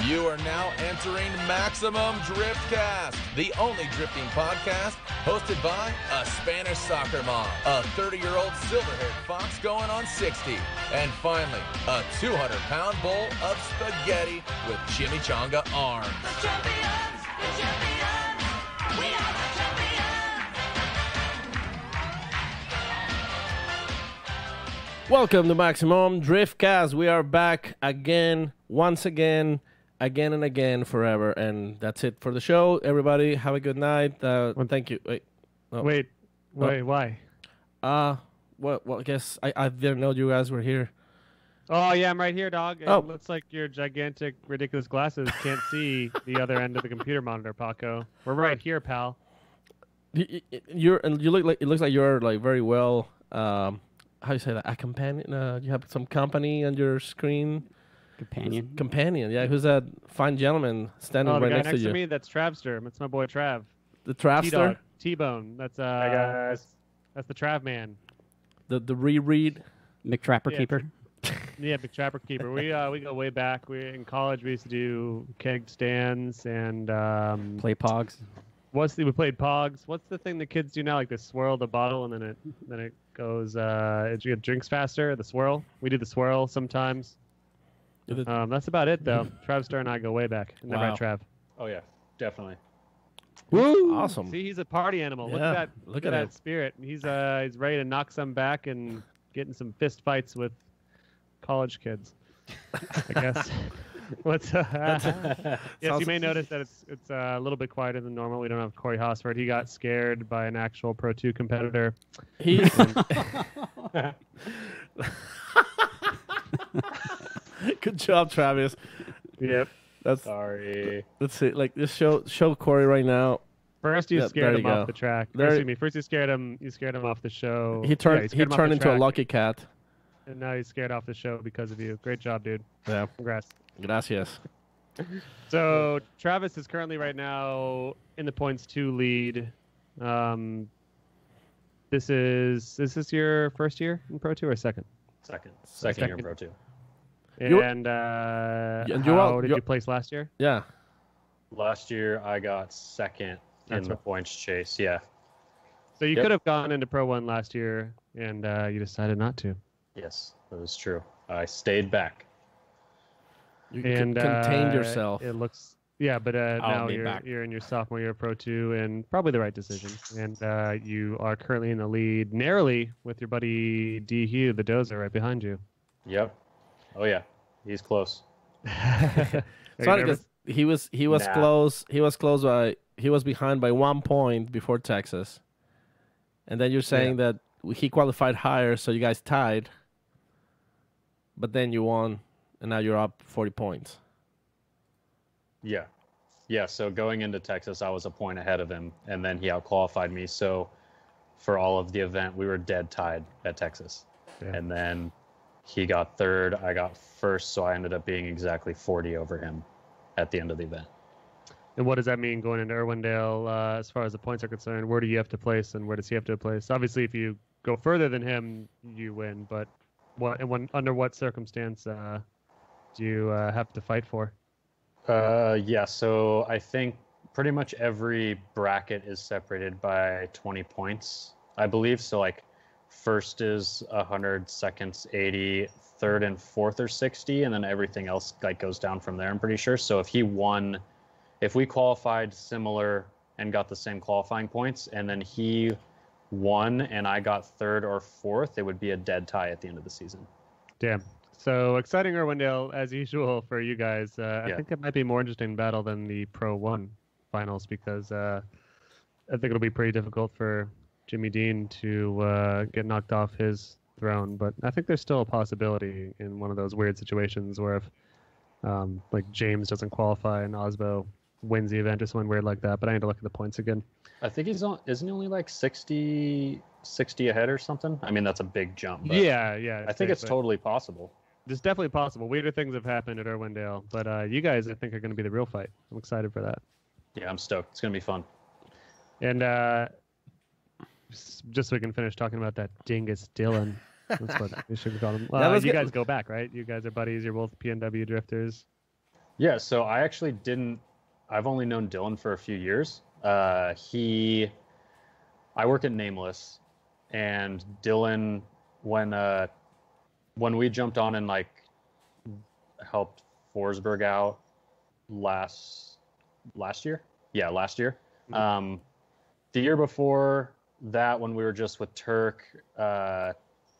You are now entering Maximum Driftcast, the only drifting podcast hosted by a Spanish soccer mom, a 30-year-old silver-haired fox going on 60, and finally, a 200-pound bowl of spaghetti with chimichanga arms. The champions, we are the champions. Welcome to Maximum Driftcast. We are back again, once again, again and again, forever. And that's it for the show. Everybody, have a good night. Thank you. Wait, why? Well, I guess I didn't know you guys were here. Oh, yeah, I'm right here, dog. It Oh. looks like your gigantic, ridiculous glasses can't see the other end of the computer monitor, Paco. We're right here, pal. You look like it looks like you're like very well. How do you say that? A companion. You have some company on your screen. Companion. Yeah, who's that fine gentleman standing Oh, the right guy next to you? me, that's Travster. That's my boy Trav. The Travster. T-Dog. T-Bone. That's Hi guys. that's the Trav man. The reread. McTrapper Yeah, Keeper. Yeah, big trapper keeper. We go way back. We in college we used to do keg stands and Play Pogs. we played Pogs. What's the thing the kids do now? Like they swirl the bottle and then it goes it drinks faster. The swirl. We do the swirl sometimes. That's about it though. Travster and I go way back. Isn't that Wow. right, Trav? Oh yeah, definitely. Woo! Awesome. See, he's a party animal. Look Yeah, at that. look at at that him. spirit. He's ready to knock some back and get in some fist fights with college kids. I guess. What's yes, you may notice that it's a little bit quieter than normal. We don't have Corey Hosford. He got scared by an actual Pro 2 competitor. He's good job, Travis. Yep. That's Sorry. let's see. Like this show Corey right now. First, you Yeah, scared there him you off go. the track. There- Excuse me. First, you scared him. You scared him off the show. He Yeah, turned you scared him off turned the into a track, lucky cat. and now he's scared off the show because of you. Great job, dude. Yeah. Congrats. Gracias. So Travis is currently right now in the points 2 lead. This is your first year in Pro 2 or second? Second year Pro 2. You- And and how did you place last year? Yeah. Last year I got second in That's the right. points chase. Yeah. So you Yep. could have gone into Pro 1 last year, and you decided not to. Yes, that is true. I stayed back. You And contained yourself. It looks but now be back. you're in your sophomore year of Pro 2, and probably the right decision. And you are currently in the lead narrowly with your buddy D Hugh, the dozer, right behind you. Yep. Oh yeah, he's close. Are you Sorry, nervous? because he was Nah. close. He was behind by 1 point before Texas, and then you're saying that he qualified higher, so you guys tied. But then you won, and now you're up 40 points. Yeah. Yeah, so going into Texas, I was a point ahead of him, and then he outqualified me. So for all of the event, we were dead tied at Texas. Yeah. And then he got third, I got first, so I ended up being exactly 40 over him at the end of the event. And what does that mean going into Irwindale as far as the points are concerned? Where do you have to place, and where does he have to place? Obviously, if you go further than him, you win. But under what circumstance do you have to fight for? Yeah, so I think pretty much every bracket is separated by 20 points, I believe. So like first is 100, second's 80, third and fourth are 60, and then everything else like goes down from there, I'm pretty sure. So if we qualified similar and got the same qualifying points, and then he won and I got third or fourth, it would be a dead tie at the end of the season. Damn. So exciting Irwindale as usual for you guys. I Yeah. think it might be a more interesting battle than the Pro 1 finals because I think it'll be pretty difficult for Jimmy Dean to get knocked off his throne. But I think there's still a possibility in one of those weird situations where if like James doesn't qualify and Osbo wins the event or something weird like that. But I need to look at the points again. I think isn't he only like 60 ahead or something? I mean, that's a big jump. But Yeah. I think it's but totally possible. It's definitely possible. Weirder things have happened at Irwindale. But you guys, I think, are going to be the real fight. I'm excited for that. Yeah, I'm stoked. It's going to be fun. And just so we can finish talking about that dingus Dylan. That's what we should call him. let's You get- guys go back, right? You guys are buddies. You're both PNW drifters. Yeah, so I actually I've only known Dylan for a few years. I work at Nameless, and Dylan, when we jumped on and like helped Forsberg out last year. Yeah, last year. Mm-hmm. The year before that, when we were just with Turk,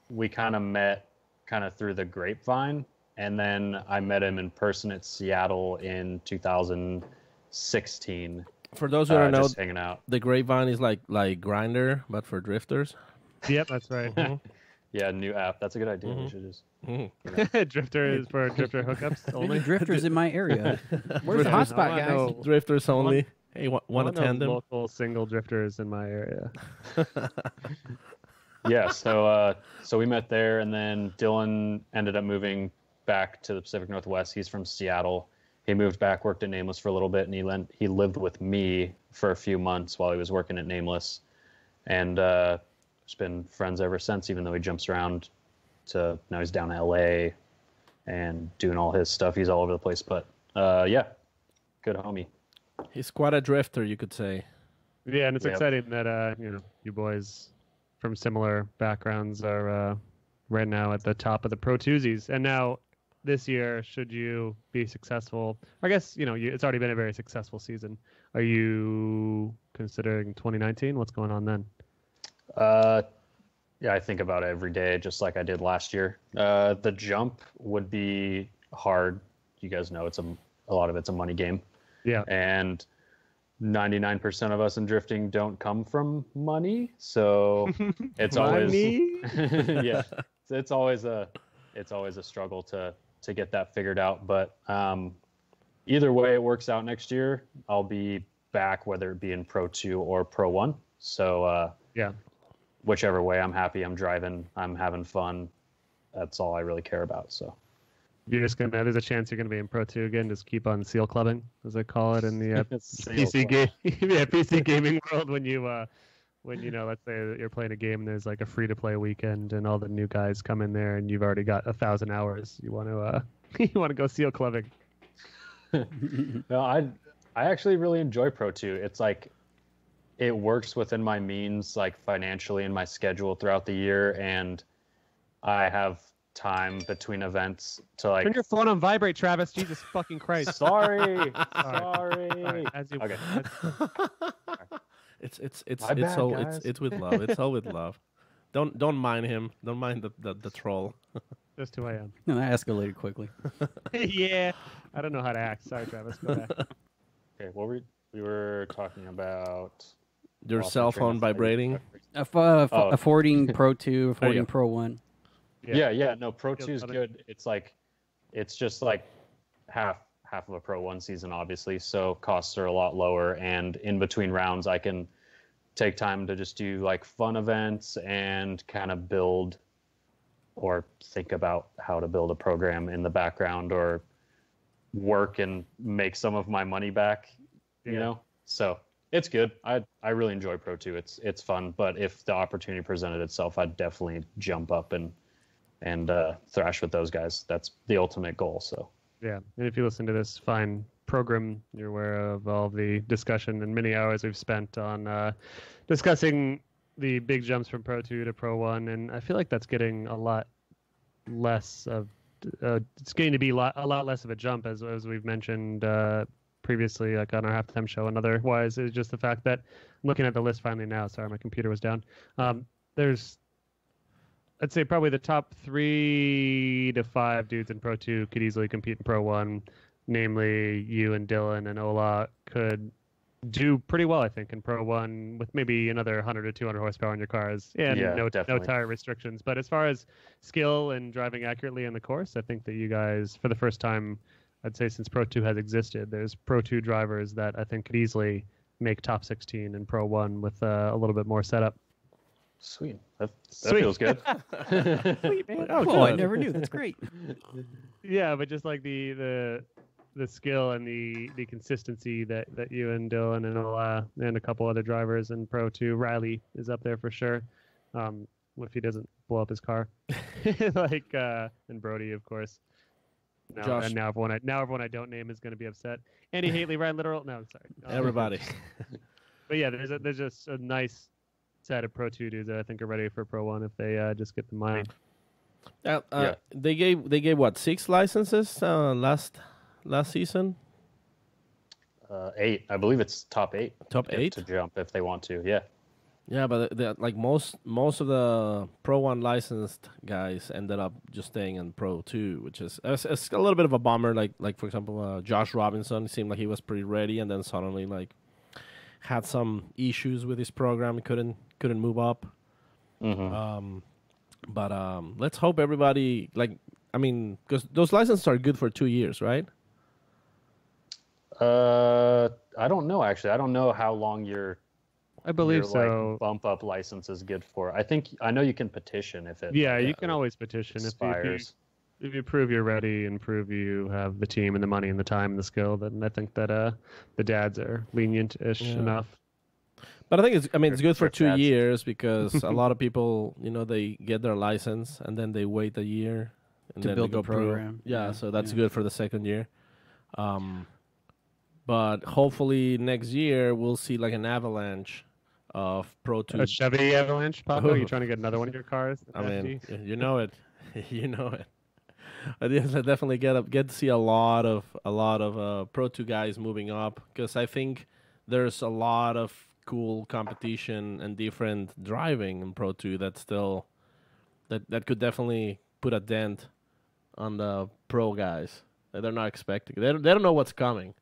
we kind of met kind of through the grapevine, and then I met him in person at Seattle in 2016. For those who don't know, just hanging out. the grapevine is like Grinder, but for drifters. Yep, that's right. Yeah, new app. That's a good idea. We should just. Drifter is for drifter hookups Only only. drifters in my area. Where's the hotspot, guys? No. Drifters only. Hey, want a One of tandem? local single drifters in my area. Yeah, so we met there, and then Dylan ended up moving back to the Pacific Northwest. He's from Seattle. He moved back, worked at Nameless for a little bit, and he lived with me for a few months while he was working at Nameless, and just been friends ever since. Even though he jumps around to now he's down in LA and doing all his stuff. He's all over the place, but yeah, good homie. He's quite a drifter, you could say. Yeah, and it's Yep. exciting that you boys from similar backgrounds are right now at the top of the Pro Twosies. And now this year, should you be successful, I guess it's already been a very successful season. Are you considering 2019? What's going on then? Yeah, I think about it every day, just like I did last year. The jump would be hard. You guys know a lot of it's a money game. Yeah. And 99% of us in drifting don't come from money, so it's always yeah, it's always a struggle to get that figured out. But either way it works out next year, I'll be back, whether it be in Pro 2 or Pro 1. So Yeah. whichever way, I'm happy. I'm driving. I'm having fun. That's all I really care about. So. You're just there's a chance you're gonna be in Pro 2 again. Just keep on seal clubbing, as they call it in the PC game, PC gaming world. When let's say that you're playing a game and there's like a free to play weekend and all the new guys come in there and you've already got 1,000 hours. You want to you want to go seal clubbing. No, I actually really enjoy Pro 2. It's like it works within my means, like financially, in my schedule throughout the year, and I have time between events to like. Turn your phone on vibrate, Travis. Jesus fucking Christ. Sorry. As you, Okay. It's My bad, all guys. it's with love. It's all with love. Don't mind him. Don't mind the troll. Just who I am. No, that escalated quickly. Yeah. I don't know how to act. Sorry, Travis. Go back. Okay, what we were talking about. Your Lost my cell train phone of thought. vibrating. Affording Pro 2, affording go. Pro 1. Yeah. No, Pro Feels 2 is better. good. It's just like half of a Pro 1 season, obviously. So costs are a lot lower, and in between rounds, I can take time to just do like fun events and kind of build or think about how to build a program in the background, or work and make some of my money back. You know, so it's good. I really enjoy Pro 2. It's fun, but if the opportunity presented itself, I'd definitely jump up and thrash with those guys. That's the ultimate goal. So Yeah, and if you listen to this fine program, you're aware of all the discussion and many hours we've spent on discussing the big jumps from Pro 2 to Pro 1, and I feel like that's getting a lot less of. It's going to be a lot less of a jump, as we've mentioned previously, like on our halftime show and otherwise. Is just the fact that looking at the list finally now. Sorry, my computer was down. There's, I'd say probably the top 3 to 5 dudes in Pro 2 could easily compete in Pro 1. Namely, you and Dylan and Ola could do pretty well, I think, in Pro 1 with maybe another 100 or 200 horsepower in your cars and no definitely. tire restrictions. But as far as skill and driving accurately in the course, I think that you guys, for the first time, I'd say since Pro 2 has existed, there's Pro 2 drivers that I think could easily make top 16 in Pro 1 with a little bit more setup. sweet. That Sweet. feels good. Sweet, man. Oh, Oh, I good. never knew. That's great. Yeah, but just like the skill and the consistency that you and Dylan and Ola and a couple other drivers in Pro 2, Riley is up there for sure. If he doesn't blow up his car, and Brody, of course. No, Josh. and now everyone I don't name is going to be upset. Andy Haley, Ryan Literal. No, sorry. Everybody. But yeah, there's just a nice set of Pro 2 dudes that I think are ready for Pro 1 if they just get the money. Yeah. They gave what, 6 licenses last season? 8. I believe it's top 8. Top 8? to jump if they want to. Yeah. Yeah, but like most of the Pro 1 licensed guys ended up just staying in Pro 2, which is it's a little bit of a bummer. Like for example, Josh Robinson seemed like he was pretty ready, and then suddenly like had some issues with his program, couldn't move up. But let's hope everybody because those licenses are good for 2 years, right? I don't know actually. I don't know how long I believe so. Like, bump up license is good for. I know you can petition if it. Yeah, you can always petition expires. If you prove you're ready and prove you have the team and the money and the time and the skill. Then I think that the dads are lenient-ish enough. But I think it's good for 2 years because a lot of people, they get their license and then they wait a year and to then build they go the program. Yeah, so that's good for the second year. But hopefully next year we'll see like an avalanche of Pro 2. A Chevy Avalanche, Paco? Are you trying to get another one of your cars? I mean, you know it. You know it. I definitely get to see a lot of Pro 2 guys moving up because I think there's a lot of cool competition and different driving in Pro 2 that could definitely put a dent on the pro guys that they're not expecting. They don't know what's coming.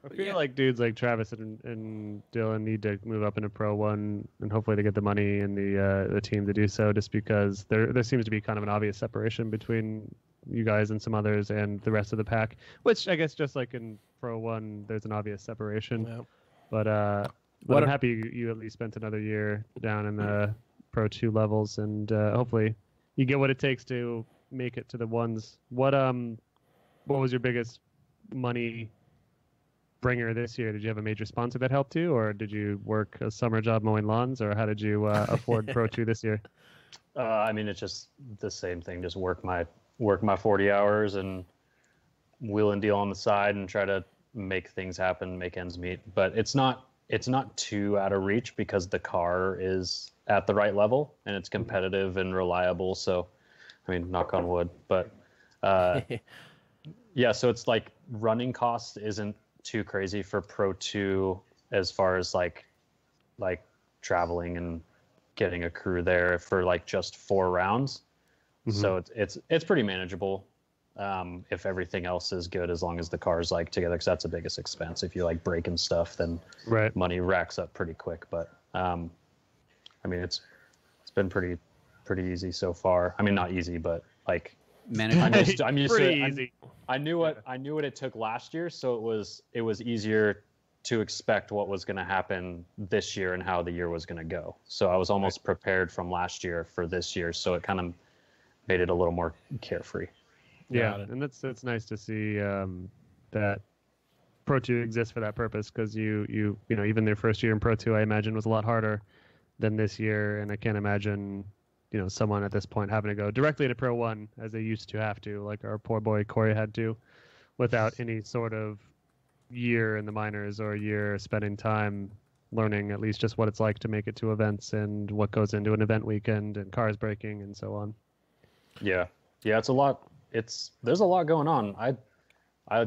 I feel like dudes like Travis and Dylan need to move up into Pro 1, and hopefully they get the money and the team to do so, just because there seems to be kind of an obvious separation between you guys and some others and the rest of the pack, which I guess just like in Pro 1, there's an obvious separation. Yeah. But I'm happy you at least spent another year down in the Pro 2 levels, and hopefully you get what it takes to make it to the ones. What was your biggest money bringer this year? Did you have a major sponsor that helped you, or did you work a summer job mowing lawns, or how did you afford Pro 2 this year? I mean, it's just the same thing. Just work my 40 hours and wheel and deal on the side and try to make things happen, make ends meet. But it's not too out of reach because the car is at the right level and it's competitive and reliable. So, I mean, knock on wood. But yeah, so it's like running costs isn't too crazy for Pro 2 as far as like traveling and getting a crew there for like just 4 rounds. So it's pretty manageable if everything else is good, as long as the car's like together, because that's the biggest expense. If you like breaking stuff, then money racks up pretty quick. But I mean, it's been pretty easy so far. I mean, not easy, but like I'm used to it. I knew what it took last year, so it was easier to expect what was going to happen this year and how the year was going to go. So I was almost prepared from last year for this year, so it kind of made it a little more carefree. Yeah, and that's nice to see that Pro 2 exists for that purpose, because you know, even their first year in Pro 2, I imagine, was a lot harder than this year, and I can't imagine, you know, someone at this point having to go directly into Pro 1 as they used to have to, like our poor boy Corey had to, without any sort of year in the minors or a year spending time learning at least just what it's like to make it to events and what goes into an event weekend and cars breaking and so on. Yeah, it's a lot. There's a lot going on. I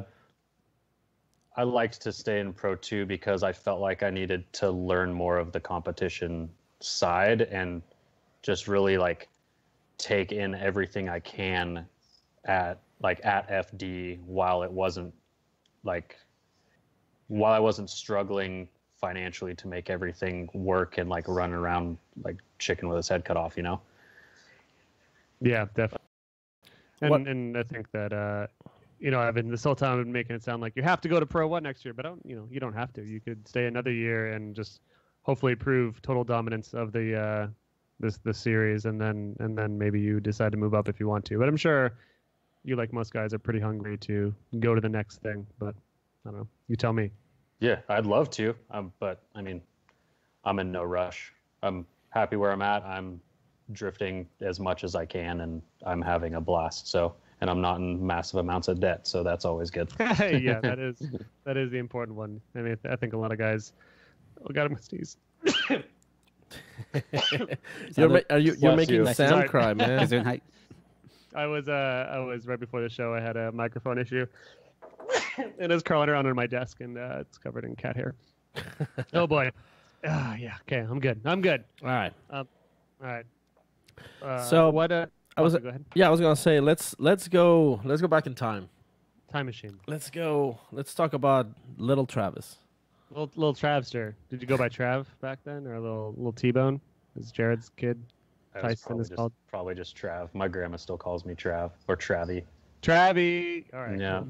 liked to stay in Pro 2 because I felt like I needed to learn more of the competition side and just really like take in everything I can at FD while I wasn't struggling financially to make everything work and like run around like chicken with his head cut off, you know? Yeah, definitely. And I think that you know, I've been this whole time I've been making it sound like you have to go to Pro 1 next year, but you don't have to. You could stay another year and just hopefully prove total dominance of the series, and then maybe you decide to move up if you want to. But I'm sure you, like most guys, are pretty hungry to go to the next thing. But I don't know. You tell me. Yeah, I'd love to, but I mean, I'm in no rush. I'm happy where I'm at. I'm drifting as much as I can, and I'm having a blast. So, and I'm not in massive amounts of debt, so that's always good. Yeah, that is the important one. I mean, I think a lot of guys. Oh God, I'm gonna sneeze. You're making Sam cry, man. I was right before the show. I had a microphone issue. It was crawling around under my desk, and it's covered in cat hair. Oh boy. Yeah. Okay, I'm good. I'm good. All right. All right. So, what? I was go ahead. Yeah, I was gonna say let's go back in time. Time machine. Let's talk about little Travis. Little Travster. Did you go by Trav back then, or little T-Bone? Is Jared's kid? I was Tyson is called probably just Trav. My grandma still calls me Trav or Travie. Travie. All right. Yeah.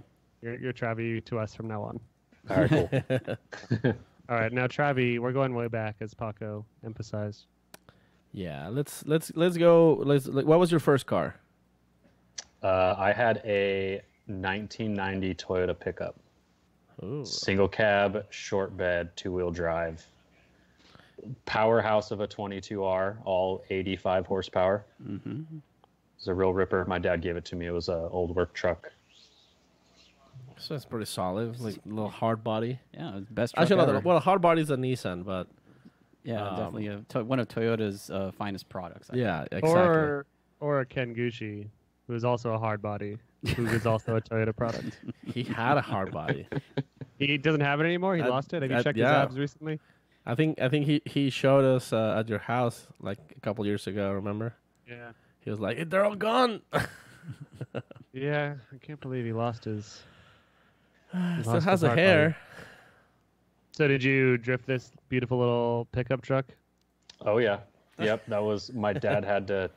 Cool. You're Travie to us from now on. All right, cool. All right, now Travie, we're going way back, as Paco emphasized. Yeah, let's go. What was your first car? I had a 1990 Toyota pickup. Ooh. Single cab, short bed, 2-wheel drive. Powerhouse of a 22R, all 85 horsepower. Mm-hmm. It's a real ripper. My dad gave it to me. It was an old work truck. So that's pretty solid. Like a little hard body. Yeah, it's the best truck Actually, ever. well, a hard body is a Nissan, but Yeah, definitely one of Toyota's finest products. I yeah, exactly. Or a Ken Gucci, who is also a hard body, who is also a Toyota product. He had a hard body. He doesn't have it anymore. He lost it. Have you checked his yeah. abs recently? I think he showed us at your house like a couple years ago. Remember? Yeah. He was like, "They're all gone." Yeah, I can't believe he lost his. Still has a hair. So did you drift this beautiful little pickup truck? Oh yeah, yep. That was my dad had to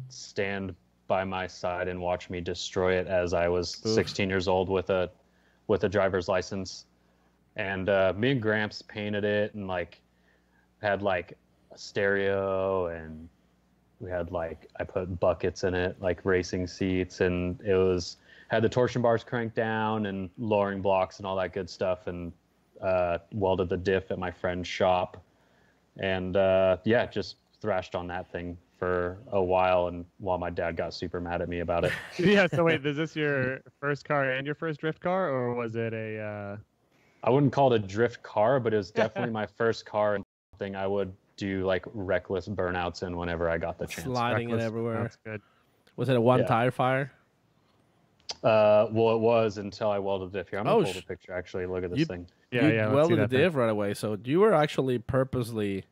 stand by my side and watch me destroy it as I was 16 years old with a driver's license, and me and Gramps painted it and like had like a stereo, and we had like I put buckets in it, like racing seats, and it was had the torsion bars cranked down and lowering blocks and all that good stuff, and welded the diff at my friend's shop, and yeah, just thrashed on that thing for a while, and while my dad got super mad at me about it. Yeah. So wait, is this your first car and your first drift car, or was it a? I wouldn't call it a drift car, but it was definitely my first car and something I would do like reckless burnouts in whenever I got the chance. Sliding it Reckless? everywhere. That's good. Was it a one Yeah. tire fire? Well, it was until I welded the diff here. I'm gonna Oh, pull the picture. Actually, look at this you- thing. Yeah, you yeah. let's see welded the that thing. diff right away. So you were actually purposely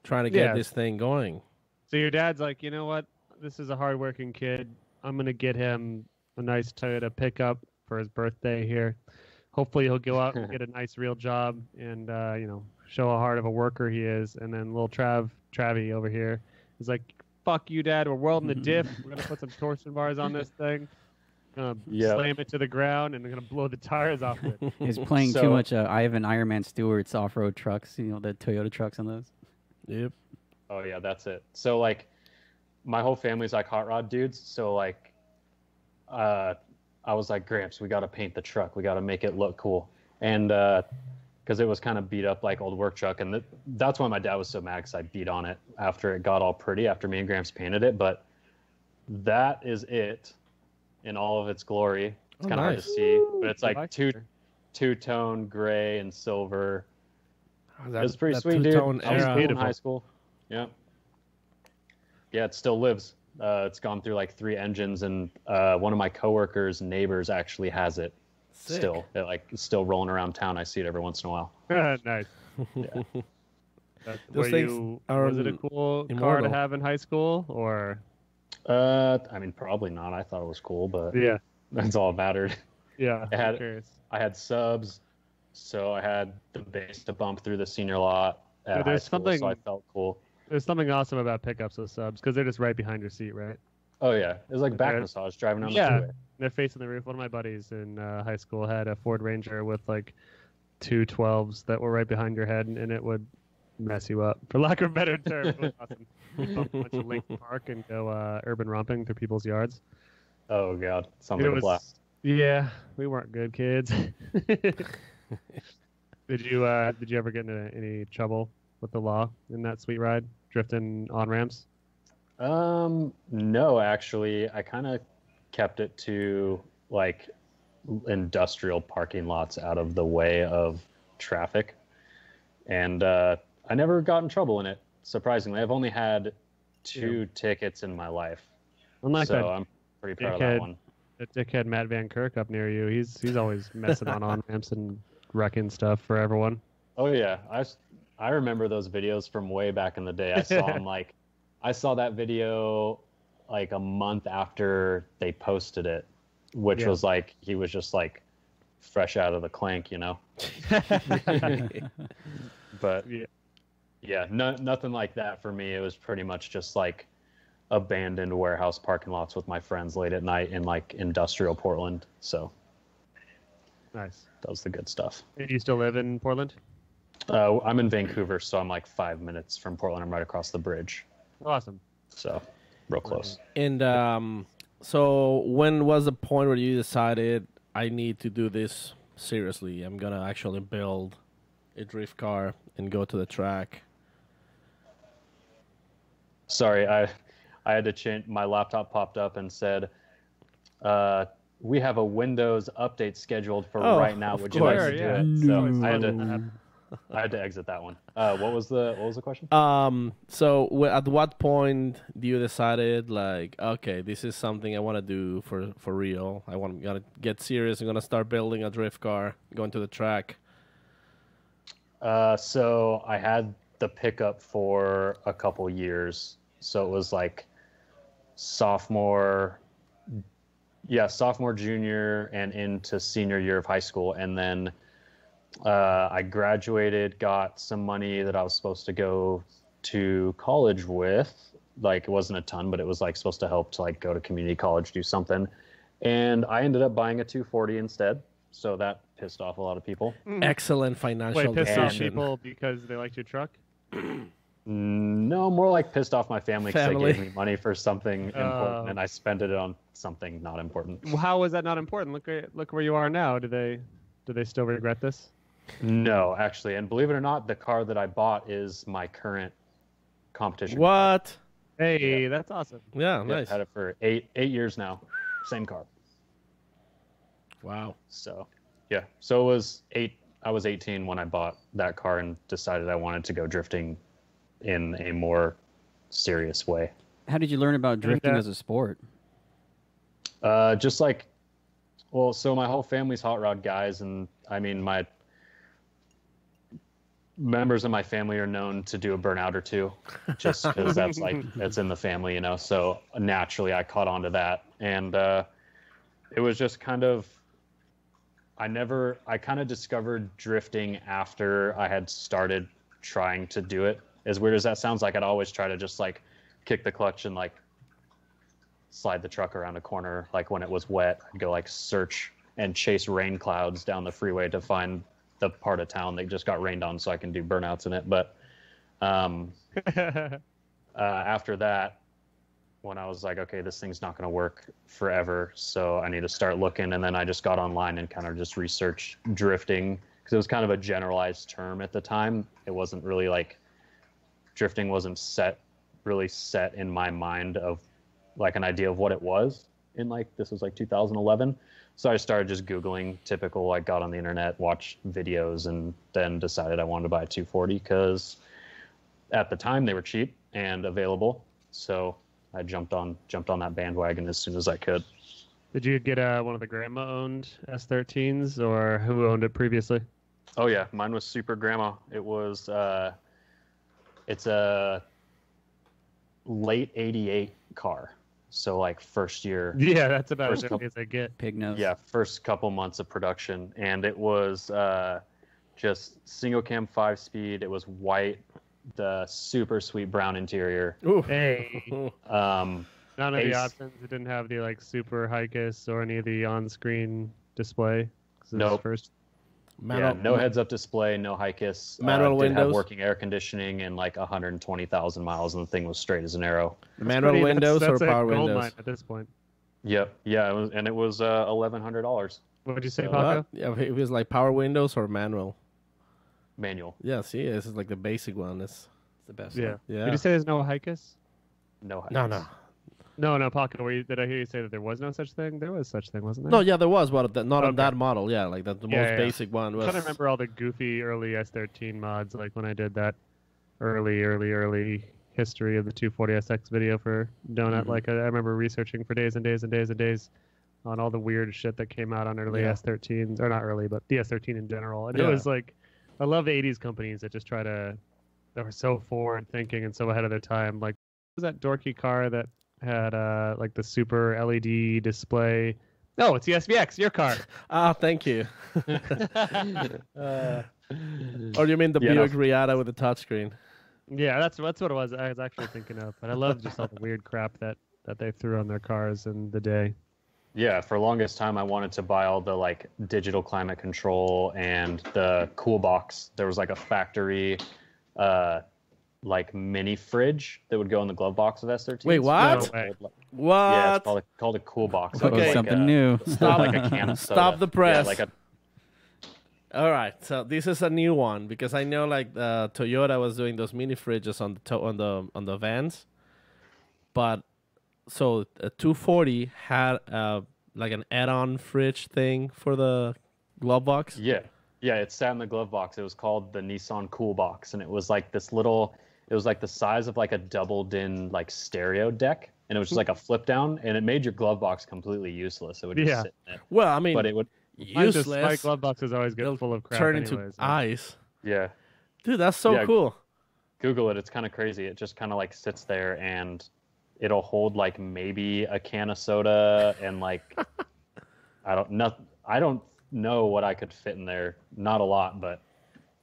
trying to get Yeah. this thing going. So your dad's like, you know what? This is a hardworking kid. I'm gonna get him a nice Toyota pickup for his birthday here. Hopefully he'll go out and get a nice real job and show how hard of a worker he is. And then little Travie over here is like, "Fuck you, Dad. We're welding the diff. We're gonna put some torsion bars on this thing. Gonna Yep. slam it to the ground and they're gonna blow the tires off it." He's playing So- too much Iron Man Stewart's off-road trucks. You know, the Toyota trucks on those. Yep. Oh yeah, that's it. So like, my whole family's like hot rod dudes. So like, I was like, Gramps, we got to paint the truck. We got to make it look cool. And because it was kind of beat up like old work truck, and that's why my dad was so mad, because I beat on it after it got all pretty after me and Gramps painted it. But that is it in all of its glory. It's kind of hard to nice. see, but it's I like like two it. two-tone gray and silver. That, It's pretty that sweet, dude. two-tone I was era. cool in Beautiful. high school. Yeah. Yeah, it still lives. It's gone through like 3 engines, and one of my coworkers' neighbors actually has it Sick. still. It's still rolling around town. I see it every once in a while. Nice. Yeah. Those things are Was it a cool car immortal. to have in high school, or? I mean, probably not. I thought it was cool, but Yeah. that's all that mattered. Yeah. I had- I'm curious. I had subs, so I had the base to bump through the senior lot at Yeah, high there's school, something- so I felt cool. There's something awesome about pickups with subs because they're just right behind your seat, right? Oh yeah, it was like back Okay. massage driving on the Yeah. freeway. They're facing the roof. One of my buddies in high school had a Ford Ranger with like 2 12s that were right behind your head, and it would mess you up, for lack of a better term. It was awesome. We'd bump a bunch of Lincoln Park and go urban romping through people's yards. Oh god, sounds It like a was- blast. Yeah, we weren't good kids. Did you ever get into any trouble with the law in that sweet ride, drifting on ramps? No, actually, I kind of kept it to like industrial parking lots out of the way of traffic, and I never got in trouble in it. Surprisingly, I've only had 2 tickets in my life, Unlike so that I'm pretty proud of dickhead. that one. That dickhead Matt Van Kirk up near you, he's always messing on ramps and wrecking stuff for everyone. Oh yeah, I remember those videos from way back in the day. I saw him I saw that video like a month after they posted it, which was like he was just like fresh out of the clank, you know. But yeah, nothing like that for me. It was pretty much just like abandoned warehouse parking lots with my friends late at night in like industrial Portland. So Nice. that was the good stuff. Do you still live in Portland? I'm in Vancouver, so I'm like 5 minutes from Portland. I'm right across the bridge. Awesome. So real close. And so when was the point where you decided I need to do this seriously? I'm gonna actually build a drift car and go to the track. Sorry, I had to change. My laptop popped up and said, "We have a Windows update scheduled for right now. Would you like to do it?" So I had to exit that one. What was the question? So at what point do you decided like, okay, this is something I want to do for real? Gotta get serious. I'm gonna start building a drift car, going to the track. So I had the pickup for a couple years. So it was like sophomore, junior, and into senior year of high school. And then I graduated, got some money that I was supposed to go to college with. Like, it wasn't a ton, but it was like supposed to help to like go to community college, do something. And I ended up buying a 240 instead. So that pissed off a lot of people. Excellent financial Wait, pissed off decision. people because they liked your truck? No, more like pissed off my family because they Family. gave me money for something important and I spent it on something not important. Well, how was that not important? Look where you are now. Do they still regret this? No, actually, and believe it or not, the car that I bought is my current competition. What? Hey, that's awesome. Yeah, I've nice. had it for eight years now. Same car. Wow. So yeah, so it was I was 18 when I bought that car and decided I wanted to go drifting in a more serious way. How did you learn about drifting as a sport? Just like, well, so my whole family's hot rod guys, and I mean, my members of my family are known to do a burnout or two, just because that's like, it's in the family, you know, so naturally I caught on to that. And it was just kind of, I kind of discovered drifting after I had started trying to do it. As weird as that sounds, like I'd always try to just like kick the clutch and like slide the truck around a corner. Like when it was wet, I'd go like search and chase rain clouds down the freeway to find the part of town that just got rained on so I can do burnouts in it. But after that, when I was like, okay, this thing's not going to work forever, so I need to start looking. And then I just got online and kind of just researched drifting because it was kind of a generalized term at the time. It wasn't really like, drifting wasn't really set in my mind of like an idea of what it was in like, this was like 2011. So I started just Googling typical, like got on the internet, watched videos, and then decided I wanted to buy a 240 because at the time they were cheap and available. So I jumped on that bandwagon as soon as I could. Did you get one of the grandma-owned S13s, or who owned it previously? Oh yeah, mine was Super Grandma. It was it's a late '88 car, so like first year. Yeah, that's about First as early as I get. Pig nose. Yeah, first couple months of production, and it was just single cam 5-speed. It was white, the super sweet brown interior. Ooh. Hey, Um, none of the Ace. options. It didn't have the like super high-kiss or any of the on-screen display. 'Cause it was Nope. First. yeah, no heads-up display, no high-kiss. Manual did have windows? working air conditioning, and like 120,000 miles, and the thing was straight as an arrow. Manual Pretty- windows that's or a power gold windows? mine at this point. Yep, yeah, it was $1,100 What did you say, So- Paco? What? Yeah, it was like power windows or manual. manual, Yeah, see, this is like the basic one. It's the best. Yeah. one. Yeah. Did you say there's no high-kiss? no high-kiss. no. No, Paco. Did I hear you say that there was no such thing? There was such thing, wasn't there? No, yeah, there was, but not on Okay. that model. Yeah, like that the Yeah, most yeah. basic one I'm was. trying to remember all the goofy early S13 mods, like when I did that early history of the 240SX video for Donut. Like I remember researching for days and days and days and days on all the weird shit that came out on early Yeah. S13s, or not early, but the S13 in general. And Yeah. it was like, I love 80s companies that just try to that were so forward thinking and so ahead of their time. Like, what was that dorky car that had like the super LED display? No, it's the SVX, your car. Ah, thank you. Or you mean the Yeah, no. Buick Riata with the touchscreen? Yeah, that's what it was. I was actually thinking of. But I love just all the weird crap that they threw on their cars in the day. Yeah, for longest time, I wanted to buy all the like digital climate control and the cool box. There was like a factory, like mini fridge that would go in the glove box of S13. Wait, what? No way. What? Yeah, it's called a cool box. Okay. Like Something new. Stop. like a can of soda. Stop the press. Yeah, like a All right, so this is a new one because I know like Toyota was doing those mini fridges on the vans, but so a 240 had like an add-on fridge thing for the glove box. Yeah, it sat in the glove box. It was called the Nissan Cool Box, and it was like this little. It was like the size of like a doubled-in like stereo deck, and it was just like a flip down, and it made your glove box completely useless. It would just sit in it. Well, I mean, But it would. My useless. glove boxes always get They'll full of crap. turn into anyways. ice. Yeah. Dude, that's so Yeah. cool. Google it. It's kind of crazy. It just kind of like sits there and it'll hold like maybe a can of soda and like I don't know what I could fit in there. Not a lot, but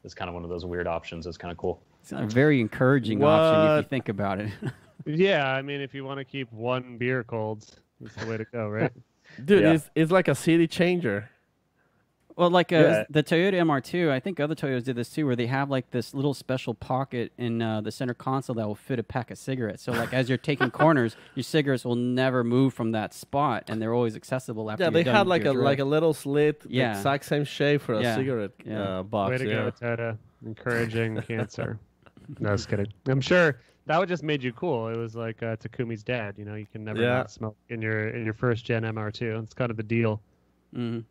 it's kind of one of those weird options. It's kind of cool. It's a very encouraging option if What? you think about it. Yeah, I mean, if you want to keep one beer cold, that's the way to go, right? Dude, Yeah. it's like a city changer. Well, like Yeah. the Toyota MR2, I think other Toyotas did this too, where they have like this little special pocket in the center console that will fit a pack of cigarettes. So like as you're taking corners, your cigarettes will never move from that spot, and they're always accessible after. Yeah, you're they done had with like your a drive. little slit, the Yeah. exact same shape for a Yeah. cigarette Yeah. box. Way to yeah. go, Toyota. Encouraging cancer. No, just kidding. I'm sure that would just made you cool. It was like Takumi's dad. You know, you can never Yeah. not smoke in your first gen MR2. It's kind of the deal. Mhm.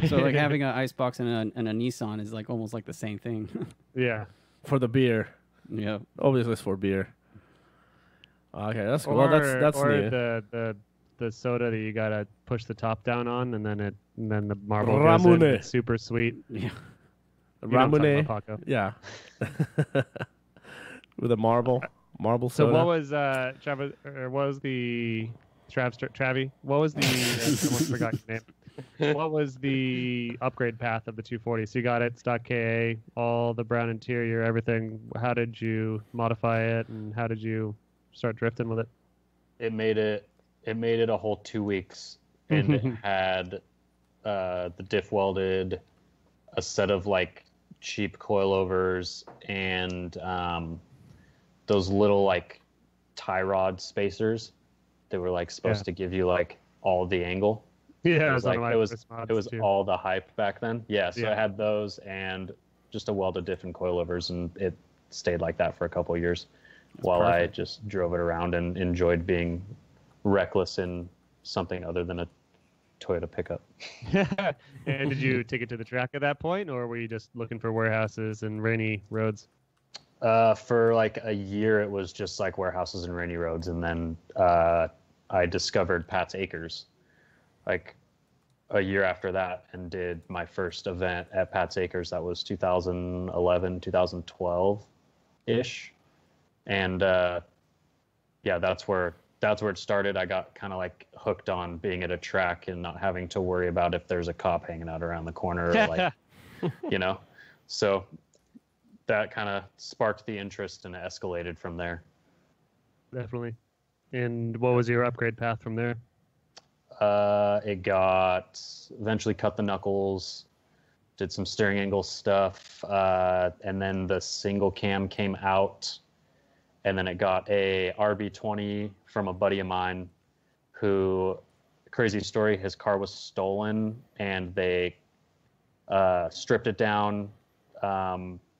So like having an ice box and a Nissan is like almost like the same thing. Yeah. For the beer. Yeah. Obviously, it's for beer. Okay, that's cool. Well, that's or new. the soda that you gotta push the top down on, and then the marble Ramune. goes in. It's super sweet. Yeah. You know what I'm talking Ramune. about, Paco. Yeah. With a marble So soda. what was Travis? Or what was the Travi? What was the? I almost forgot your name. What was the upgrade path of the 240? So you got it, stock KA, all the brown interior, everything. How did you modify it, and how did you start drifting with it? It made it a whole 2 weeks, and it had the diff welded, a set of like cheap coilovers, and those little like tie rod spacers. They were like supposed to give you like all the angle. Yeah, It was like one of my first mods, it was too. all the hype back then. Yeah, so Yeah. I had those and just a welded diff and coilovers, and it stayed like that for a couple of years while I just drove it around and enjoyed being reckless in something other than a Toyota pickup. And did you take it to the track at that point, or were you just looking for warehouses and rainy roads? For like a year, it was just like warehouses and rainy roads, and then I discovered Pat's Acres, like a year after that, and did my first event at Pat's Acres. That was 2011, 2012 ish, and yeah, that's where it started. I got kind of like hooked on being at a track and not having to worry about if there's a cop hanging out around the corner, or like, you know, so that kind of sparked the interest and it escalated from there. Definitely. And what was your upgrade path from there? It got eventually cut the knuckles, did some steering angle stuff, and then the single cam came out, and then it got a RB20 from a buddy of mine who, crazy story, his car was stolen and they stripped it down.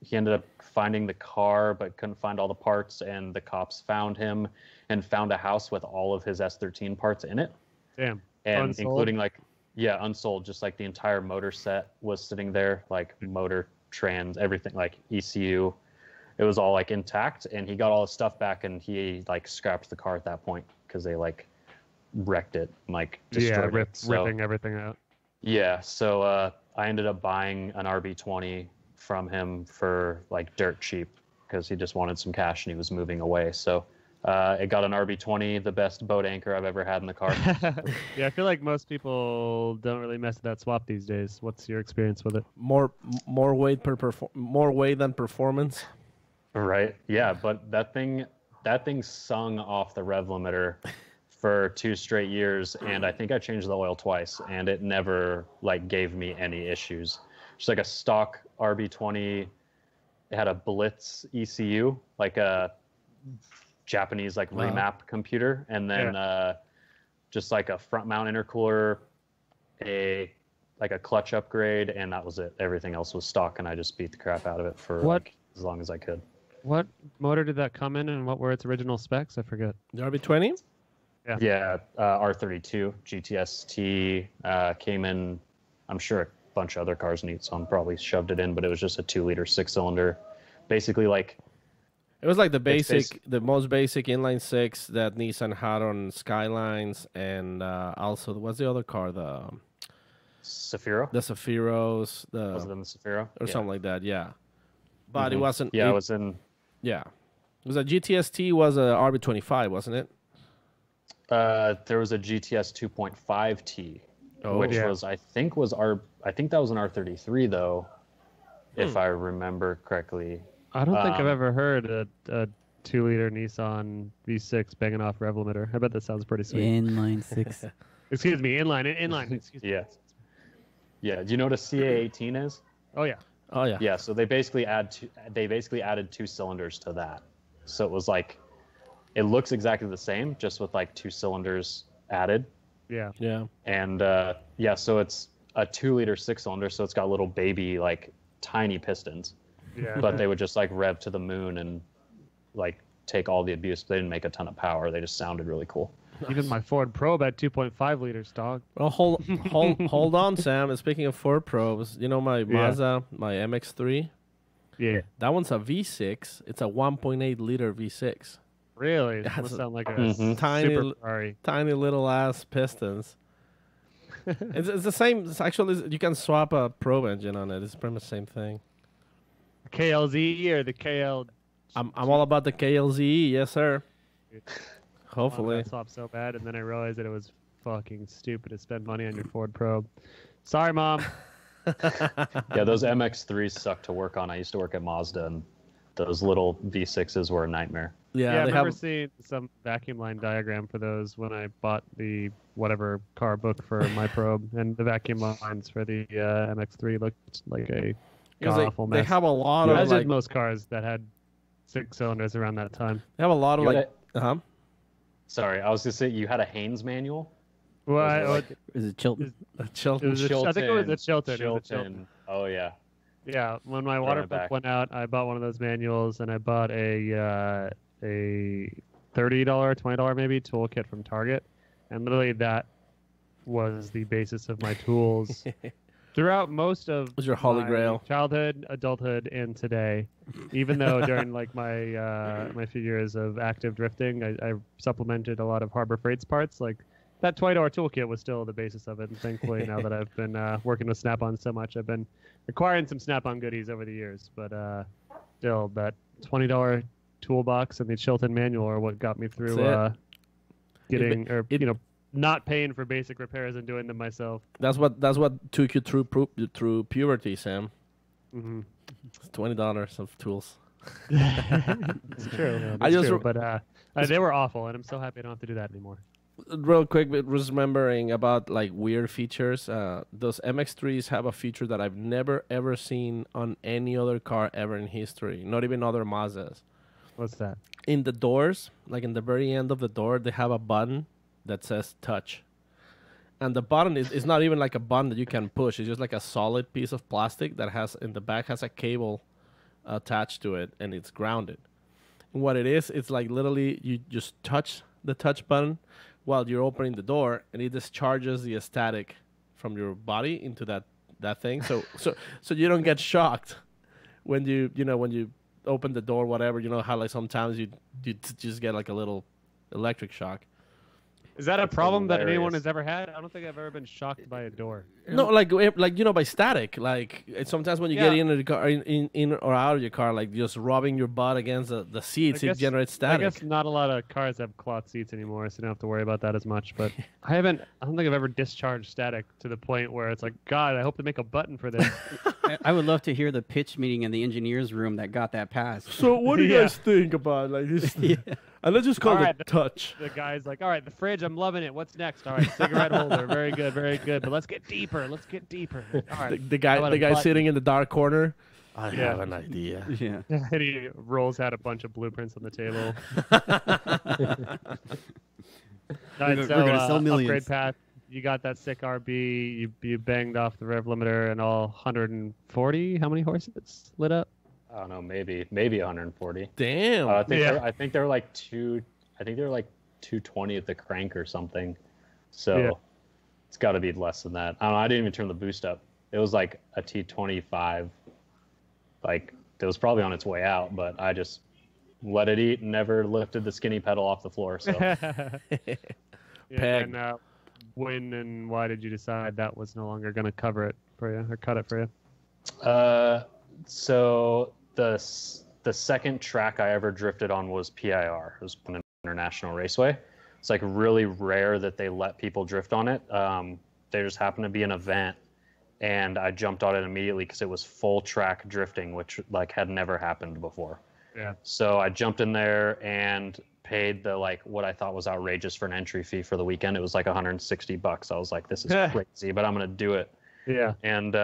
He ended up finding the car but couldn't find all the parts, and the cops found him and found a house with all of his S13 parts in it. Damn. And Unsold? including like, yeah, unsold, just like the entire motor set was sitting there, like motor, trans, everything, like ECU. It was all like intact, and he got all his stuff back, and he like scrapped the car at that point because they like wrecked it, and, like destroyed it. So, ripping everything out. yeah, so I ended up buying an RB20 from him for like dirt cheap, because he just wanted some cash and he was moving away. So it got an RB20, the best boat anchor I've ever had in the car. Yeah, I feel like most people don't really mess with that swap these days. What's your experience with it? More weight more weight than performance. Right. Yeah, but that thing sung off the rev limiter for 2 straight years, and I think I changed the oil twice, and it never like gave me any issues. Just like a stock RB20, it had a Blitz ECU, like a Japanese like remap computer, and then just like a front mount intercooler, a clutch upgrade, and that was it. Everything else was stock, and I just beat the crap out of it for like, as long as I could. What motor did that come in, and what were its original specs? I forget. The RB20? Yeah, R32 GTST came in. I'm sure a bunch of other cars need some probably shoved it in, but it was just a 2-liter 6-cylinder, basically like. It was like the most basic inline 6 that Nissan had on Skylines, and also what's the other car? The Safiro. The Safiros. Was it in the Safiro or something like that? Yeah, but it wasn't. Yeah, it was in. Yeah, it was a GTST. Was a RB25, wasn't it? There was a GTS 2.5T, which was I think that was an R33 though, if I remember correctly. I don't think I've ever heard a 2-liter Nissan V6 banging off rev limiter. I bet that sounds pretty sweet. Inline 6. Excuse me, inline. Excuse me. Yeah. Yeah. Do you know what a CA18 is? Oh yeah. Oh yeah. Yeah. So they basically added 2 cylinders to that. So it was like, it looks exactly the same, just with like 2 cylinders added. Yeah. Yeah. And so it's a 2-liter 6-cylinder, so it's got little baby like tiny pistons. Yeah. But they would just like rev to the moon and like take all the abuse. They didn't make a ton of power. They just sounded really cool. Even my Ford Probe had 2.5 liters, dog. Well, hold on, Sam. And speaking of Ford Probes, you know my Mazda, my MX-3. Yeah. That one's a V6. It's a 1.8 liter V6. Really? That must sound like a super Ferrari. Tiny little ass pistons. It's the same. It's actually, you can swap a probe engine on it. It's pretty much the same thing. KLZ or the KL? I'm all about the KLZE, yes sir. Hopefully. I swapped so bad, and then I realized that it was fucking stupid to spend money on your Ford Probe. Sorry, Mom. Yeah, those MX-3s suck to work on. I used to work at Mazda, and those little V6s were a nightmare. Yeah, I remember seeing some vacuum line diagram for those when I bought the whatever car book for my Probe, and the vacuum lines for the MX-3 looked like a awful mess. They have a lot of as like, did most cars that had 6 cylinders around that time. They have a lot of like. Sorry, I was gonna say you had a Haynes manual. Well, Is it Chilton? Chilton. I think it was a Chilton. Chilton. Oh yeah. Yeah, when my water pump went out, I bought one of those manuals, and I bought a $30, $20 maybe toolkit from Target, and literally that was the basis of my tools throughout most of was your holy grail childhood, adulthood, and today. Even though during like my few years of active drifting, I supplemented a lot of Harbor Freight's parts. Like that $20 toolkit was still the basis of it. And thankfully, now that I've been working with Snap-on so much, I've been acquiring some Snap-on goodies over the years. But still, that $20 toolbox and the Chilton manual are what got me through not paying for basic repairs and doing them myself. That's what took you through puberty, Sam. Mm-hmm. It's $20 of tools. It's true. But they were awful, and I'm so happy I don't have to do that anymore. Real quick, but was remembering about like weird features. Those MX-3s have a feature that I've never ever seen on any other car ever in history. Not even other Mazdas. What's that? In the doors, like in the very end of the door, they have a button that says touch. And the button is not even like a button that you can push. It's just like a solid piece of plastic that has in the back has a cable attached to it, and it's grounded. And what it is, it's like literally you just touch the touch button while you're opening the door, and it discharges the static from your body into that thing. So you don't get shocked when you open the door, whatever. You know how like sometimes you just get like a little electric shock. Is that a problem that anyone hilarious. has ever had? I don't think I've ever been shocked by a door. No, like by static. Like sometimes when you get into the car, in or out of your car, like just rubbing your butt against the seats, it generates static. I guess not a lot of cars have cloth seats anymore, so you don't have to worry about that as much. But I don't think I've ever discharged static to the point where it's like, God, I hope they make a button for this. I would love to hear the pitch meeting in the engineers room that got that passed. So what do you guys think about like this? And let's just call All it right, touch. The guy's like, all right, the fridge, I'm loving it. What's next? All right, cigarette holder, very good, very good. But let's get deeper. All right. The guy sitting in the dark corner. I Yeah. have an idea. Yeah. And he rolls out a bunch of blueprints on the table. We're gonna sell millions. Upgrade path. You got that sick RB. You banged off the rev limiter and all 140. How many horses lit up? I don't know, maybe 140. Damn. I think they were like 220 at the crank or something. So it's got to be less than that. I don't know. I didn't even turn the boost up. It was like a T25. Like it was probably on its way out, but I just let it eat and never lifted the skinny pedal off the floor. So Peg. And when and why did you decide that was no longer going to cover it for you or cut it for you? so the second track I ever drifted on was PIR. It was an international raceway. It's like really rare that they let people drift on it. There just happened to be an event, and I jumped on it immediately because it was full track drifting, which like had never happened before. Yeah. So I jumped in there and paid the like what I thought was outrageous for an entry fee for the weekend. It was like $160. I was like, this is crazy, but I'm gonna do it. Yeah. And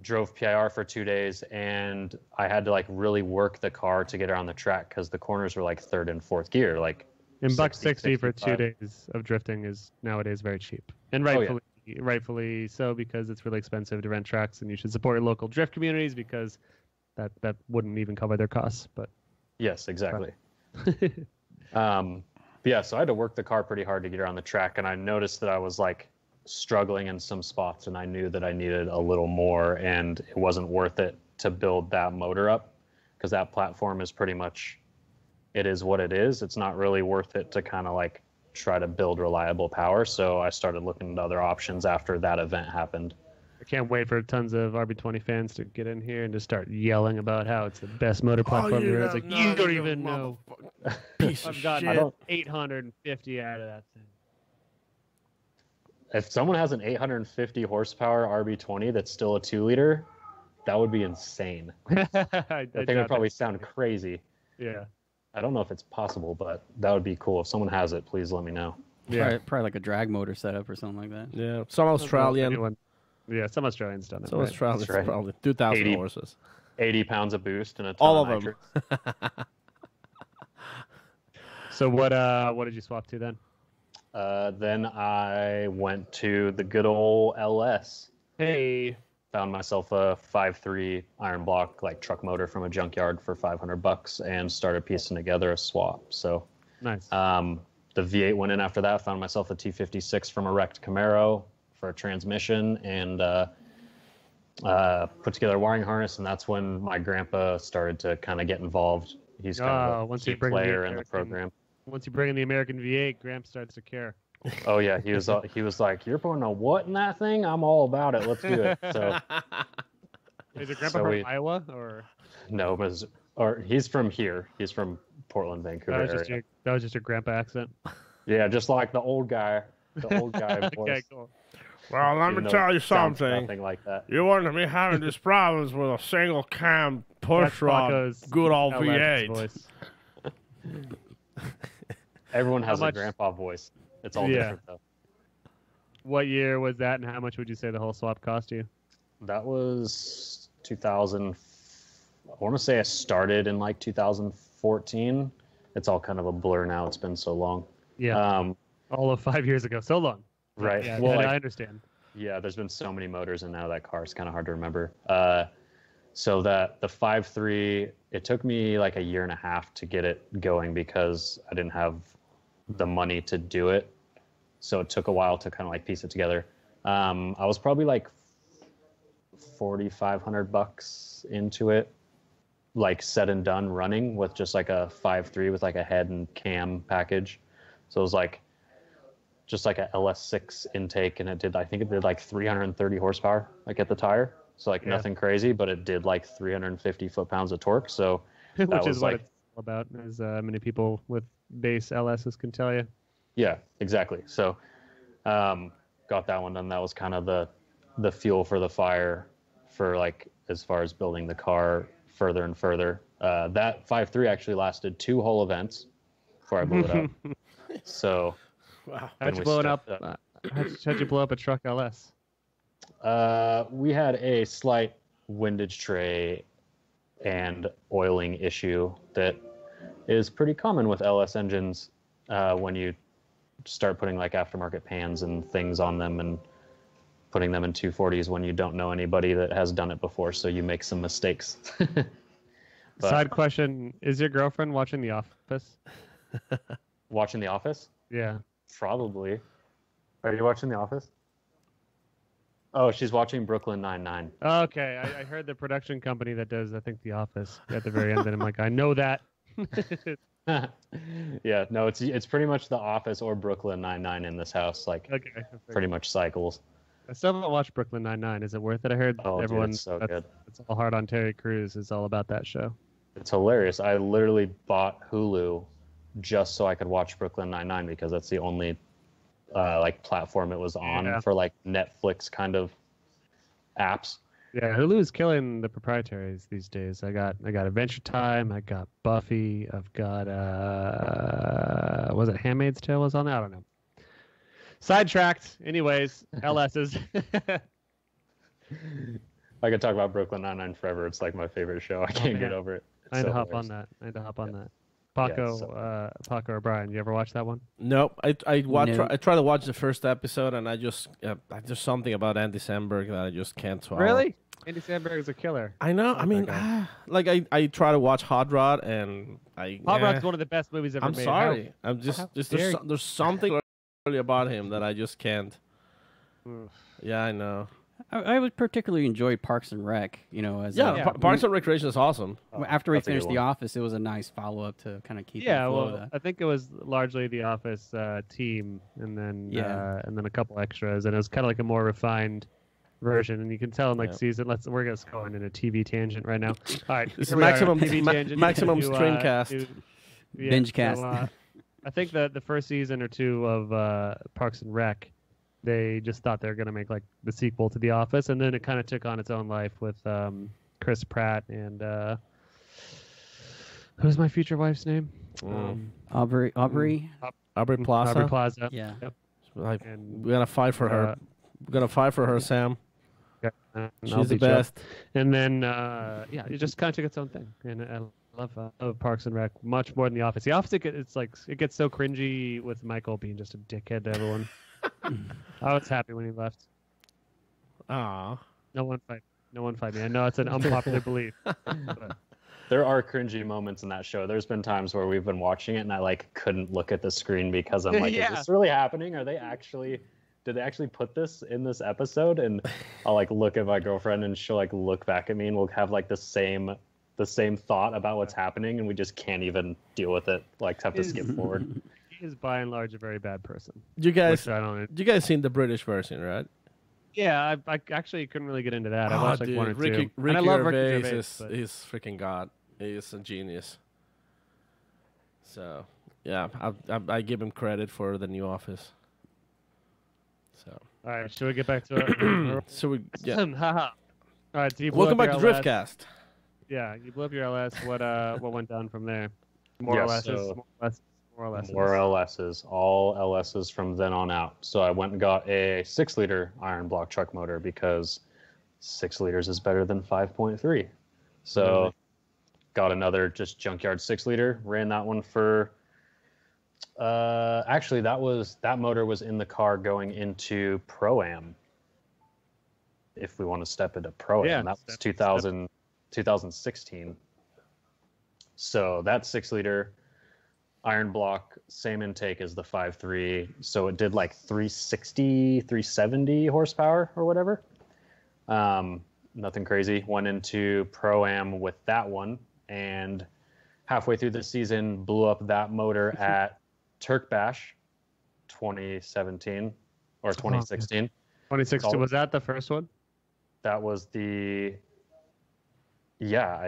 drove PIR for 2 days, and I had to like really work the car to get around the track because the corners were like third and fourth gear. Like And $160 for 2 65. days of drifting is nowadays very cheap, and rightfully so, because it's really expensive to rent tracks, and you should support your local drift communities because that wouldn't even cover their costs. But Yes, exactly. But yeah, so I had to work the car pretty hard to get around the track, and I noticed that I was like struggling in some spots, and I knew that I needed a little more, and it wasn't worth it to build that motor up because that platform is pretty much, it is what it is. It's not really worth it to kind of like try to build reliable power. So I started looking at other options after that event happened. I can't wait for tons of RB20 fans to get in here and just start yelling about how it's the best motor platform there is. Like, you don't even know. Piece of I've gotten shit. 850 out of that thing. If someone has an 850 horsepower RB20 that's still a 2-liter, that would be insane. I That thing would probably sound crazy. Yeah. I don't know if it's possible, but that would be cool. If someone has it, please let me know. Yeah. Probably like a drag motor setup or something like that. Yeah, some Australian. Yeah, some Australians done it. Some right? Australians right. probably 2,000 80. horses. 80 pounds of boost and a ton All of of them. nitrous. So what did you swap to then? Then I went to the good old LS. Hey. Found myself a 5.3 iron block like truck motor from a junkyard for $500 and started piecing together a swap. So Nice. the V8 went in after that. Found myself a T56 from a wrecked Camaro for a transmission, and put together a wiring harness. And that's when my grandpa started to kind of get involved. He's kind of a once key you bring the player in the American- program. Once you bring in the American V8, Gramps starts to care. Oh yeah, he was like, "You're putting a what in that thing? I'm all about it. Let's do it." So Is it Grandpa So from we- Iowa or no, or he's from here. He's from Portland, Vancouver area. that was just your grandpa accent? Yeah, just like the old guy voice. Okay, cool. Well, let Even me though tell it you sounds something. Nothing like that. You wouldn't be having these problems with a single cam That's push rod, Paco's good old LS V8. voice. Everyone has How a much- grandpa voice. It's all Yeah. different though. What year was that, and how much would you say the whole swap cost you? That was 2000. I want to say I started in like 2014. It's all kind of a blur now. It's been so long. Yeah, all of 5 years ago. So long. Right. Yeah, Well, I like, understand. yeah, there's been so many motors in and out of that car. It's kind of hard to remember. So that the 5.3, it took me like a year and a half to get it going because I didn't have the money to do it. So it took a while to kind of like piece it together. I was probably like $4,500 into it, like said and done running with just like a 5.3 with like a head and cam package. So it was like just like a LS6 intake, and I think it did like 330 horsepower, like at the tire. So like nothing crazy, but it did like 350 foot-pounds of torque. So that which was is what like, it's all about, as many people with base LSs can tell you. yeah, exactly. So got that one done. That was kind of the fuel for the fire for like as far as building the car further and further. That 5.3 actually lasted 2 whole events before I blew it up. So Wow. How'd you blow it up? How'd you blow up a truck LS? we had a slight windage tray and oiling issue that is pretty common with LS engines when you start putting like aftermarket pans and things on them and putting them in 240s when you don't know anybody that has done it before, so you make some mistakes. But Side question: is your girlfriend watching The Office? watching The Office? Yeah. Probably. Are you watching The Office? Oh, she's watching Brooklyn Nine-Nine. Okay, I heard the production company that does, I think, The Office at the very end, and I'm like, I know that. Yeah, no, it's pretty much The Office or Brooklyn Nine-Nine in this house, like Okay. pretty much cycles. I still haven't watched Brooklyn Nine-Nine. Is it worth it? I heard Oh, dude, everyone. it's so that's- good. It's all hard on Terry Crews. It's all about that show. It's hilarious. I literally bought Hulu just so I could watch Brooklyn Nine-Nine because that's the only like platform it was on Yeah. for like Netflix kind of apps. Yeah, Hulu's killing the proprietaries these days. I got Adventure Time. I got Buffy. I've got was it Handmaid's Tale was on there? I don't know. Sidetracked. Anyways, LS's. I could talk about Brooklyn Nine-Nine forever. It's like my favorite show. I can't get man. over it. It's I had to so hop hilarious. on that. Paco, so- Paco O'Brien. You ever watch that one? Nope. I No. tried to watch the first episode, and there's something about Andy Samberg that I just can't swallow. Andy Samberg is a killer. I know. I mean, guy. like I try to watch Hot Rod, and Hot Rod's one of the best movies ever I'm made. sorry. I'm just how there's dare there's something really about him that I just can't. Oof. Yeah, I know. I would particularly enjoy Parks and Rec. You know, as Yeah, Yeah. Parks and Recreation is awesome. after we that's a good finished The one. Office, it was a nice follow up to kind of keep Yeah, the flow well, of that. I think it was largely the Office team, and then a couple extras, and it was kind of like a more refined version. And you can tell in like Yeah. season. We're just going in a TV tangent right now. All right, It's here we are, maximum- TV ma- tangent maximum to, streamcast. Bingecast. I think that the first season or two of Parks and Rec, they just thought they were going to make like the sequel to The Office, and then it kind of took on its own life with Chris Pratt and who's my future wife's name? Aubrey. Aubrey Aubrey Plaza. Plaza. Yeah. Yep. Like, And, we're gonna fight for her. We're gonna fight for her, Sam. and I'll She's the beat you up. best. And then it just kind of took its own thing, and I love Parks and Rec much more than The Office. The Office, it gets so cringy with Michael being just a dickhead to everyone. I was happy when he left. Aw. No one fight me. I know it's an unpopular belief. But There are cringy moments in that show. There's been times where we've been watching it and I like couldn't look at the screen because I'm like, Yeah. is this really happening? Did they actually put this in this episode? And I'll like look at my girlfriend and she'll like look back at me and we'll have like the same thought about what's happening and we just can't even deal with it. Like have to skip forward. he is by and large a very bad person. You guys, Which I don't. you guys seen the British version, right? Yeah, I actually couldn't really get into that. I watched like dude, one or Ricky, two. Ricky and I love Gervais Ricky Gervais. is but- he's freaking god. He's a genius. So yeah, I give him credit for the new Office. So All right, should we get back to it? so we yeah. Haha. All right, so you blew Welcome up back to your LS. Driftcast. Yeah, you blew up your LS. What went down from there? More Yeah, or less. so- More or less. More LSs, all LSs from then on out. So I went and got a 6-liter iron block truck motor because 6 liters is better than 5.3. So Really? got another just junkyard 6-liter, ran that one for actually that motor was in the car going into Pro-Am. If we want to step into Pro-Am, Yeah, that was step- 2016. So that 6-liter iron block, same intake as the 5.3, so it did like 360 370 horsepower or whatever. Nothing crazy. Went into Pro-Am with that one, and halfway through the season blew up that motor at Turk Bash 2017 or 2016. 2016, was that the first one? That was I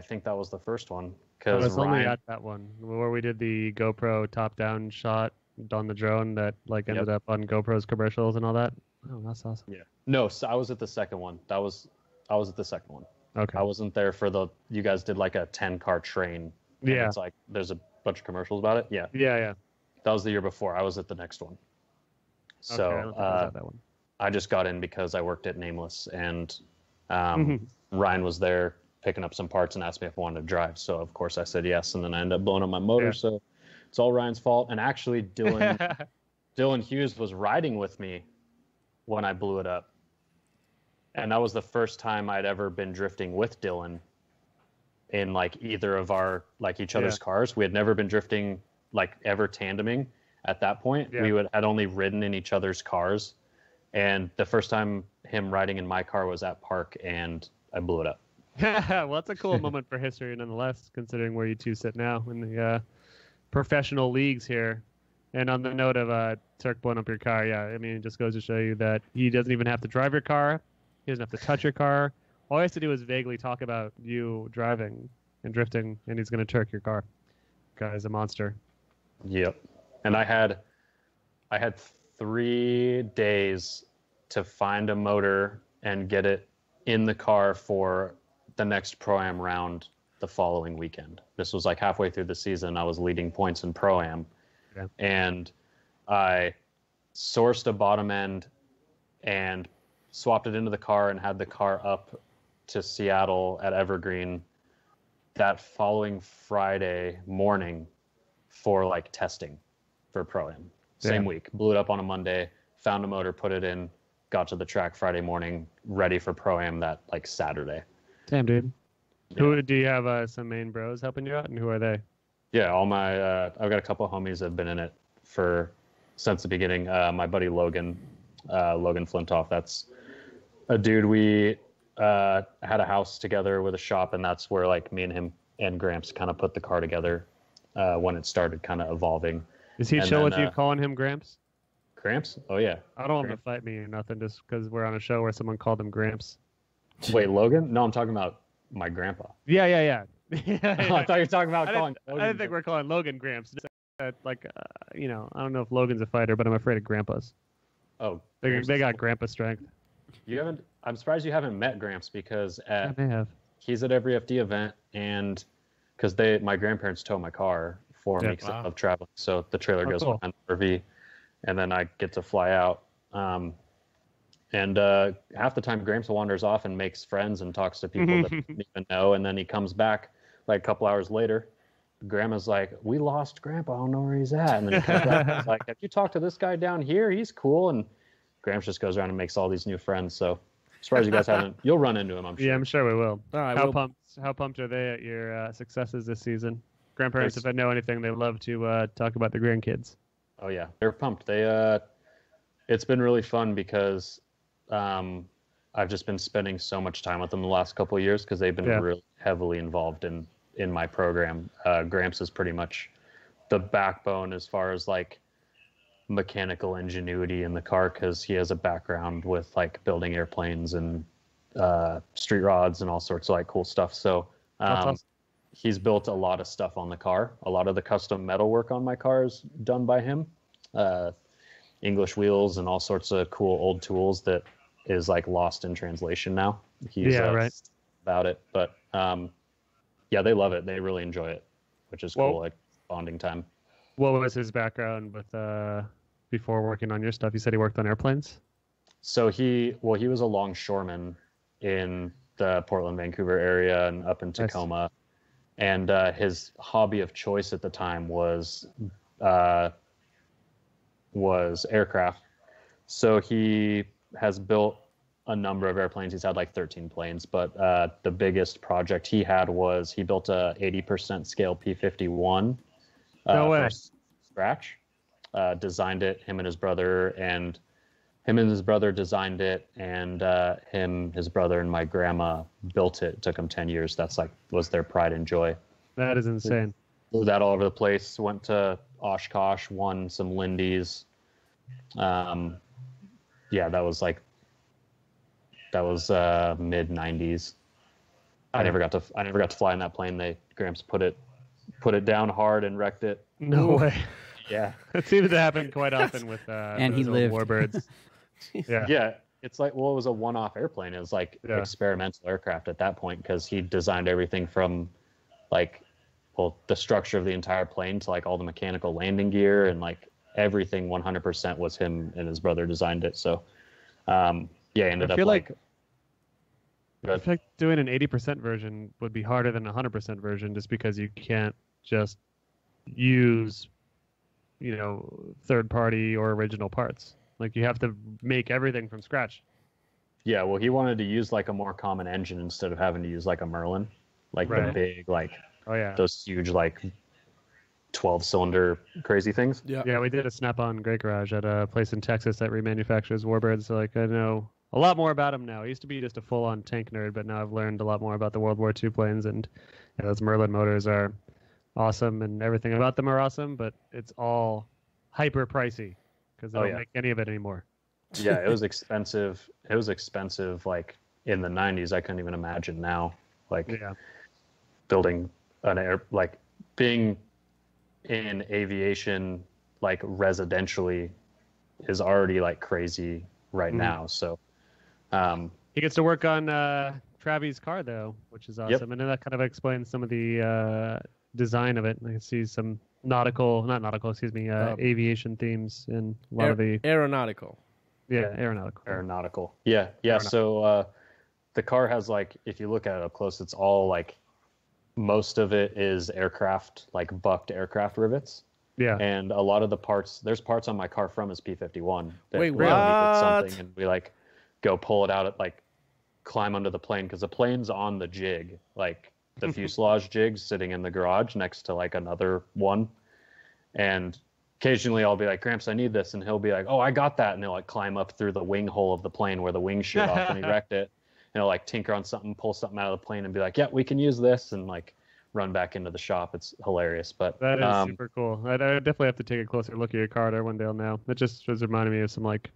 think that was the first one. I Because was only at that one where we did the GoPro top-down shot on the drone that ended up on GoPro's commercials and all that. Oh, that's awesome. Yeah. No, so I was at the second one. I was at the second one. Okay. I wasn't there for you guys did like a 10-car train. And Yeah. It's like there's a bunch of commercials about it. Yeah. Yeah. That was the year before. I was at the next one. So Okay, I don't think I was at that one. I just got in because I worked at Nameless, and Mm-hmm. Ryan was there picking up some parts and asked me if I wanted to drive. So of course I said yes, and then I ended up blowing up my motor. Yeah. So it's all Ryan's fault. And actually, Dylan Hughes was riding with me when I blew it up, and that was the first time I'd ever been drifting with Dylan in like either of our each other's cars. We had never been drifting ever tandeming at that point. Yeah. We had only ridden in each other's cars, and the first time him riding in my car was at Park, and I blew it up. Well, that's a cool moment for history nonetheless, considering where you two sit now in the professional leagues here. And on the note of Turk blowing up your car, it just goes to show you that he doesn't even have to drive your car. He doesn't have to touch your car. All he has to do is vaguely talk about you driving and drifting, and he's going to Turk your car. Guy's a monster. Yep. And I had 3 days to find a motor and get it in the car for the next Pro-Am round the following weekend. This was like halfway through the season. I was leading points in Pro-Am. Yeah. And I sourced a bottom end and swapped it into the car and had the car up to Seattle at Evergreen that following Friday morning for testing for Pro-Am. Same week. Blew it up on a Monday, found a motor, put it in, got to the track Friday morning, ready for Pro-Am that Saturday. Damn, dude. Yeah. Who do you have some main bros helping you out, and who are they? Yeah, all my I've got a couple of homies that have been in it since the beginning. My buddy Logan Flintoff. That's a dude we had a house together with a shop, and that's where me and him and Gramps kind of put the car together when it started kind of evolving. Is he And chill then, with you calling him Gramps? Gramps? Oh yeah. I don't want him to fight me or nothing, just because we're on a show where someone called him Gramps. Wait, Logan? No, I'm talking about my grandpa. Yeah. I thought you were talking about calling. I didn't think we're calling Logan Gramps. I don't know if Logan's a fighter, but I'm afraid of grandpas. Oh, They got grandpa strength. You haven't. I'm surprised you haven't met Gramps because I may have. he's at every FD event, and because my grandparents tow my car for me because I love traveling. So the trailer goes cool. behind the RV, and then I get to fly out. And half the time, Gramps wanders off and makes friends and talks to people that he didn't even know, and then he comes back a couple hours later. Grandma's like, "We lost Grandpa. I don't know where he's at." And then he comes back and he's like, "Have you talked to this guy down here? He's cool." And Gramps just goes around and makes all these new friends. So as far as you guys haven't, you'll run into him, I'm sure. Yeah, I'm sure we will. All right, How pumped are they at your successes this season? Grandparents, if I know anything, they love to talk about the grandkids. Oh yeah, they're pumped. It's been really fun because I've just been spending so much time with them the last couple of years because they've been really heavily involved in my program. Gramps is pretty much the backbone as far as mechanical ingenuity in the car because he has a background with building airplanes and street rods and all sorts of cool stuff. So Awesome. He's built a lot of stuff on the car. A lot of the custom metal work on my car is done by him. English wheels and all sorts of cool old tools that is lost in translation now. He's right. about it, but yeah, they love it. They really enjoy it, which is cool. Bonding time. What was his background with before working on your stuff? You said he worked on airplanes. So he was a longshoreman in the Portland, Vancouver area and up in Tacoma, and his hobby of choice at the time was aircraft. So he has built a number of airplanes. He's had 13 planes, but the biggest project he had was he built a 80% scale P-51 from scratch. Designed it, him and his brother designed it, and his brother and my grandma built it. It took them 10 years. That's was their pride and joy. That is insane. Flew that all over the place. Went to Oshkosh, won some Lindy's, Yeah, that was mid '90s. I never got to fly in that plane. Gramps put it down hard and wrecked it. No way. Yeah. It seems to happen quite often with And he those old lived. warbirds. Yeah. Yeah, it's like, well, it was a one-off airplane. It was like experimental aircraft at that point because he designed everything from like, well, the structure of the entire plane to like all the mechanical landing gear and like everything 100% was him and his brother designed it. So, ended I up feel like I feel like doing an 80% version would be harder than a 100% version just because you can't just use, third party or original parts. Like you have to make everything from scratch. Yeah, well, he wanted to use like a more common engine instead of having to use like a Merlin, like the big, like those huge, like 12-cylinder crazy things. Yeah, we did a Snap-on Great Garage at a place in Texas that remanufactures warbirds. So like I know a lot more about them now. I used to be just a full-on tank nerd, but now I've learned a lot more about the World War II planes, and those Merlin motors are awesome, and everything about them are awesome, but it's all hyper pricey because they don't make any of it anymore. Yeah, it was expensive. It was expensive, like in the '90s. I couldn't even imagine now, like building an air, like being in aviation, like residentially, is already like crazy right now. So, he gets to work on Travi's car though, which is awesome, and then that kind of explains some of the design of it. I can see some aviation themes in a lot of the aeronautical. Yeah, aeronautical. Yeah. So the car has like, if you look at it up close, it's all like, most of it is aircraft, like bucked aircraft rivets. Yeah. And a lot of the parts, there's parts on my car from his P-51 that Wait, really what? needed something, and we like go pull it out at like climb under the plane because the plane's on the jig, like the fuselage jig sitting in the garage next to like another one. And occasionally I'll be like, Gramps, I need this. And he'll be like, oh, I got that. And he'll like climb up through the wing hole of the plane where the wing shit off and he wrecked it. And he'll like tinker on something, pull something out of the plane and be like, yeah, we can use this. And like run back into the shop. It's hilarious. But that is super cool. I definitely have to take a closer look at your car at Irwindale now. It just was reminding me of some like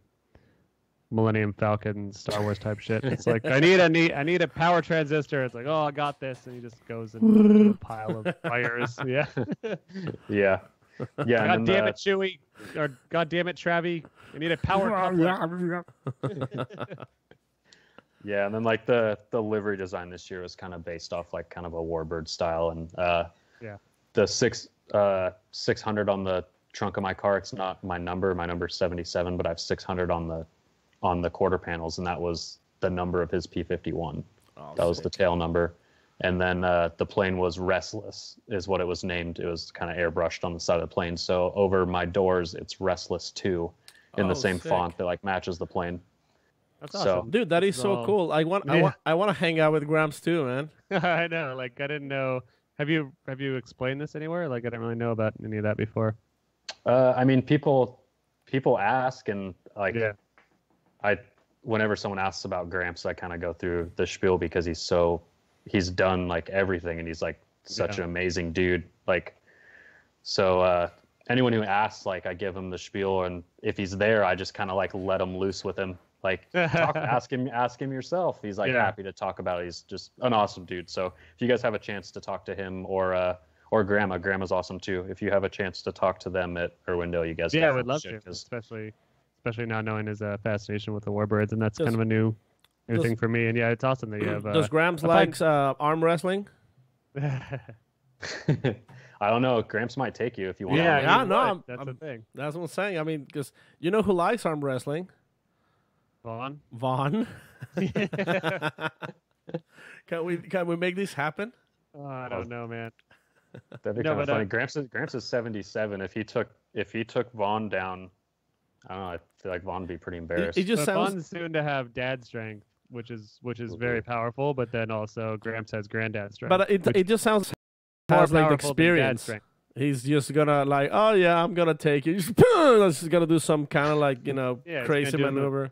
Millennium Falcon Star Wars type shit. It's like I need a power transistor. It's like, oh, I got this, and he just goes into a pile of wires. Yeah. Yeah. God damn it, Chewie, or God damn it, Travi, I need a power coupler. Yeah, and then like the livery design this year was kind of based off like kind of a warbird style, and the 600 on the trunk of my car. It's not my number. My number's 77, but I have 600 on the quarter panels, and that was the number of his P-51. That was the tail number. And then the plane was Restless, is what it was named. It was kind of airbrushed on the side of the plane. So over my doors, it's Restless 2 in the same font that like matches the plane. That's awesome. Dude, that is so cool. I want to hang out with Gramps too, man. I know. Like I didn't know. Have you explained this anywhere? Like I didn't really know about any of that before. I mean, people ask, and like whenever someone asks about Gramps, I kind of go through the spiel because he's done like everything, and he's like such an amazing dude. Like, so anyone who asks, like, I give him the spiel, and if he's there, I just kind of like let him loose with him. Like, ask him yourself. He's like happy to talk about it. He's just an awesome dude. So if you guys have a chance to talk to him or Grandma's awesome too. If you have a chance to talk to them at Irwindale, you guys. Yeah, I would love to, especially now knowing his fascination with the warbirds, and that's kind of a new thing for me. And yeah, it's awesome that you have. Does Gramps likes arm wrestling? I don't know. Gramps might take you if you want. Yeah, no, that's the thing. That's what I'm saying. I mean, because you know who likes arm wrestling? Vaughn. Can we make this happen? Oh, I don't know, man. That'd be kind of funny. Gramps is 77. If he took Vaughn down, I don't know. I feel like Vaughn would be pretty embarrassed. It just sounds Vaughn's soon to have dad strength, which is very powerful. But then also Gramps has granddad strength. But it just sounds more has like powerful experience. than dad strength. He's just gonna like, oh yeah, I'm gonna take you. Just gonna do some kind of like crazy maneuver.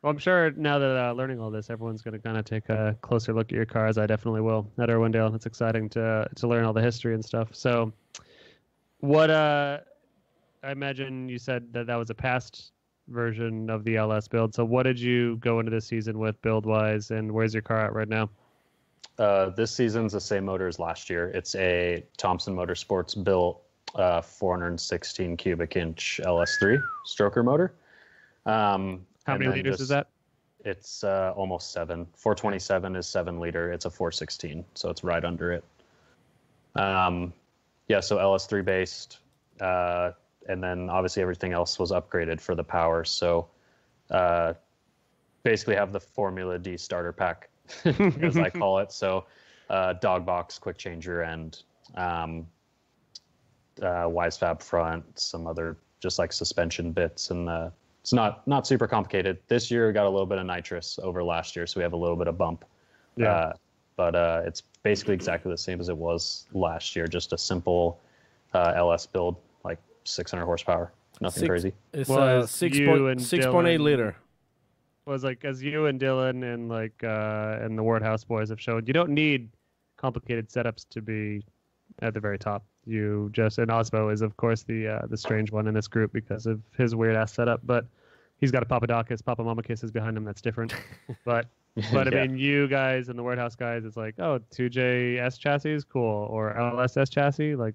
Well, I'm sure now that learning all this, everyone's going to kind of take a closer look at your cars. I definitely will at Irwindale. It's exciting to learn all the history and stuff. So, what I imagine you said that was a past version of the LS build. So what did you go into this season with build-wise, and where's your car at right now? This season's the same motor as last year. It's a Thompson Motorsports built 416 cubic inch LS3 stroker motor. How many liters is that? It's almost 7. 427 is 7 liter. It's a 416, so it's right under it. Yeah, so LS3 based, and then obviously everything else was upgraded for the power. So basically have the Formula D starter pack, as I call it. So dog box, quick changer, and Wisefab front, some other just like suspension bits, and it's not super complicated. This year we got a little bit of nitrous over last year, so we have a little bit of bump. Yeah. But it's basically exactly the same as it was last year, just a simple LS build, like 600 horsepower, nothing crazy. It's Was 6.8 liter. Was like, as you and Dylan and like and the Wardhouse boys have showed, you don't need complicated setups to be at the very top. You just, and Osmo is of course the strange one in this group because of his weird ass setup, but he's got a Papadakis, Papa Mama Kisses behind him. That's different. But I mean, you guys and the Wardhouse guys, it's like, oh, 2JS chassis is cool, or LSS chassis, like,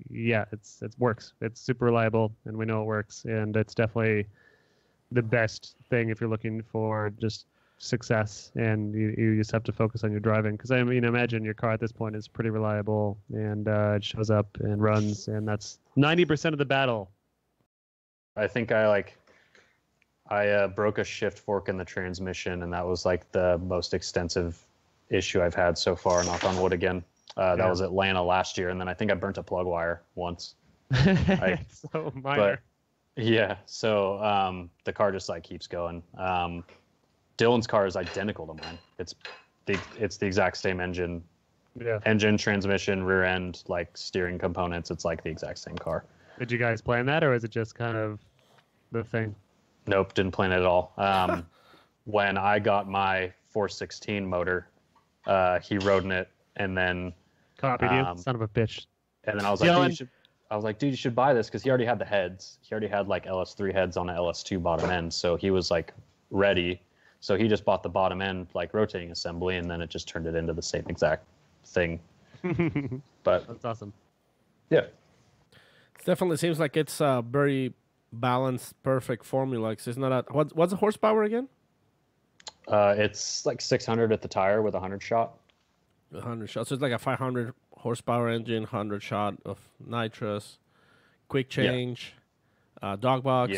yeah, it works. It's super reliable, and we know it works, and it's definitely the best thing if you're looking for just success, and you just have to focus on your driving. Because I mean, imagine your car at this point is pretty reliable, and it shows up and runs, and that's 90% of the battle. I think I broke a shift fork in the transmission, and that was like the most extensive issue I've had so far. Knock on wood again. That was Atlanta last year, and then I think I burnt a plug wire once. So minor. Yeah, so the car just like keeps going. Dylan's car is identical to mine. It's the exact same engine, transmission, rear end, like steering components. It's like the exact same car. Did you guys plan that, or is it just kind of the thing? Nope, didn't plan it at all. When I got my 416 motor, he rode in it, and then copied you, son of a bitch. And then I was like, dude, you should buy this, because he already had the heads. He already had like LS3 heads on an LS2 bottom end, so he was like ready. So he just bought the bottom end like rotating assembly, and then it just turned it into the same exact thing. But that's awesome. Yeah, It definitely seems like it's a very balanced, perfect formula. It's not a, what's the horsepower again? it's like 600 at the tire with 100 shot. 100 shot. So it's like a 500 horsepower engine, 100 shot of nitrous, quick change, dog box,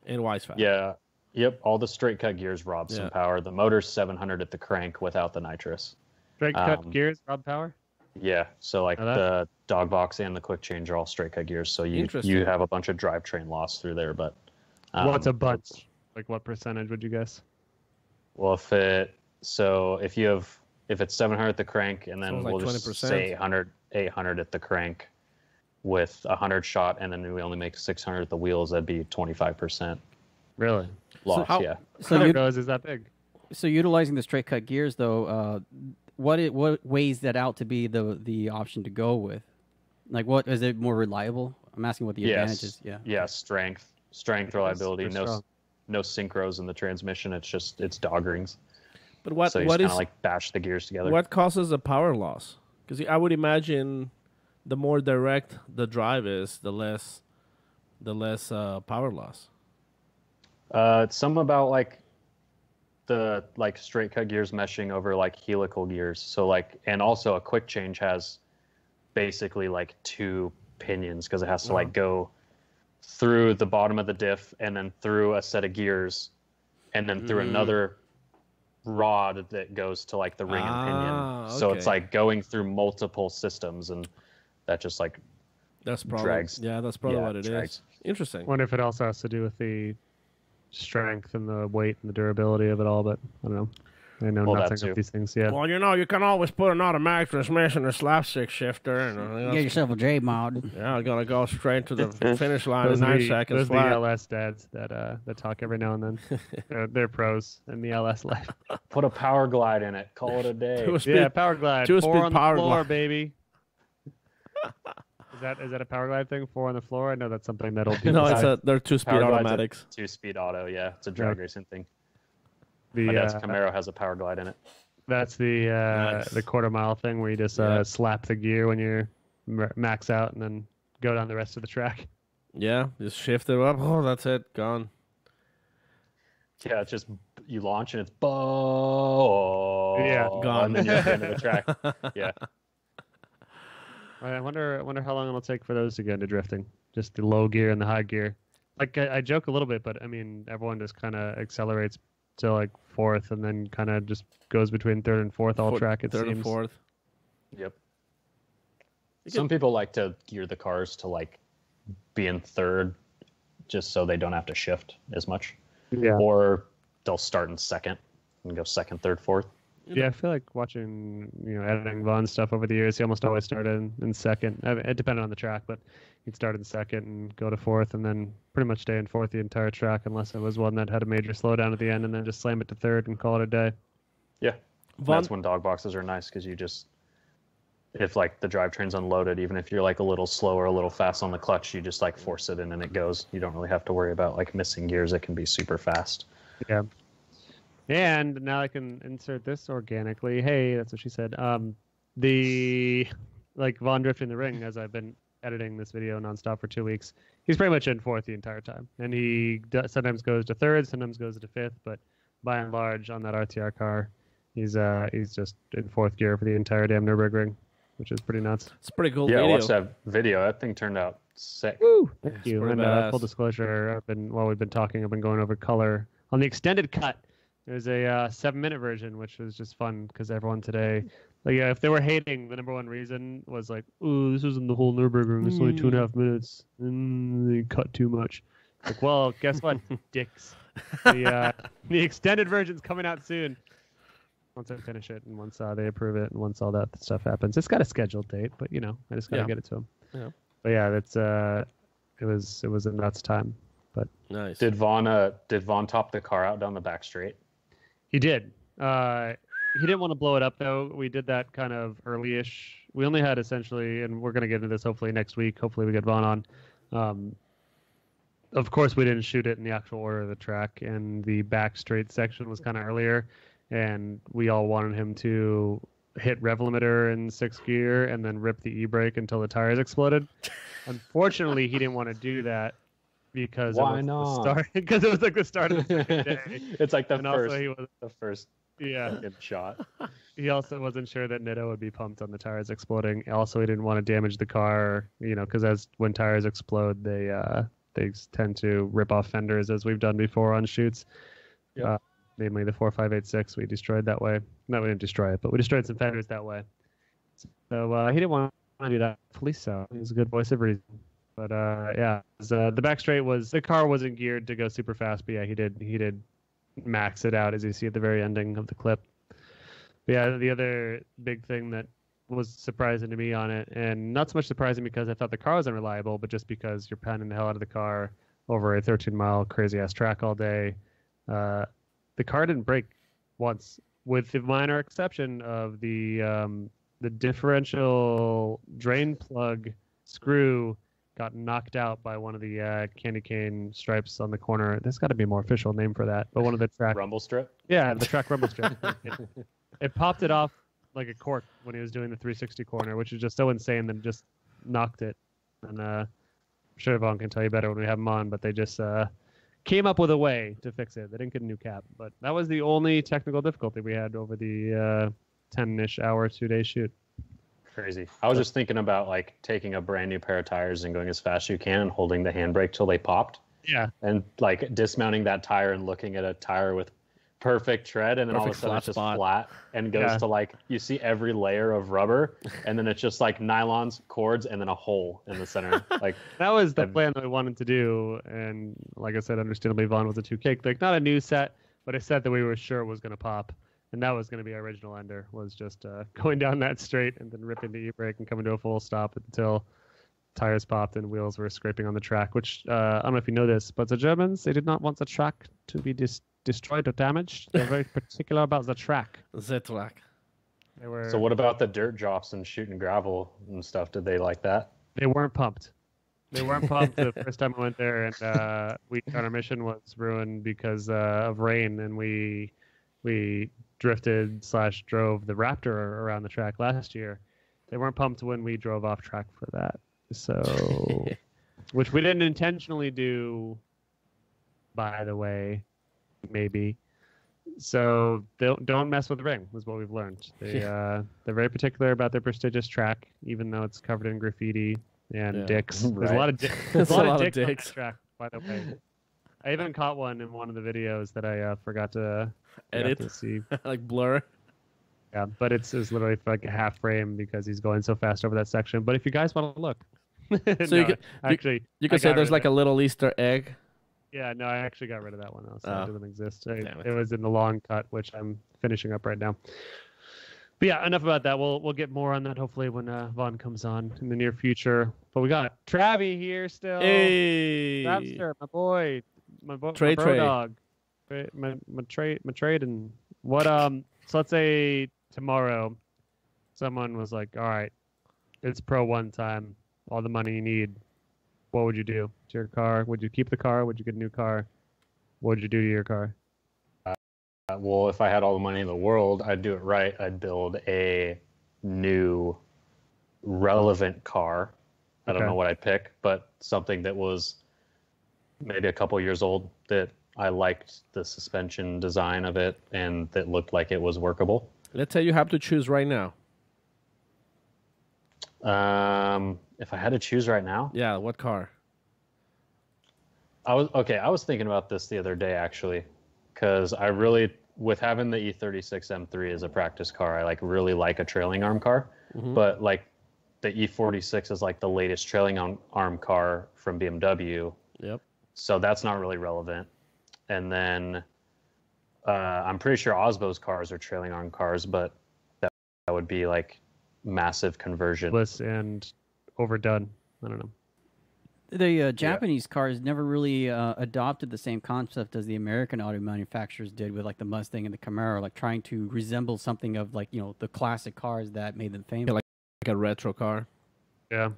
and Wisefab. Yeah. Yep. All the straight cut gears rob some power. The motor's 700 at the crank without the nitrous. Straight cut gears rob power? Yeah. So like the dog box and the quick change are all straight cut gears. So you have a bunch of drivetrain loss through there. But what's a bunch? Like what percentage would you guess? Well, if it's 700 at the crank, and then we'll just say 800 at the crank with 100 shot, and then we only make 600 at the wheels, that'd be 25%. Really? Loss, So is that big? So utilizing the straight cut gears, though, what weighs that out to be the option to go with? Like, what is it more reliable? I'm asking what the advantage is. Yeah, strength, reliability, no synchros in the transmission. It's dog rings. But what so you just kind of like bash the gears together. What causes the power loss? Because I would imagine the more direct the drive is, the less power loss. It's something about like the straight cut gears meshing over like helical gears. So like, and also a quick change has basically like two pinions, because it has to like go through the bottom of the diff and then through a set of gears and then through another rod that goes to like the ring and pinion. So it's like going through multiple systems, and that just like drags. Yeah, that's probably what it is. Interesting. I wonder if it also has to do with the strength and the weight and the durability of it all, but I don't know. I know nothing of these things yet. Well, you can always put an automatic transmission or slapstick shifter. And, get yourself a J mod. Yeah, I'm going to go straight to the finish line in 9 seconds those flat. Those the LS dads that talk every now and then. They're pros in the LS life. Put a power glide in it. Call it a day. Power glide. 2-speed Four on power the floor, glide. baby. Is that a power glide thing? 4 on the floor? I know that's something that'll be. No, they're 2-speed Power glide's a automatics. 2-speed auto, yeah. It's a drag racing thing. The My dad's Camaro has a power glide in it. that's the Nice. the quarter mile thing where you just slap the gear when you're max out and then go down the rest of the track. Yeah, just shift it up. Oh, that's it. Gone. Yeah, it's just you launch and it's boom. Yeah, gone. And then you're at the end of the track. Yeah. I wonder how long it'll take for those to get into drifting. Just the low gear and the high gear. Like I joke a little bit, but I mean everyone just kind of accelerates to like 4th and then kind of just goes between 3rd and 4th all track. It 3rd seems. and 4th. Yep. Some people like to gear the cars to like be in 3rd just so they don't have to shift as much. Yeah. Or they'll start in 2nd and go 2nd, 3rd, 4th. Yeah, I feel like watching, editing Vaughn stuff over the years, he almost always started in 2nd. I mean, it depended on the track, but he'd start in 2nd and go to 4th and then pretty much stay in 4th the entire track unless it was one that had a major slowdown at the end and then just slam it to 3rd and call it a day. Yeah. Vaughn- That's when dog boxes are nice because you just, if like the drivetrain's unloaded, even if you're like a little slow or a little fast on the clutch, you just like force it in and it goes. You don't really have to worry about like missing gears. It can be super fast. Yeah. And now I can insert this organically. Hey, that's what she said. The Vaughn drifting the ring, as I've been editing this video nonstop for 2 weeks, he's pretty much in 4th the entire time, and he sometimes goes to 3rd, sometimes goes to 5th, but by and large on that RTR car, he's just in 4th gear for the entire damn Nürburgring, which is pretty nuts. It's a pretty cool Yeah, I video. watched that video. That thing turned out sick. Woo! Thank you. pretty And badass. full disclosure, while we've been talking, I've been going over color on the extended cut. There's a 7-minute version, which was just fun because everyone today, if they were hating, the number one reason was like, "Oh, this isn't the whole Nürburgring. It's only 2.5 minutes. They cut too much." Like, well, guess what, dicks? The extended version's coming out soon. Once I finish it, and once they approve it, and once all that stuff happens, it's got a scheduled date, but I just gotta get it to them. Yeah. But yeah, that's it was a nuts time. But Nice. Did Vaughn top the car out down the back straight? he did. He didn't want to blow it up though. We did that kind of early-ish. We only had essentially, and we're gonna get into this hopefully next week. Hopefully we get Vaughn on. Of course, we didn't shoot it in the actual order of the track, and the back straight section was kind of earlier, and we all wanted him to hit rev limiter in 6th gear and then rip the e-brake until the tires exploded. Unfortunately, he didn't want to do that because Why it was not? the start. Because it was like the start of the second day. It's like the And also first, he was, the first fucking shot. he also wasn't sure that Nitto would be pumped on the tires exploding. Also, he didn't want to damage the car, because when tires explode, they tend to rip off fenders, as we've done before on shoots. Yep. Namely the 4586 we destroyed that way. No, we didn't destroy it, but we destroyed some fenders that way. So he didn't want to do that. Police so he was a good voice of reason. But the back straight the car wasn't geared to go super fast, but yeah, he did max it out, as you see at the very ending of the clip. But yeah, the other big thing that was surprising to me on it, and not so much surprising because I thought the car was unreliable, but just because you're pounding the hell out of the car over a 13-mile crazy-ass track all day, the car didn't break once, with the minor exception of the differential drain plug screw got knocked out by one of the candy cane stripes on the corner. There's got to be a more official name for that, but one of the track... Rumble strip? Yeah, the track rumble strip. It popped it off like a cork when he was doing the 360 corner, which is just so insane that it just knocked it. And I'm sure Vaughn can tell you better when we have him on, but they just came up with a way to fix it. They didn't get a new cap, but that was the only technical difficulty we had over the 10-ish hour 2-day shoot. Crazy. I was just thinking about like taking a brand new pair of tires and going as fast as you can and holding the handbrake till they popped, Yeah. and like dismounting that tire and looking at a tire with perfect tread, and then all of a Perfect sudden it's flat just spot. flat and goes Yeah. to like, you see every layer of rubber, and then it's just like nylons, cords, and then a hole in the center. Like, That was the plan that we wanted to do, and like I said, understandably, Vaughn was a 2K. Like, not a new set, but a set that we were sure was going to pop. And that was going to be our original ender, was just going down that straight and then ripping the e-brake and coming to a full stop until tires popped and wheels were scraping on the track, which, I don't know if you know this, but the Germans, they did not want the track to be destroyed or damaged. They're very particular about the track. The track. They were... so what about the dirt drops and shooting gravel and stuff? Did they like that? They weren't pumped. They weren't pumped the first time I went there, and our mission was ruined because of rain, and we drifted/drove the Raptor around the track last year. They weren't pumped when we drove off track for that, so which we didn't intentionally do, by the way, maybe. So don't mess with the ring is what we've learned. They're very particular about their prestigious track, even though it's covered in graffiti and dicks. There's a lot of there's a lot of dicks on that track, by the way. I even caught one in one of the videos that I forgot to edit to see, like blur. Yeah, but it's literally like a half frame because he's going so fast over that section. But if you guys want to look, so no, you could say there's like a little Easter egg. Yeah, no, I actually got rid of that one. So it doesn't exist. It was in the long cut, which I'm finishing up right now. But yeah, enough about that. We'll get more on that hopefully when Vaughn comes on in the near future. But we got Travie here still. Hey, Travster, my boy, Trey. dog, my trade and what? So let's say tomorrow, someone was like, "All right, it's Pro 1 time. All the money you need. What would you do to your car? Would you keep the car? Would you get a new car? What would you do to your car?" Well, if I had all the money in the world, I'd do it right. I'd build a new relevant car. I don't know what I'd pick, but something that was maybe a couple years old that I liked the suspension design of it and that looked like it was workable. Let's say you have to choose right now. If I had to choose right now? Yeah, what car? I was thinking about this the other day, actually, because I really, with having the E36 M3 as a practice car, I really like a trailing arm car, but like the E46 is like the latest trailing arm car from BMW. Yep. So that's not really relevant. And then I'm pretty sure Osbo's cars are trailing arm cars, but that would be like massive conversion. And overdone. I don't know. The Japanese cars never really adopted the same concept as the American auto manufacturers did with like the Mustang and the Camaro, like trying to resemble something of like, the classic cars that made them famous. Yeah, like a retro car. Yeah.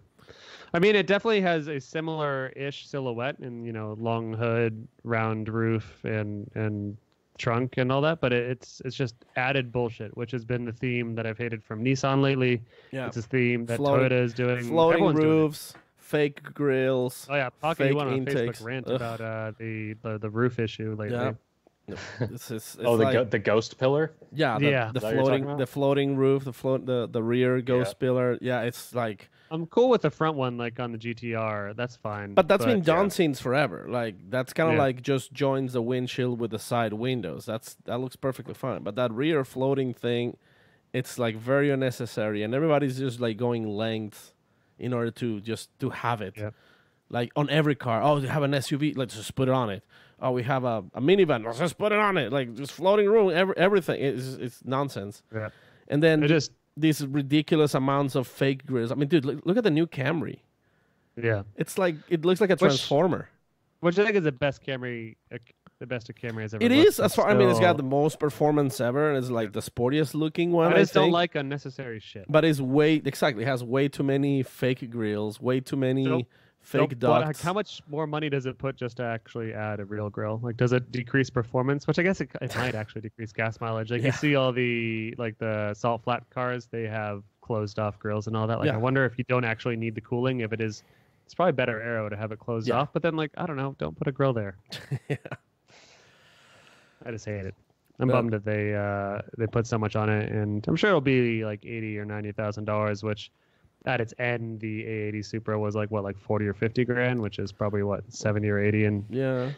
I mean, it definitely has a similar-ish silhouette and, long hood, round roof, and trunk and all that, but it's just added bullshit, which has been the theme that I've hated from Nissan lately. Yeah. It's a theme that Toyota is doing. Floating roofs. Fake grills. Oh yeah, Pocky, you went on a intakes. Facebook rant about the roof issue lately. Yeah. It's the ghost pillar. Yeah, the floating roof, the rear ghost pillar. Yeah, it's like I'm cool with the front one, like on the GTR. That's fine. But that's been done since forever. Like that's kind of like just joins the windshield with the side windows. That looks perfectly fine. But that rear floating thing, it's like very unnecessary, and everybody's just like going lengths in order to have it. Yeah. Like on every car. Oh, we have an SUV, let's just put it on it. Oh, we have a minivan, let's just put it on it. Like just floating room, everything. It's nonsense. Yeah. And then these ridiculous amounts of fake grills. I mean, dude, look at the new Camry. Yeah. It's like, it looks like a Transformer. Which I think is the best Camry, the best a Camry has ever It looked, is, as far, I mean, it's got the most performance ever, and it's like the sportiest looking one. I just don't like unnecessary shit. But it's it has way too many fake grills, way too many fake ducts. How much more money does it put just to actually add a real grill? Like, does it decrease performance? Which I guess it might actually decrease gas mileage. Like you see all the salt flat cars, they have closed off grills and all that. Like I wonder if you don't actually need the cooling, if it's probably better aero to have it closed off. But then I don't know, don't put a grill there. Yeah. I just hate it. I'm bummed that they put so much on it, and I'm sure it'll be like $80,000 or $90,000, which at its end the A80 Supra was like 40 or 50 grand, which is probably 70 or 80 in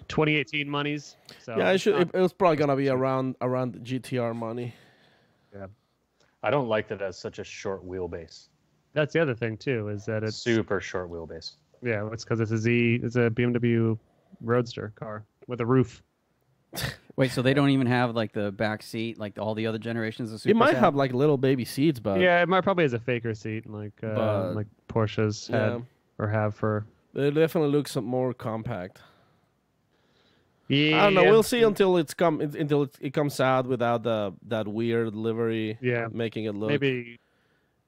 2018 monies. So yeah, it was probably gonna be around the GTR money. Yeah, I don't like that it has such a short wheelbase. That's the other thing too, is that it's super short wheelbase. Yeah, it's because it's a BMW Roadster car with a roof. Wait, so they don't even have like the back seat like all the other generations of Supras? It might have like little baby seats, but yeah, it might probably has a faker seat like Porsches had or have for. It definitely looks more compact. Yeah, I don't know. We'll see until it comes out without that weird livery. Yeah, making it look maybe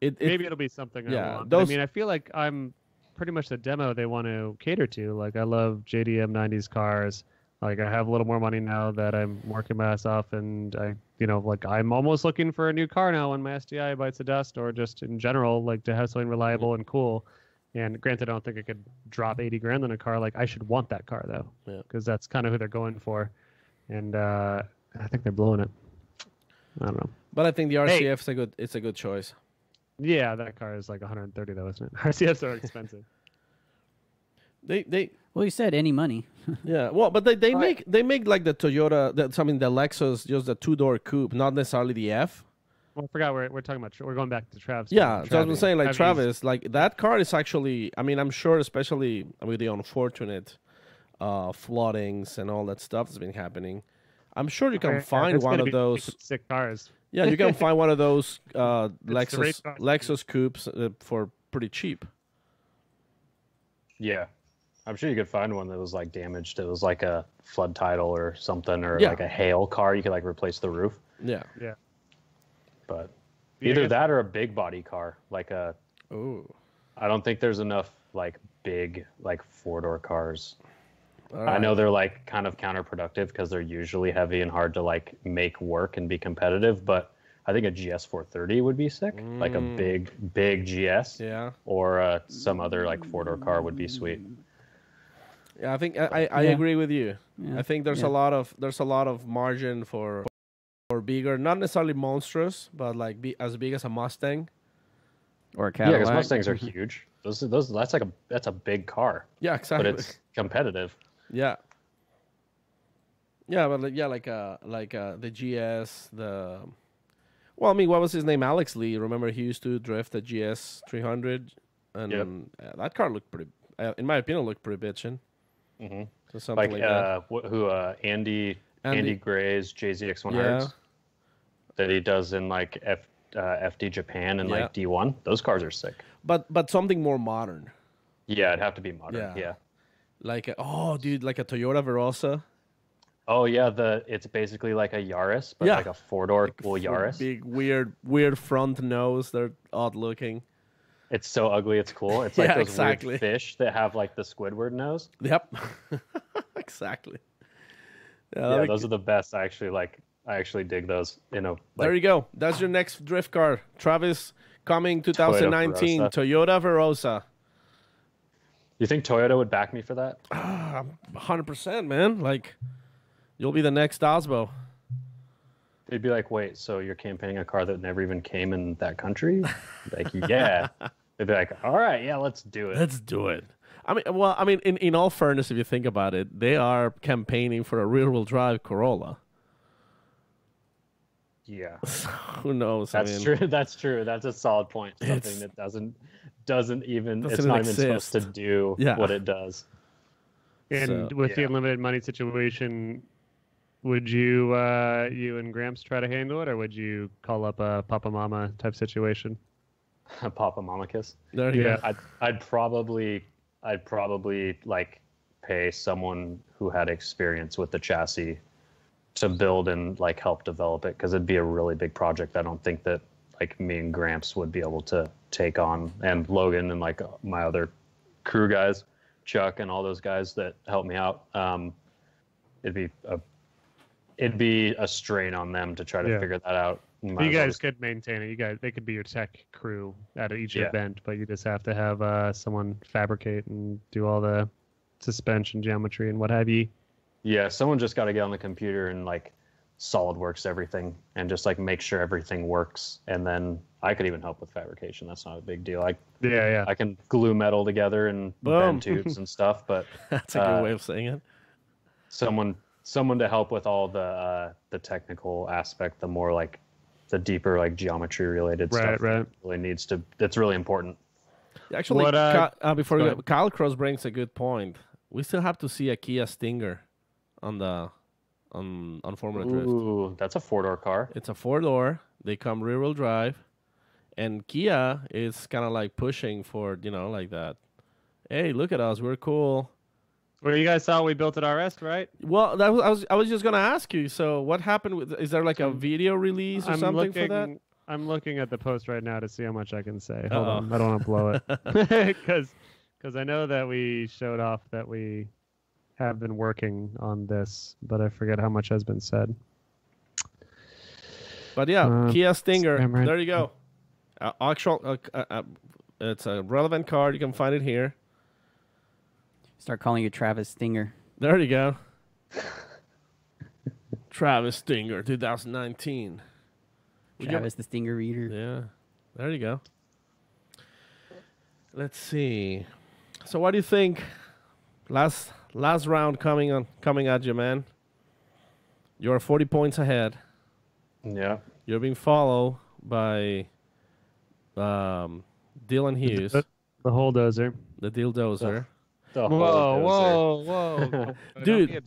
it'll be something. Yeah, I want. I mean, I feel like I'm pretty much the demo they want to cater to. Like I love JDM 90s cars. Like I have a little more money now that I'm working my ass off, and I'm almost looking for a new car now when my SDI bites the dust, or just in general, like to have something reliable and cool. And granted, I don't think I could drop 80 grand on a car. Like I should want that car though, because that's kind of who they're going for. And I think they're blowing it. I don't know. But I think the RCF is a good choice. Yeah, that car is like 130 though, isn't it? RCFs are expensive. Well, you said any money. Yeah, well, but they make like the Toyota, the Lexus, just the 2-door coupe, not necessarily the F. Well, I forgot we're talking about. We're going back to Travis. Yeah, so I was saying like Travis, like that car is actually. I mean, I'm sure, especially with the unfortunate floodings and all that stuff that's been happening, I'm sure you can find one of those sick cars. Yeah, you can find one of those Lexus coupes for pretty cheap. Yeah. I'm sure you could find one that was like damaged. It was like a flood tidal or something, or like a hail car. You could like replace the roof. Yeah. Yeah. But either that or a big body car, like a. Ooh. I don't think there's enough like big like 4-door cars. Right. I know they're like kind of counterproductive because they're usually heavy and hard to like make work and be competitive. But I think a GS 430 would be sick, like a big GS. Yeah. Or some other like 4-door car would be sweet. Yeah, I think I agree with you. Yeah. I think there's a lot of margin for bigger, not necessarily monstrous, but like as big as a Mustang or a Cadillac. Yeah, because Mustangs are huge. That's a big car. Yeah, exactly. But it's competitive. Yeah. Yeah, but like the GS, well, I mean, what was his name? Alex Lee. Remember, he used to drift the GS 300, and that car looked pretty. In my opinion, looked pretty bitchin'. Mm-hmm. So something like that. Andy Gray's JZX100s that he does in like FD Japan and like D1. Those cars are sick. But something more modern. Yeah, it'd have to be modern. Yeah. Like like a Toyota Verosa. Oh yeah, it's basically like a Yaris, but like a 4-door Yaris. Big weird front nose. They're odd looking. It's so ugly, it's cool. It's like those weird fish that have like the Squidward nose. Yep. Exactly. Yeah, those are the best. I actually dig those. There you go. That's your next drift car. Travis, coming 2019 Toyota Verosa. You think Toyota would back me for that? 100%, man. Like, you'll be the next Osbo. They'd be like, wait, so you're campaigning a car that never even came in that country? Like, yeah. They'd be like, all right, yeah, let's do it. Let's do it. I mean, in all fairness, if you think about it, they are campaigning for a rear-wheel drive Corolla. Yeah. Who knows? That's true. That's true. That's a solid point. Something that doesn't even it's not even supposed to do what it does. And with the unlimited money situation, would you and Gramps try to handle it, or would you call up a Papa Mama type situation? A Papa Mama kiss. There you go. I'd probably like pay someone who had experience with the chassis to build and like help develop it, because it'd be a really big project. I don't think that like me and Gramps would be able to take on, and Logan and like my other crew guys, Chuck and all those guys that help me out. It'd be a strain on them to try to figure that out. You guys could maintain it. They could be your tech crew at each event, but you just have to have someone fabricate and do all the suspension geometry and what have you. Yeah, someone just got to get on the computer and like SolidWorks everything and just like make sure everything works. And then I could even help with fabrication. That's not a big deal. I can glue metal together and bend tubes and stuff. But that's a good way of saying it. Someone to help with all the technical aspect, the more like the deeper like geometry related stuff. Right. Really that's really important. Actually, before we go, Kyle Cross brings a good point. We still have to see a Kia Stinger on Formula Drift. Ooh, that's a 4-door car. It's a 4-door. They come rear-wheel drive, and Kia is kind of like pushing for like that. Hey, look at us, we're cool. Well, you guys saw we built at RS, right? Well, I was just gonna ask you. So, what happened with? Is there like a video release or something for that? I'm looking at the post right now to see how much I can say. Hold on, I don't want to blow it because Because I know that we showed off that we have been working on this, but I forget how much has been said. But yeah, Kia Stinger. Camera. There you go. It's a relevant card. You can find it here. Start calling you Travis Stinger. There you go. Travis Stinger, 2019. Travis the Stinger Reader. Yeah, there you go. Let's see. So, what do you think? Last round coming at you, man. You're 40 points ahead. Yeah. You're being followed by Dylan Hughes, The Bulldozer. the Dildozer. The Whoa. Dude.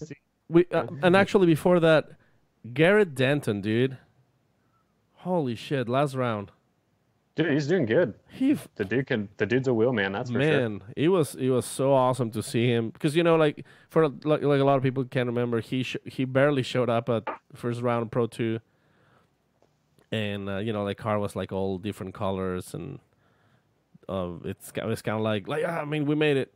We and actually before that, Garrett Denton, dude. Holy shit! Last round. Dude, he's doing good. He The dude's a wheelman, that's for sure. Man, it was so awesome to see him because like for like a lot of people can't remember he barely showed up at first round Pro 2, and the car was like all different colors and it's kind of like I mean we made it,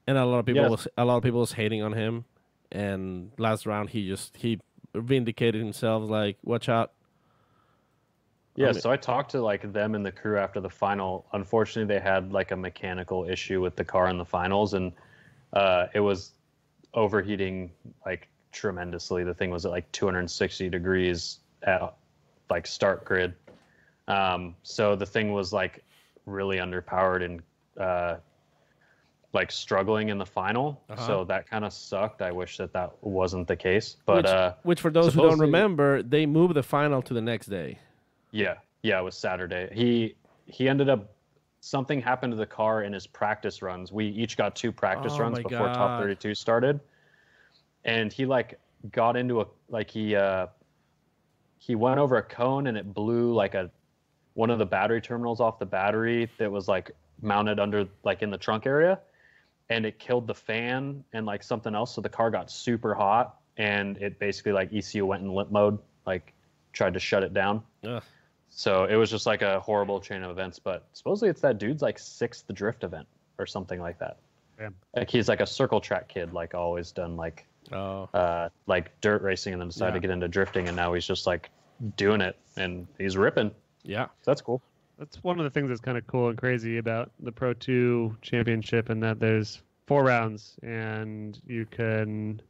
and a lot of people was hating on him, and last round he vindicated himself, like watch out. Yeah, so I talked to like them and the crew after the final. Unfortunately, they had like a mechanical issue with the car in the finals, and it was overheating like tremendously. The thing was at like 260 degrees at like start grid. So the thing was like really underpowered and like struggling in the final. So that kind of sucked. I wish that wasn't the case. But which for those who don't remember, they moved the final to the next day. Yeah, it was Saturday. He ended up, something happened to the car in his practice runs. We each got 2 practice runs before Top 32 started, and he like got into he went over a cone and it blew like one of the battery terminals off the battery that was like mounted under like in the trunk area, and it killed the fan and like something else. So the car got super hot, and it basically like ECU went in limp mode, like tried to shut it down. Ugh. So it was just like a horrible chain of events, but supposedly it's that dude's like 6th drift event or something like that. Yeah. Like he's like a circle track kid, like always done like dirt racing, and then decided to get into drifting, and now he's just like doing it and he's ripping. Yeah. So that's cool. That's one of the things that's kind of cool and crazy about the Pro 2 championship, and that there's 4 rounds and you can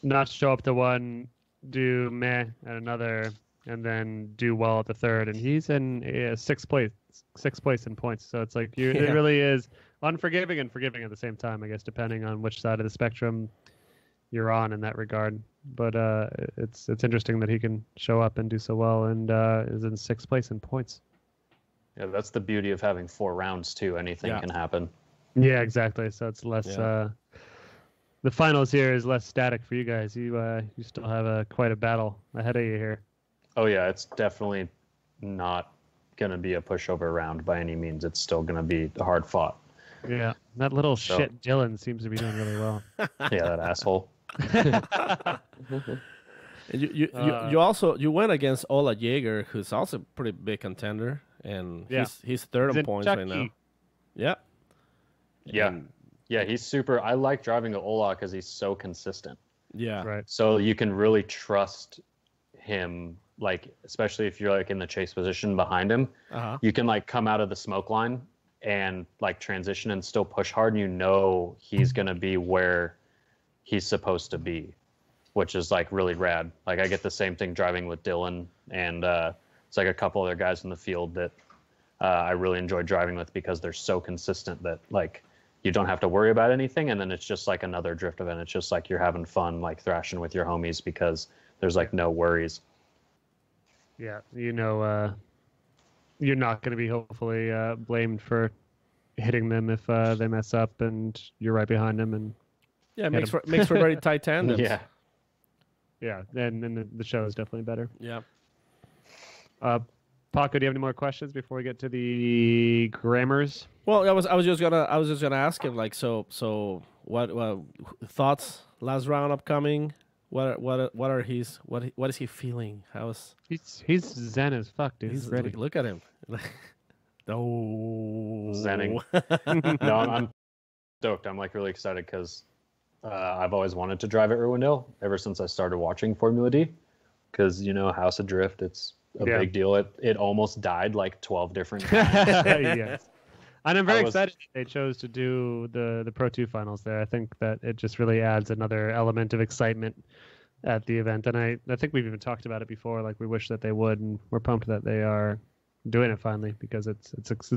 not show up to one, do meh at another, and then do well at the third, and he's in 6th place in points. So it's like it really is unforgiving and forgiving at the same time, I guess, depending on which side of the spectrum you're on in that regard. But it's interesting that he can show up and do so well, and is in 6th place in points. Yeah, that's the beauty of having 4 rounds too. Anything can happen. Yeah, exactly. So it's less. The finals here is less static for you guys. You still have quite a battle ahead of you here. Oh yeah, it's definitely not going to be a pushover round by any means. It's still going to be hard fought. Yeah, that little shit Dylan seems to be doing really well. Yeah, that asshole. And you went against Ola Jaeger, who's also a pretty big contender, and he's third in points right now. Yeah. Yeah, he's super. I like driving to Ola because he's so consistent. Yeah. Right. So you can really trust him, like especially if you're like in the chase position behind him. You can like come out of the smoke line and like transition and still push hard, and you know he's gonna be where he's supposed to be, which is like really rad. Like I get the same thing driving with Dylan, and it's like a couple other guys in the field that I really enjoy driving with because they're so consistent that like you don't have to worry about anything, and then it's just like another drift event. It's just like you're having fun, like thrashing with your homies because there's like no worries. Yeah, you're not going to be hopefully blamed for hitting them if they mess up and you're right behind them. And yeah, makes for very tight tandems. Yeah, and the show is definitely better. Yeah. Paco, do you have any more questions before we get to the grammars? Well, I was just gonna ask him, like, so what thoughts last round upcoming? What is he feeling? He's zen as fuck, dude. He's ready. look at him. Oh. Zenning. No, I'm stoked. I'm like really excited because I've always wanted to drive at Irwindale ever since I started watching Formula D. Because House of Drift, it's a big deal. It almost died like 12 different times. Yes. And I'm very excited they chose to do the Pro 2 finals there. I think that it just really adds another element of excitement at the event. And I think we've even talked about it before. Like, we wish that they would, and we're pumped that they are doing it finally because it's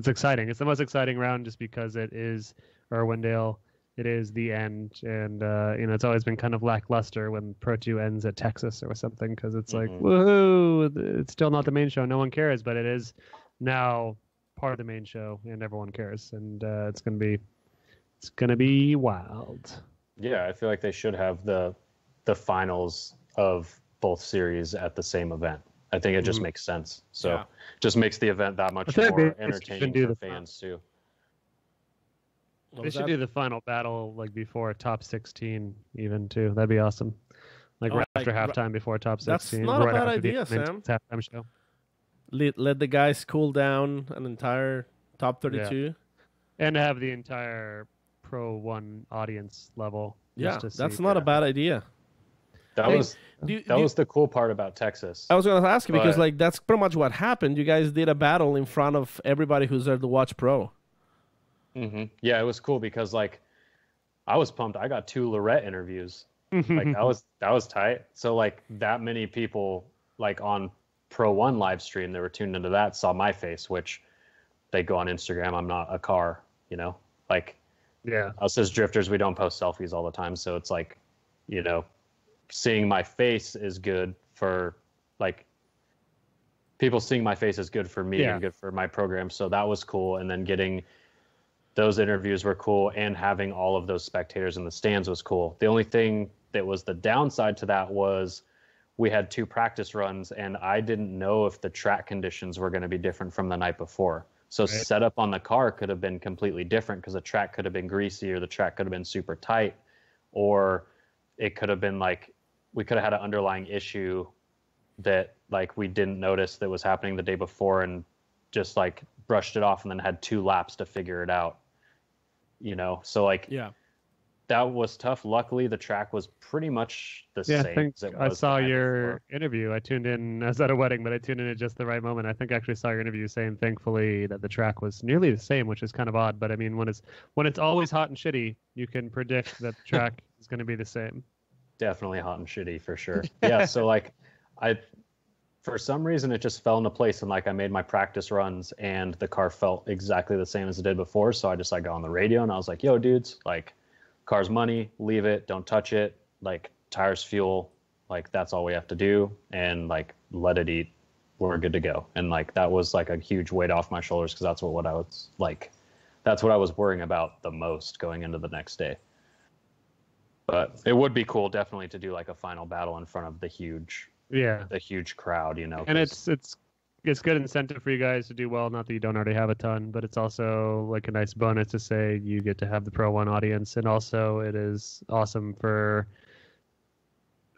exciting. It's the most exciting round just because it is Irwindale. It is the end, and it's always been kind of lackluster when Pro 2 ends at Texas or something because it's like, woohoo! It's still not the main show. No one cares, but it is now part of the main show, and everyone cares, and it's gonna be wild. Yeah, I feel like they should have the finals of both series at the same event. I think it just makes sense. So just makes the event that much more entertaining for fans too. They should do the final battle like before top 16 even too. That'd be awesome. Like right after halftime before top 16. That's not right a bad after idea, the Sam. Halftime show. Let the guys cool down an entire top 32. Yeah. And have the entire Pro 1 audience level. Yeah, that's not a bad idea. That was the cool part about Texas. I was going to ask you because like that's pretty much what happened. You guys did a battle in front of everybody who's there to watch Pro. Mm-hmm. Yeah, it was cool because like I was pumped. I got 2 Lorette interviews. Like that was tight. So like that many people like on Pro 1 live stream that were tuned into that saw my face, which they go on Instagram. I'm not a car, like us as drifters, we don't post selfies all the time. So it's like, seeing my face is good for like people seeing my face is good for me and good for my program. So that was cool. And then getting those interviews were cool, and having all of those spectators in the stands was cool. The only thing that was the downside to that was we had 2 practice runs, and I didn't know if the track conditions were going to be different from the night before. So setup on the car could have been completely different because the track could have been greasy, or the track could have been super tight, or it could have been like we could have had an underlying issue that like we didn't notice that was happening the day before and just like brushed it off and then had 2 laps to figure it out. So like that was tough. Luckily, the track was pretty much the same. I think as it was I saw your before. interview. I tuned in. I was at a wedding, but I tuned in at just the right moment. I think I actually saw your interview saying, thankfully, that the track was nearly the same, which is kind of odd. But I mean, when it's always hot and shitty, you can predict that the track is going to be the same. Definitely hot and shitty for sure. Yeah. So like, for some reason, it just fell into place, and like I made my practice runs, and the car felt exactly the same as it did before. So I just like got on the radio, and I was like, "Yo, dudes, like." Car's money, leave it, don't touch it, like tires, fuel, like that's all we have to do, and like let it eat, we're good to go. And like that was like a huge weight off my shoulders because that's what I was like, that's what I was worrying about the most going into the next day. But it would be cool definitely to do like a final battle in front of the huge crowd, And it's good incentive for you guys to do well. Not that you don't already have a ton, but it's also like a nice bonus to say you get to have the Pro 1 audience. And also it is awesome for,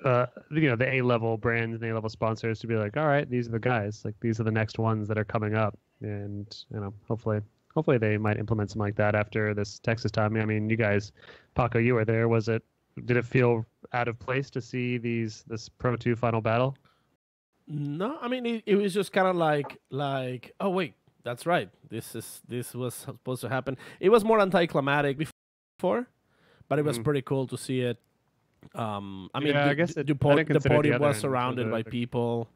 the A-level brands and the A-level sponsors to be like, all right, these are the guys. Like these are the next ones that are coming up. And, hopefully they might implement something like that after this Texas time. I mean, you guys, Paco, you were there. Did it feel out of place to see this Pro 2 final battle? No, I mean it was just kind of like oh wait, that's right. This was supposed to happen. It was more anticlimactic before, but it was pretty cool to see it. I mean, I guess the podium was surrounded by people.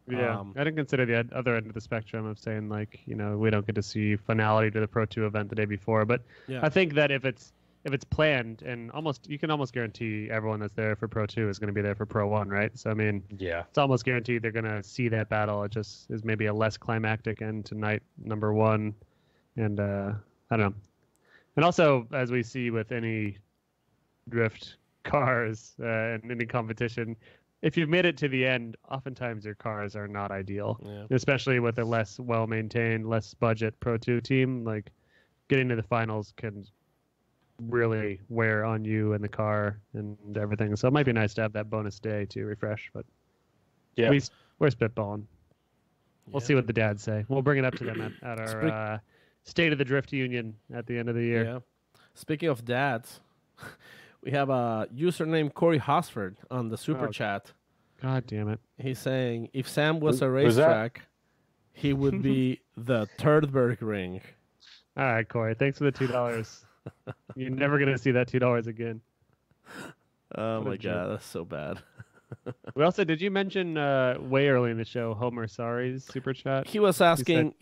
Yeah, I didn't consider the other end of the spectrum of saying like we don't get to see finality to the Pro 2 event the day before, but I think that if it's planned, and you can almost guarantee everyone that's there for Pro 2 is going to be there for Pro 1, right? So, I mean, it's almost guaranteed they're going to see that battle. It just is maybe a less climactic end to night number 1. And I don't know. And also, as we see with any drift cars and any competition, if you've made it to the end, oftentimes your cars are not ideal, especially with a less well-maintained, less budget Pro 2 team. Like, getting to the finals can really wear on you and the car and everything. So it might be nice to have that bonus day to refresh, but we're spitballing. We'll see what the dads say. We'll bring it up to them at our State of the Drift Union at the end of the year. Yeah. Speaking of dads, we have a user named Corey Hosford on the super chat. God damn it. He's saying if Sam was a Who's that? racetrack, he would be the Turdberg ring. All right, Corey. Thanks for the $2. You're never going to see that $2 again. Oh What a my jerk. god, that's so bad. We also, did you mention way early in the show Homer Sari's super chat? He was asking.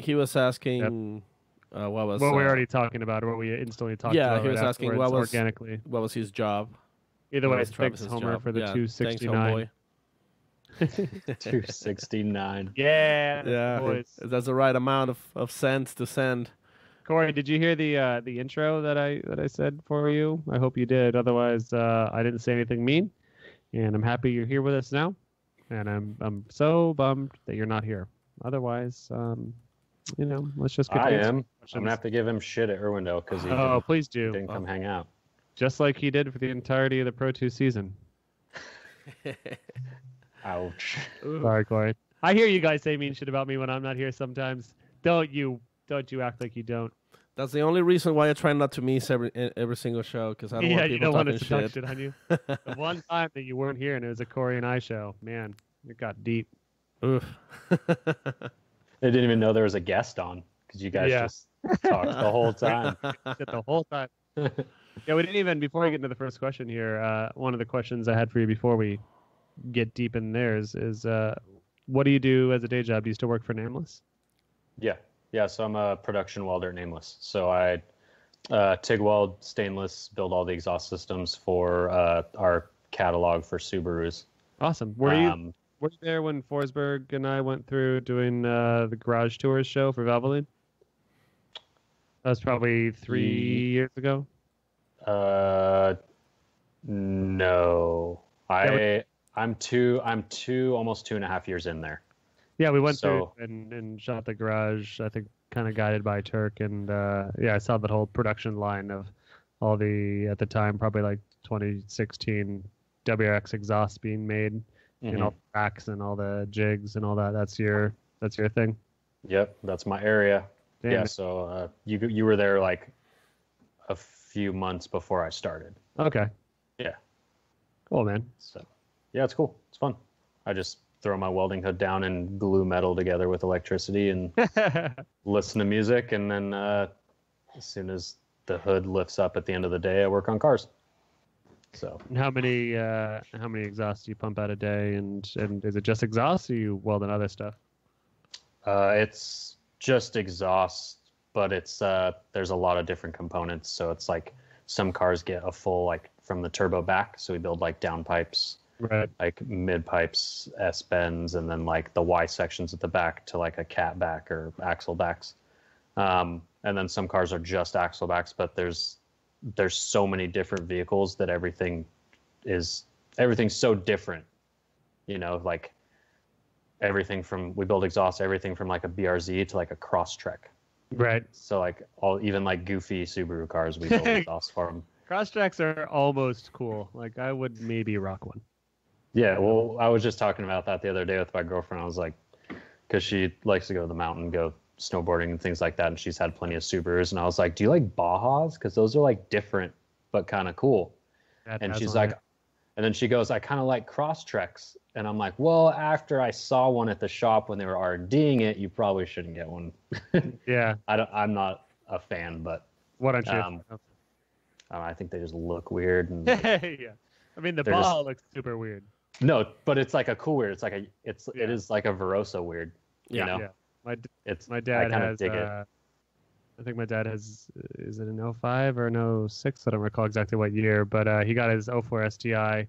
What was? What we're already talking about, or what we instantly talked about. Yeah, he was right asking afterwards, what was organically. What was his job? Either What way, was thanks Travis's Homer job? for the Yeah, thanks, 269. homeboy. 269. Yeah, Yeah, boys. that's the right amount of cents to send. Corey, did you hear the intro that I said for you? I hope you did. Otherwise, I didn't say anything mean, and I'm happy you're here with us now. And I'm so bummed that you're not here. Otherwise, let's just get. I to am. I'm questions. gonna have to give him shit at Irwindale because he Please do. didn't come hang out. Just like he did for the entirety of the Pro 2 season. Ouch. Sorry, Corey. I hear you guys say mean shit about me when I'm not here sometimes. Don't you act like you don't. That's the only reason why I try not to miss every single show because I don't want you people don't want talking us to talk shit. shit on you. The one time that you weren't here and it was a Corey and I show, man, it got deep. Oof. They didn't even know there was a guest on because you guys Yeah. just talked the whole time. Shit the whole time. Yeah, we didn't even, before we get into the first question here, one of the questions I had for you before we get deep in theirs is what do you do as a day job? Do you still work for Nameless? Yeah. So I'm a production welder at Nameless. So I TIG weld stainless, build all the exhaust systems for our catalog for Subarus. Awesome. Were you there when Forsberg and I went through doing the Garage Tours show for Valvoline? That was probably 3 years ago. No. I'm almost 2.5 years in there. Yeah, we went So- through and shot the garage, I think kind of guided by Turk. And I saw that whole production line of all the, at the time, probably like 2016 WRX exhausts being made and all the racks and all the jigs and all that. That's your thing? Yep, that's my area. Damn Yeah, it. so you were there like a few months before I started. Okay. Yeah. Cool, man. So yeah, it's cool. It's fun. I just throw my welding hood down and glue metal together with electricity and listen to music, and then as soon as the hood lifts up at the end of the day, I work on cars. So And how many exhausts do you pump out a day? And is it just exhausts, or you weld on other stuff? it's just exhaust, but it's there's a lot of different components. So it's like some cars get a full, like from the turbo back, so we build like down pipes, Right. like mid pipes, S bends, and then like the Y sections at the back to like a cat back or axle backs. And then some cars are just axle backs, but there's so many different vehicles that everything's so different. Like everything from, we build exhaust, everything from like a BRZ to like a Crosstrek. Right. So like even like goofy Subaru cars, we build exhaust for them. Cross tracks are almost cool. Like I would maybe rock one. Yeah, well, I was just talking about that the other day with my girlfriend. I was like, because she likes to go to the mountain, go snowboarding and things like that, and she's had plenty of Subarus. And I was like, do you like Bajas? Because those are like different, but kind of cool. And she's like, and then she goes, I kind of like Crosstreks. And I'm like, well, after I saw one at the shop when they were R&D'ing it, you probably shouldn't get one. yeah. I'm not a fan, but What aren't you? I think they just look weird. And yeah. I mean, the They're Baja looks super weird. no, but it's like a cool weird. It's like it is like a Verosa weird. Yeah. You know? Yeah. It's My dad I kind has. of dig it. I think my dad has. Is it an 05 or an 06? I don't recall exactly what year, but he got his 04 STI,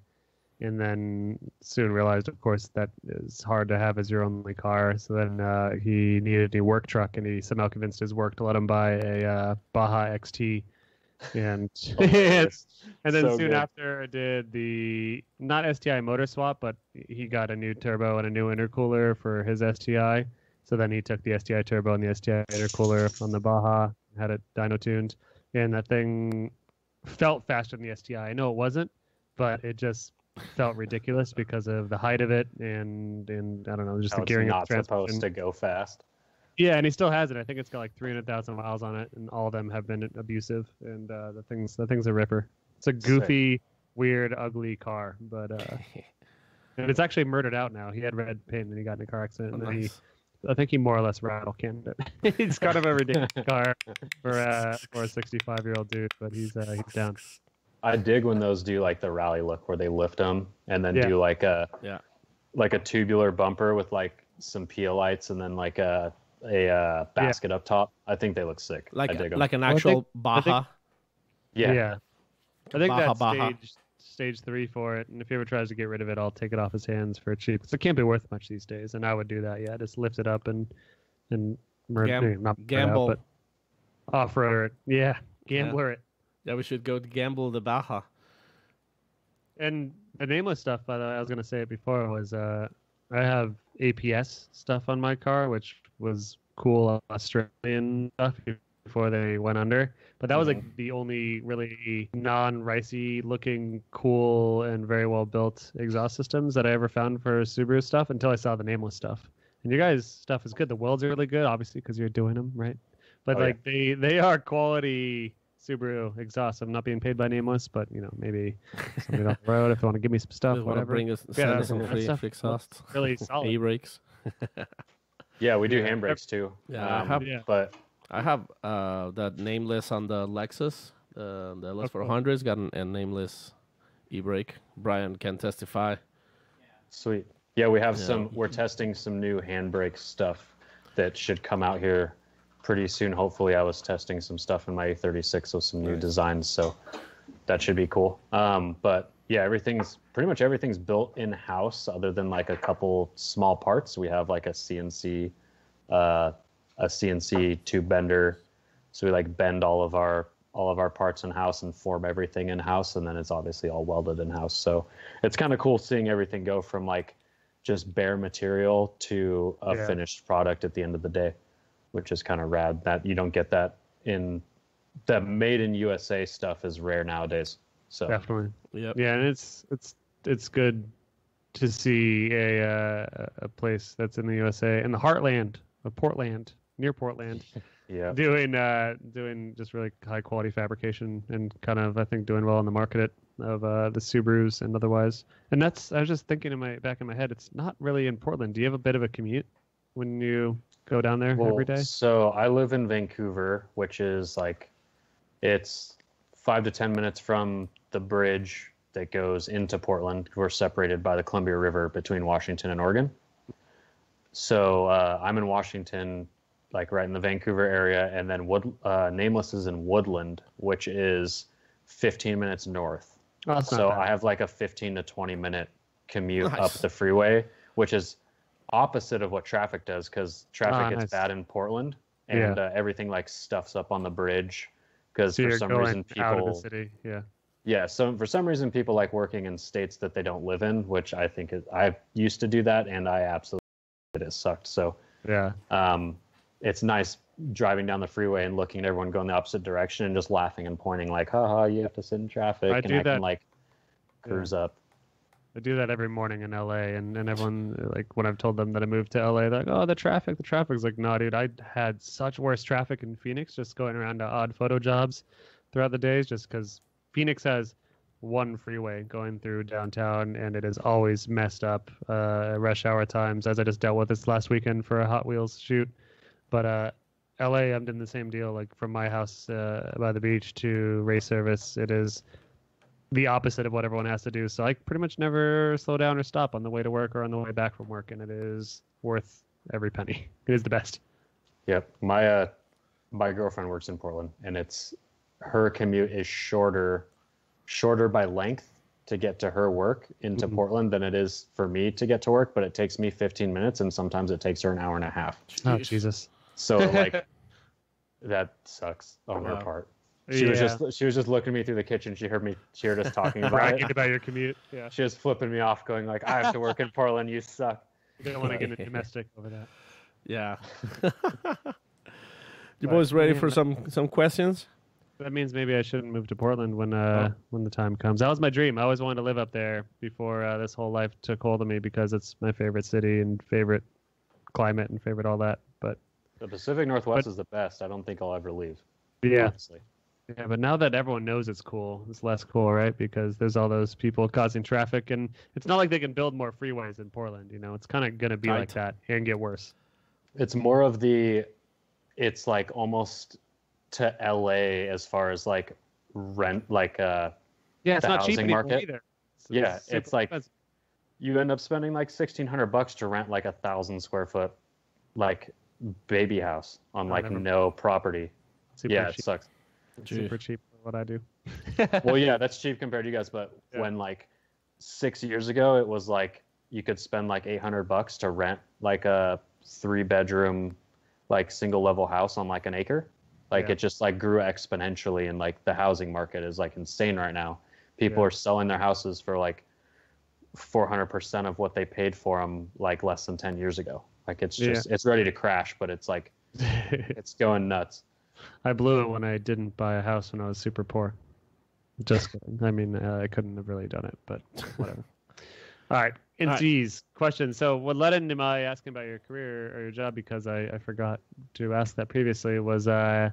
and then soon realized, of course, that is hard to have as your only car. So then he needed a new work truck, and he somehow convinced his work to let him buy a Baja XT. And and then So soon good. after did the not STI motor swap, but he got a new turbo and a new intercooler for his STI. So then he took the STI turbo and the STI intercooler on the Baja, had it dyno tuned, and that thing felt faster than the STI. I know it wasn't, but it just felt ridiculous because of the height of it and I don't know, just How the it's gearing of not the transmission. supposed to go fast. Yeah, and he still has it. I think it's got like 300,000 miles on it, and all of them have been abusive. And the thing's a ripper. It's a goofy, weird, ugly car, but and it's actually murdered out now. He had red paint, and he got in a car accident, and then I think he more or less rattle canned it. He's kind of a ridiculous car for a 65-year-old dude, but he's down. I dig when those do like the rally look where they lift them and then do like a tubular bumper with like some peel lights and then like a basket up top. I think they look sick. Like I dig them. like an actual Baja. Yeah. I think Baja, that's Baja. stage 3 for it. And if he ever tries to get rid of it, I'll take it off his hands for cheap. So it can't be worth much these days. And I would do that. Yeah, just lift it up and not gamble. out, but off-road it. Yeah, gambler it. Yeah, we should go to gamble the Baja. And the Nameless stuff, by the way, I was going to say it before, was I have APS stuff on my car, which was cool Australian stuff before they went under. But that was like the only really non-ricey looking, cool, and very well built exhaust systems that I ever found for Subaru stuff until I saw the Nameless stuff. And your guys' stuff is good. The welds are really good, obviously, because you're doing them, right? But they are quality Subaru exhaust. I'm not being paid by Nameless, but maybe somebody down the road if they want to give me some stuff, Just want to whatever. bring us send us some that free stuff exhausts. really solid. E-brakes. Yeah, we do handbrakes too. Yeah, but I have that Nameless on the Lexus. The LS400's got a Nameless e-brake. Brian can testify. sweet. Yeah, we have we're testing some new handbrake stuff that should come out here pretty soon. Hopefully, I was testing some stuff in my A36 with some new designs, so that should be cool. But yeah, pretty much everything's built in house, other than like a couple small parts. We have like a CNC tube bender, so we like bend all of our parts in house and form everything in house, and then it's obviously all welded in house. So it's kind of cool seeing everything go from like just bare material to a finished product at the end of the day, which is kind of rad. That you don't get that in the made in USA stuff is rare nowadays. So Definitely. Yep. Yeah, and it's good to see a place that's in the USA, in the heartland of Portland, near Portland, doing just really high quality fabrication and kind of, I think, doing well in the market of the Subarus and otherwise. And I was just thinking back in my head, it's not really in Portland. Do you have a bit of a commute when you go down there every day? So I live in Vancouver, which is like, it's 5 to 10 minutes from the bridge that goes into Portland. We're separated by the Columbia River between Washington and Oregon. So I'm in Washington, like right in the Vancouver area, and then Nameless is in Woodland, which is 15 minutes north. Oh, that's not So bad. I have like a 15 to 20 minute commute up the freeway, which is opposite of what traffic does, because traffic gets bad in Portland, and everything like stuffs up on the bridge, because So for you're some going reason out of the people city, so for some reason people like working in states that they don't live in, which I think I used to do that, and I absolutely it sucked. So it's nice driving down the freeway and looking at everyone going the opposite direction and just laughing and pointing like, haha, you have to sit in traffic, and I can like cruise up. I do that every morning in LA, and everyone, like, when I've told them that I moved to LA, they're like, oh, the traffic's like, no, dude, I had such worse traffic in Phoenix, just going around to odd photo jobs throughout the days, just because Phoenix has one freeway going through downtown, and it is always messed up rush hour times, as I just dealt with this last weekend for a Hot Wheels shoot. But LA, I'm doing the same deal, like from my house by the beach to race service, it is the opposite of what everyone has to do. So I pretty much never slow down or stop on the way to work or on the way back from work, and it is worth every penny. It is the best. Yep. My girlfriend works in Portland, and her commute is shorter by length to get to her work into Portland than it is for me to get to work, but it takes me 15 minutes, and sometimes it takes her an hour and a half. Oh, Jesus. So like that sucks on her part. She was just looking at me through the kitchen. She heard us talking about Bragging it. about your commute. Yeah. She was flipping me off, going like, I have to work in Portland, you suck. You don't want to get into domestic over that. Yeah. You boys ready for some questions? That means maybe I shouldn't move to Portland when the time comes. That was my dream. I always wanted to live up there before this whole life took hold of me because it's my favorite city and favorite climate and favorite all that. But The Pacific Northwest is the best. I don't think I'll ever leave. yeah, Honestly. yeah. But now that everyone knows it's cool, it's less cool, right? Because there's all those people causing traffic, and it's not like they can build more freeways in Portland. You know, it's kind of gonna be Right. like that and get worse. It's more of it's like almost to LA as far as like rent, like Yeah, it's The not cheap housing anymore market? either. Yeah, super it's like- expensive. you end up spending like $1,600 to rent like 1,000 square foot like baby house on like never- no property. super Yeah, it cheap. sucks. It's super cheap for what I do. Well, yeah, that's cheap compared to you guys, but Yeah. when like 6 years ago, it was like you could spend like $800 to rent like a 3-bedroom, like single level house on like an acre. Like Yeah. it just like grew exponentially, and like the housing market is like insane right now. People Yeah. are selling their houses for like 400% of what they paid for them like less than 10 years ago. Like it's just it's ready to crash, but it's like it's going nuts. I blew it when I didn't buy a house when I was super poor. Just kidding. I mean, I couldn't have really done it, but whatever. All right. And All right. geez, question. So what led into my asking about your career or your job, because I forgot to ask that previously, was so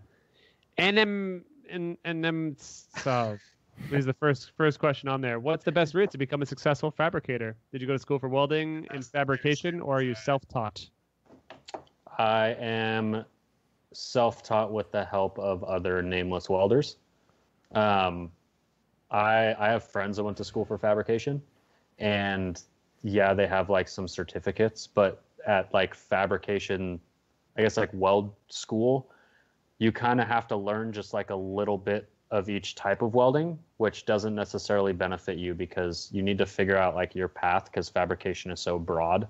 here's the first question on there. What's the best route to become a successful fabricator? Did you go to school for welding and fabrication, or are you self-taught? I am self-taught with the help of other nameless welders. I have friends that went to school for fabrication, and yeah, they have like some certificates, but at like fabrication, I guess like weld school, you kind of have to learn just like a little bit of each type of welding, which doesn't necessarily benefit you because you need to figure out like your path, because fabrication is so broad.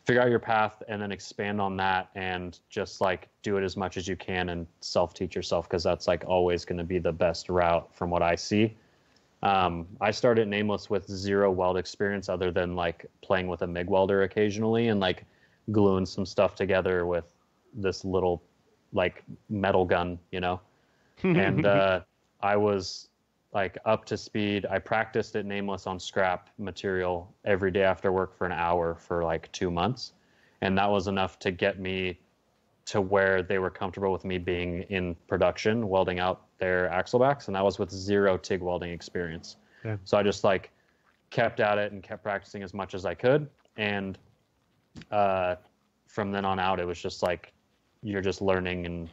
Figure out your path and then expand on that, and just like do it as much as you can and self-teach yourself, because that's like always going to be the best route from what I see. I started Nameless with 0 weld experience other than like playing with a MIG welder occasionally and like gluing some stuff together with this little like metal gun, you know? And I was like up to speed. I practiced at Nameless on scrap material every day after work for an hour for like 2 months. And that was enough to get me to where they were comfortable with me being in production, welding out their axle backs. And that was with 0 TIG welding experience. Yeah. So I just like kept at it and kept practicing as much as I could. And from then on out, it was just like, you're just learning and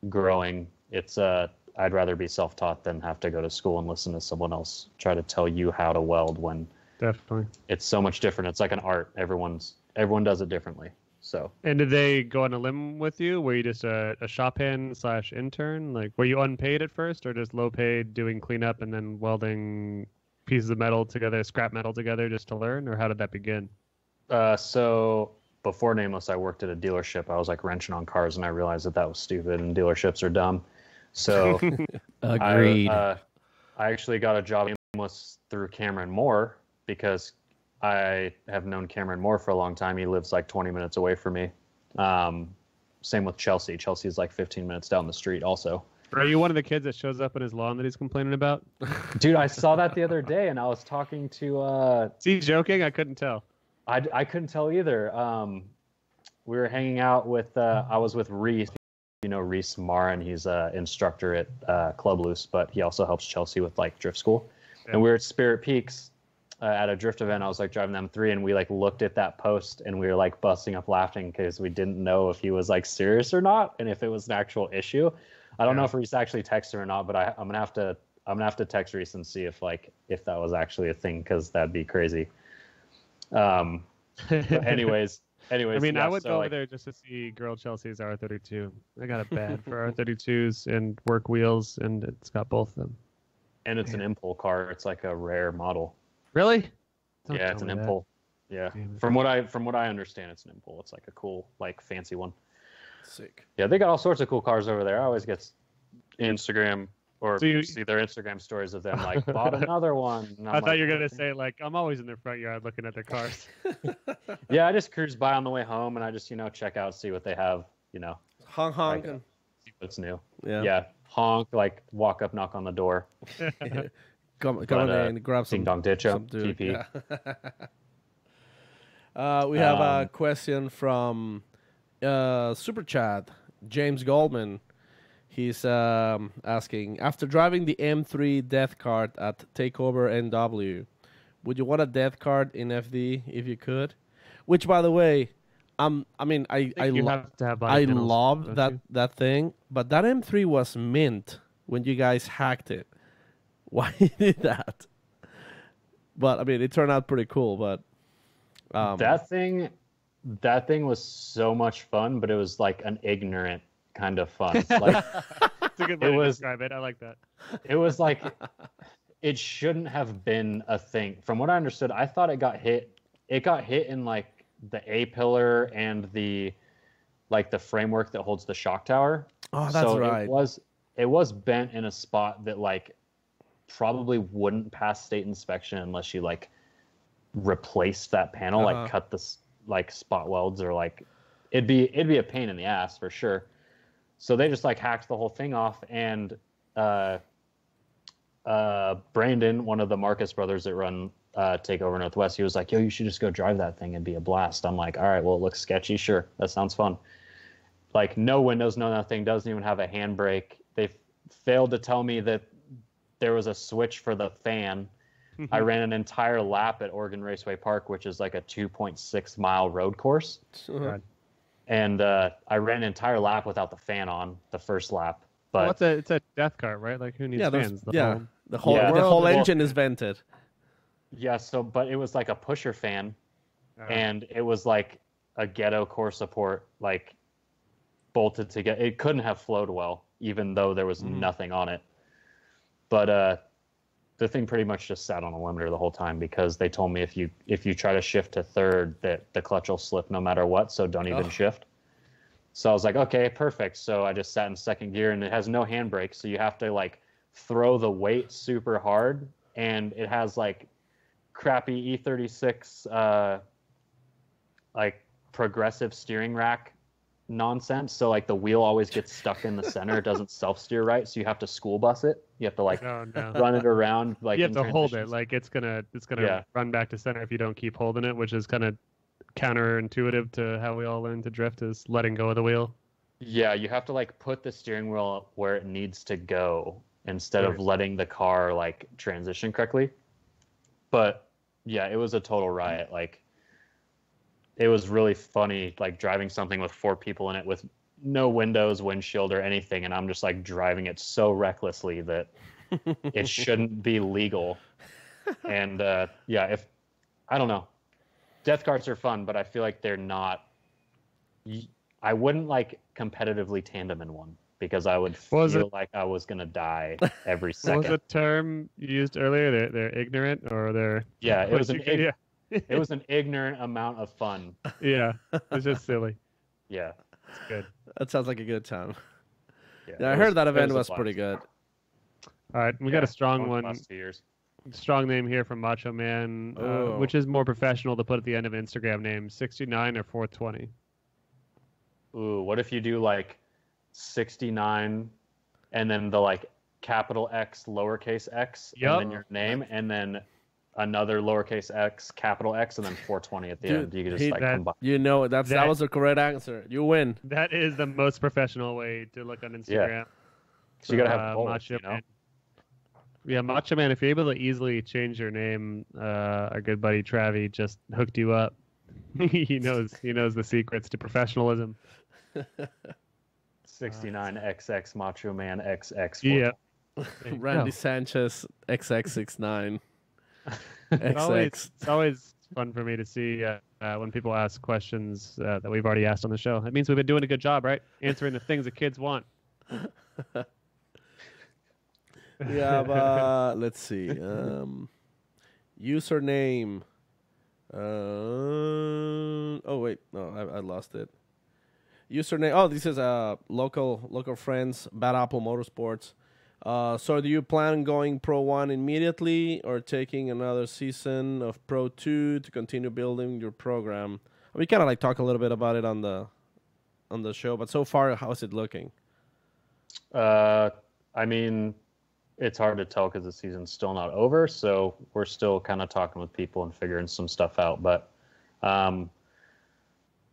growing. It's I'd rather be self-taught than have to go to school and listen to someone else try to tell you how to weld, when Definitely. it's so much different. It's like an art. Everyone does it differently. So And did they go on a limb with you? Were you just a shop hand / intern? Like, were you unpaid at first, or just low paid doing cleanup and then welding pieces of metal together, scrap metal together, just to learn? Or how did that begin? so before Nameless, I worked at a dealership. I was like wrenching on cars, and I realized that was stupid and dealerships are dumb. So Agreed. I actually got a job at Nameless through Cameron Moore, because I have known Cameron Moore for a long time. He lives like 20 minutes away from me. Same with Chelsea. Chelsea's like 15 minutes down the street also. Are you one of the kids that shows up in his lawn that he's complaining about? Dude, I saw that the other day, and I was talking to... Is he joking? I couldn't tell. I couldn't tell either. We were hanging out with... I was with Reese. You know Reese Marin. He's an instructor at Club Loose, but he also helps Chelsea with like drift school. Yeah. And we were at Spirit Peaks at a drift event. I was like driving the M3, and we like looked at that post, and we were like busting up laughing because we didn't know if he was like serious or not, and if it was an actual issue. I don't know if Reese actually texted him or not, but I'm gonna have to text Reese and see if that was actually a thing, because that'd be crazy. But anyways. I mean, yeah, I would so, go over like, there just to see girl Chelsea's R32. I got it bad for R32s and work wheels, and it's got both of them. and it's an Impul car. It's like a rare model. Really? Don't Yeah, tell it's an me that. Impul. Yeah, Damn it. from what I understand, it's an Impul. It's like a cool, like fancy one. Sick. Yeah, they got all sorts of cool cars over there. I always get Instagram or So you- see their Instagram stories of them like bought another one. And I'm I thought like, you were gonna say like I'm always in their front yard looking at their cars. yeah, I just cruise by on the way home, and I just check out, see what they have, Honk honk. see what's new. Yeah. Yeah, honk, like walk up, knock on the door. Come But, on in, grab some ding dong ditcho, some dude. PP. Yeah. We have a question from Super Chat, James Goldman. He's asking, after driving the M3 death cart at Takeover NW, would you want a death cart in FD if you could? Which, by the way, I You have to have body panels, love don't you? that thing, but that M3 was mint when you guys hacked it. Why you did that? But I mean, it turned out pretty cool. But that thing was so much fun, but it was like an ignorant kind of fun. Like It's a good way to describe it. I like that. it was like it shouldn't have been a thing. From what I understood, I thought it got hit. It got hit in like the A pillar and the framework that holds the shock tower. Oh, that's right. It was bent in a spot that like probably wouldn't pass state inspection unless you like replaced that panel, like cut the like spot welds, or like it'd be a pain in the ass for sure. So they just like hacked the whole thing off, and Brandon, one of the Marcus brothers that run Takeover Northwest, he was like, yo, you should just go drive that thing, it'd be a blast. I'm like, all right, well, it looks sketchy, sure, that sounds fun. Like, no windows, no nothing, doesn't even have a handbrake. They failed to tell me that there was a switch for the fan. I ran an entire lap at Oregon Raceway Park, which is like a 2.6 mile road course. And I ran an entire lap without the fan on the first lap. But it's a death cart, right? Like, who needs fans? The whole engine is vented. Yeah, but it was like a pusher fan, and it was like a ghetto core support, like bolted together. It couldn't have flowed well, even though there was nothing on it. But the thing pretty much just sat on a limiter the whole time, because they told me if you try to shift to third, that the clutch will slip no matter what, so don't even shift. So I was like, okay, perfect. So I just sat in second gear, and it has no handbrake, so you have to like throw the weight super hard, and it has like crappy E36 like progressive steering rack nonsense. So like the wheel always gets stuck in the center. It doesn't self-steer right, so you have to school bus it. You have to like run it around. Like you have to hold it. Like it's gonna run back to center if you don't keep holding it, which is kind of counterintuitive to how we all learn to drift, is letting go of the wheel. Yeah, you have to like put the steering wheel where it needs to go instead of letting the car like transition correctly. But yeah, it was a total riot. Like, it was really funny, like driving something with 4 people in it with no windows, windshield, or anything, and I'm just like driving it so recklessly that it shouldn't be legal. And yeah, I don't know, death carts are fun, but I feel like they're not. I wouldn't like competitively tandem in one, because I would feel like I was gonna die every second. What was the term you used earlier? They're ignorant, or they're it was it was an ignorant amount of fun. Yeah, it's just silly. Yeah, it's good. That sounds like a good time. Yeah, I heard that event was pretty good. All right, we got a strong one. Last 2 years. Strong name here from Macho Man, which is more professional to put at the end of an Instagram name, 69 or 420. Ooh, what if you do like 69 and then the like capital X, lowercase x, and then your name, and then another lowercase x, capital X, and then 420 at the end. You could just combine. You know, that was the correct answer. You win. That is the most professional way to look on Instagram. Yeah. So you gotta have both, Macho you know? Man. Yeah, Macho Man, if you're able to easily change your name, our good buddy Travi just hooked you up. he knows the secrets to professionalism. 69XX Macho Man XX. Yeah. Randy Sanchez XX69. It's always fun for me to see when people ask questions that we've already asked on the show. That means we've been doing a good job, right? Answering the things the kids want. Yeah, but let's see. Username. Oh wait, no, I lost it. Username. Oh, this is local friends. Bad Apple Motorsports. So do you plan on going Pro 1 immediately, or taking another season of Pro 2 to continue building your program? We kind of like talk a little bit about it on the show, but so far, how is it looking? I mean, it's hard to tell because the season's still not over, so we're still kind of talking with people and figuring some stuff out. But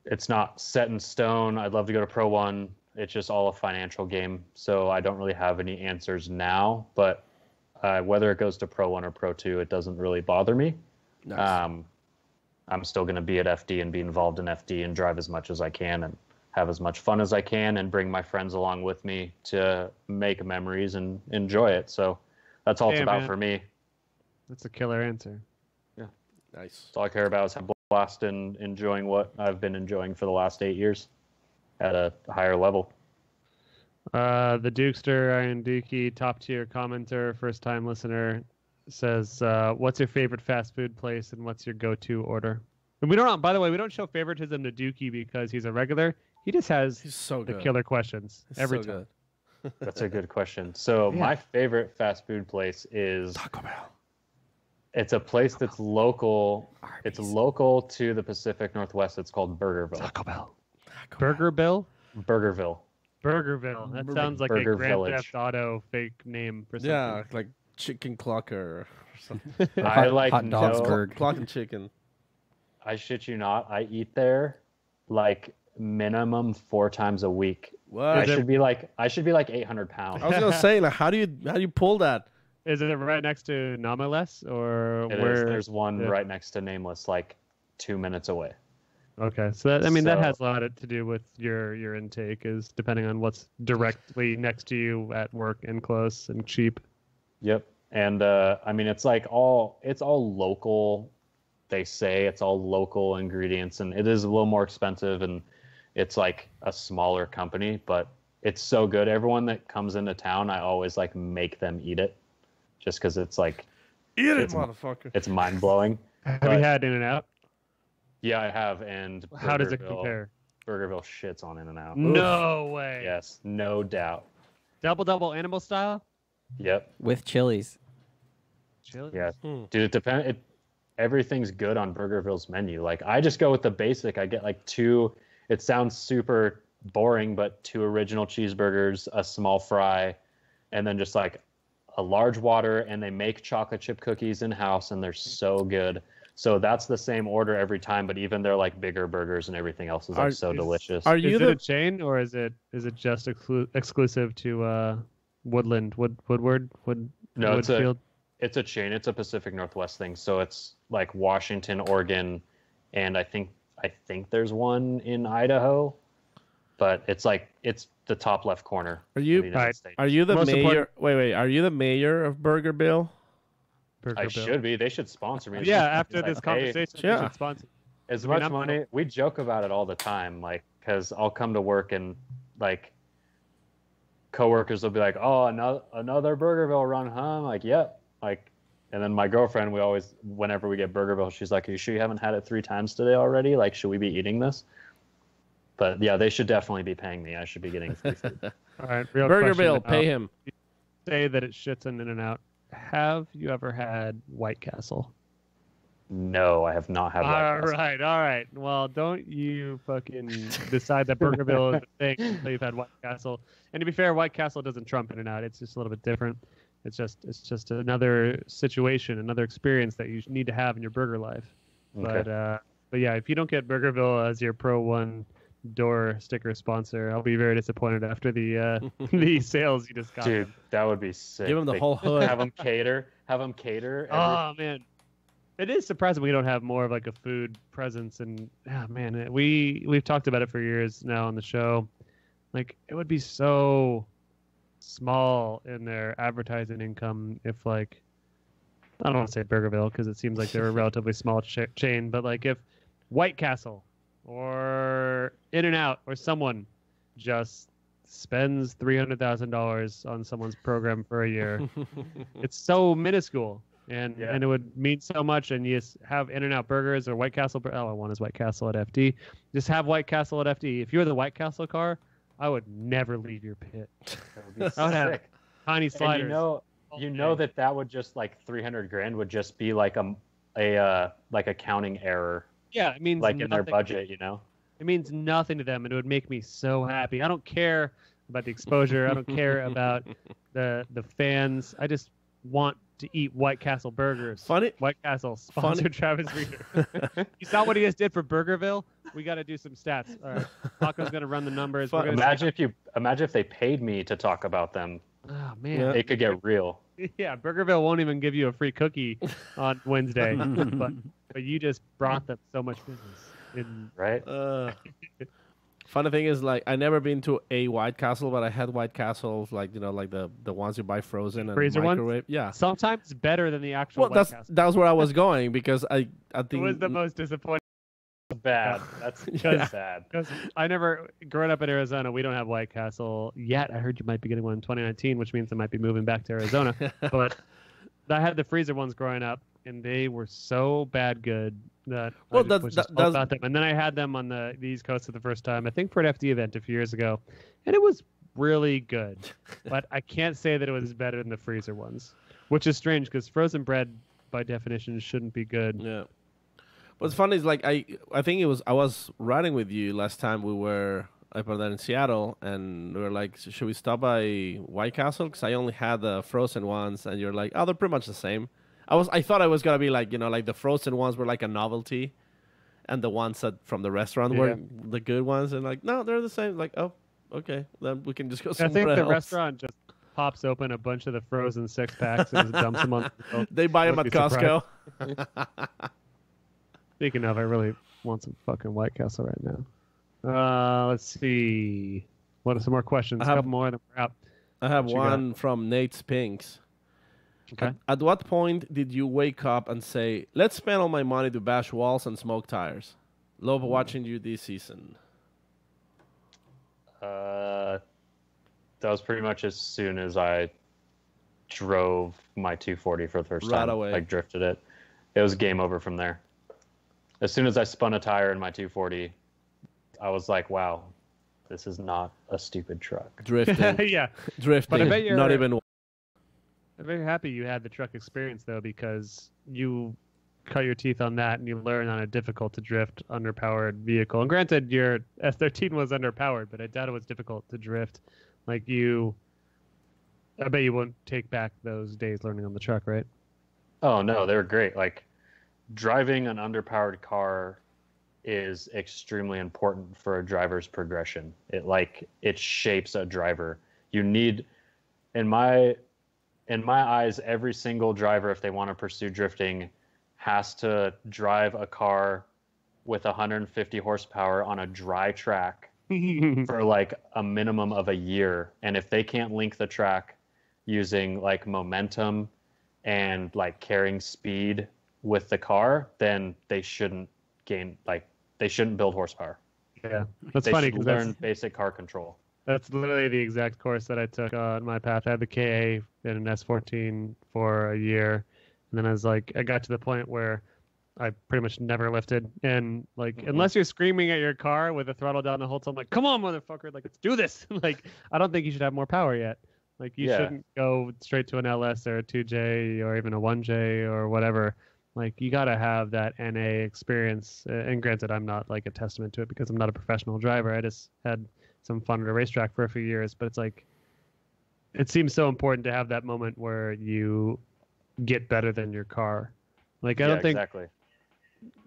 it's not set in stone. I'd love to go to Pro 1. It's just all a financial game, so I don't really have any answers now. But whether it goes to Pro 1 or Pro 2, it doesn't really bother me. Nice. I'm still going to be at FD and be involved in FD and drive as much as I can and have as much fun as I can and bring my friends along with me to make memories and enjoy it. So that's all it's about for me. That's a killer answer. Yeah. Nice. That's all I care about is have a blast and enjoying what I've been enjoying for the last 8 years at a higher level. The Dukester, Ian Dookie, top tier commenter, first time listener, says, what's your favorite fast food place and what's your go-to order? And we don't, by the way, we don't show favoritism to Dookie because he's a regular. He just has He's so the good. killer questions every so time. Good. That's a good question. So my favorite fast food place is Taco Bell. It's a place that's local. It's local to the Pacific Northwest. It's called Burgerville. Taco Bell. Burger Bill? Burgerville. Burgerville. That sounds like Burger a Grand Village. Theft Auto fake name for something. Yeah, like chicken clucker or something. I like Hot dogs no, burg. Clock and chicken. I shit you not. I eat there like minimum 4 times a week. What? I should be like 800 pounds. I was gonna say, like, how do you pull that? Is it right next to Nameless or It where? is. There's one yeah. right next to Nameless, like 2 minutes away. Okay, so that, I mean that So- has a lot to do with your intake, is depending on what's directly next to you at work and close and cheap. Yep. And I mean, it's all local. They say it's all local ingredients, and it is a little more expensive, and it's like a smaller company, but it's so good. Everyone that comes into town, I always like make them eat it, just because it's like Eat it, It's- motherfucker. it's mind blowing. Have But- you had In-N-Out? Yeah, I have. And How does it Burgerville- compare? Burgerville shits on In-N-Out. No way. Yes, no doubt. Double animal style? Yep. With chilies. Chili? Yeah, dude. It depends. Everything's good on Burgerville's menu. Like I just go with the basic. I get like 2. It sounds super boring, but 2 original cheeseburgers, a small fry, and then just like a large water. And they make chocolate chip cookies in house, and they're so good. So that's the same order every time, but even their like bigger burgers and everything else is like so delicious. Are Is you it a the chain or is it just exclusive to Woodland Woodward No, Woodfield? It's a chain. It's a Pacific Northwest thing. So it's like Washington, Oregon, and I think there's one in Idaho, but it's the top left corner. Are you- of the United Right. States. are you the Most mayor? important- Wait. Are you the mayor of Burgerville? Burger I Bill. should be. They should sponsor me. Yeah, after It's this like, hey, conversation, Yeah. we should sponsor. as I mean, much I'm- money. We joke about it all the time, like because I'll come to work and like coworkers will be like, "Oh, another Burgerville run, huh?" I'm like, "Yep." Like, and then my girlfriend, we always, whenever we get Burgerville, she's like, "Are you sure you haven't had it 3 times today already? Like, should we be eating this?" But yeah, they should definitely be paying me. I should be getting free food. All right, real Burger question. Bill, pay him. Say that it shits in In-N-Out. Have you ever had White Castle? No, I have not had All White Castle. right. Well, don't you fucking decide that Burgerville is a thing until you've had White Castle. And to be fair, White Castle doesn't trump In-N-Out. It's just a little bit different. It's just another situation, another experience that you need to have in your burger life. Okay. But yeah, if you don't get Burgerville as your Pro 1 door sticker sponsor, I'll be very disappointed after the the sales you just got. Dude, that would be sick. Give him the They- whole hood. Have them cater. Oh man, it is surprising we don't have more of like a food presence. And man, we've talked about it for years now on the show. Like it would be so small in their advertising income if like I don't want to say Burgerville because it seems like they're a relatively small chain, but like if White Castle or In-N-Out or someone just spends $300,000 on someone's program for a year, it's so minuscule. And Yeah. and it would mean so much. And you just have In-N-Out burgers or White Castle. All I want is White Castle at FD. Just have White Castle at FD. If you're the White Castle car, I would never leave your pit. That would be I would have sick. tiny And sliders. you know that would just like 300 grand would just be like a like accounting error, Yeah, it means like in their nothing. budget, you know. It means nothing to them, and it would make me so happy. I don't care about the exposure. I don't care about the fans. I just want to eat White Castle burgers. Funny. White Castle sponsored Travis Reeder. You saw what he just did for Burgerville? We got to do some stats. All right, Paco's gonna run the numbers. We're gonna Imagine if they paid me to talk about them. Oh man, Yeah. It could get real. Yeah, Burgerville won't even give you a free cookie on Wednesday, but you just brought them so much business. Right? Funny thing is, like, I never been to a White Castle, but I had White Castles, like, you know, like the ones you buy frozen and Freezer ones? microwave. Yeah. Sometimes better than the actual Well, White Castle. that's where I was going because I It think was the most disappointing. Bad. That's Yeah. bad. Because I never, growing up in Arizona, we don't have White Castle yet. I heard you might be getting one in 2019, which means I might be moving back to Arizona. But I had the freezer ones growing up, and they were so bad good that Well, I was just all that's- about them. And then I had them on the East Coast for the first time, I think for an FD event a few years ago, and it was really good. But I can't say that it was better than the freezer ones, which is strange because frozen bread, by definition, shouldn't be good. Yeah. What's funny is, like, I think I was riding with you last time we were up there in Seattle, and we were like, should we stop by White Castle? Because I only had the frozen ones, and you're like, oh, they're pretty much the same. I thought I was gonna be like, you know, like the frozen ones were like a novelty, and the ones that from the restaurant were the good ones, and like, no, they're the same. Like, oh, okay, then we can just go I somewhere think the else. restaurant just pops open a bunch of the frozen 6-packs and just dumps them on the grill. They buy them Would at be surprised. Costco. Speaking of, I really want some fucking White Castle right now. Let's see. What are some more questions? A couple more, then we're out. I have What you got? one from Nate Spinks. Okay. At what point did you wake up and say, let's spend all my money to bash walls and smoke tires? Love watching you this season. That was pretty much as soon as I drove my 240 for the first Right time. away. Like drifted it. It was game over from there. As soon as I spun a tire in my 240, I was like, wow, this is not a stupid truck. Drifting. Yeah. Drifting. But I bet you're- Not even. I'm very happy you had the truck experience, though, because you cut your teeth on that and you learn on a difficult to drift underpowered vehicle. And granted, your S13 was underpowered, but I doubt it was difficult to drift. Like I bet you won't take back those days learning on the truck, right? Oh, no, they were great. Like, driving an underpowered car is extremely important for a driver's progression. It shapes a driver. You need, in my eyes, every single driver, if they want to pursue drifting, has to drive a car with 150 horsepower on a dry track for like a minimum of a year. And if they can't link the track using like momentum and like carrying speed with the car, then they shouldn't build horsepower. Yeah. That's They funny should because learn basic car control. that's literally the exact course that I took on my path. I had the KA and an S14 for a year. And then I got to the point where I pretty much never lifted. And like, unless you're screaming at your car with the throttle down the whole time, like, come on, motherfucker, like, let's do this. Like, I don't think you should have more power yet. Like, you shouldn't go straight to an LS or a 2J or even a 1J or whatever. Like, you got to have that NA experience. And granted, I'm not like a testament to it because I'm not a professional driver. I just had some fun at a racetrack for a few years. But it's like, it seems so important to have that moment where you get better than your car. Like, I don't think exactly.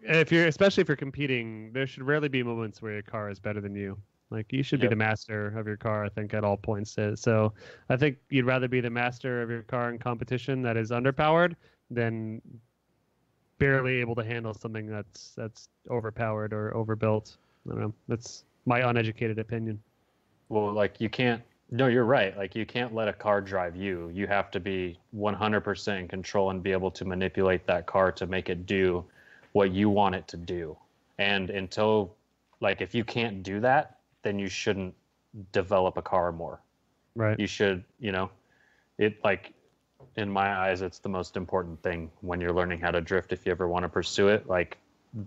especially if you're competing, there should rarely be moments where your car is better than you. Like, you should be the master of your car, I think, at all points. So I think you'd rather be the master of your car in competition that is underpowered than barely able to handle something that's overpowered or overbuilt. I don't know. That's my uneducated opinion. Well, like, you can't. No, you're right. Like, you can't let a car drive you. You have to be 100% in control and be able to manipulate that car to make it do what you want it to do. And until, like, if you can't do that, then you shouldn't develop a car more. Right. You should, it, like, in my eyes, it's the most important thing when you're learning how to drift. If you ever want to pursue it, like,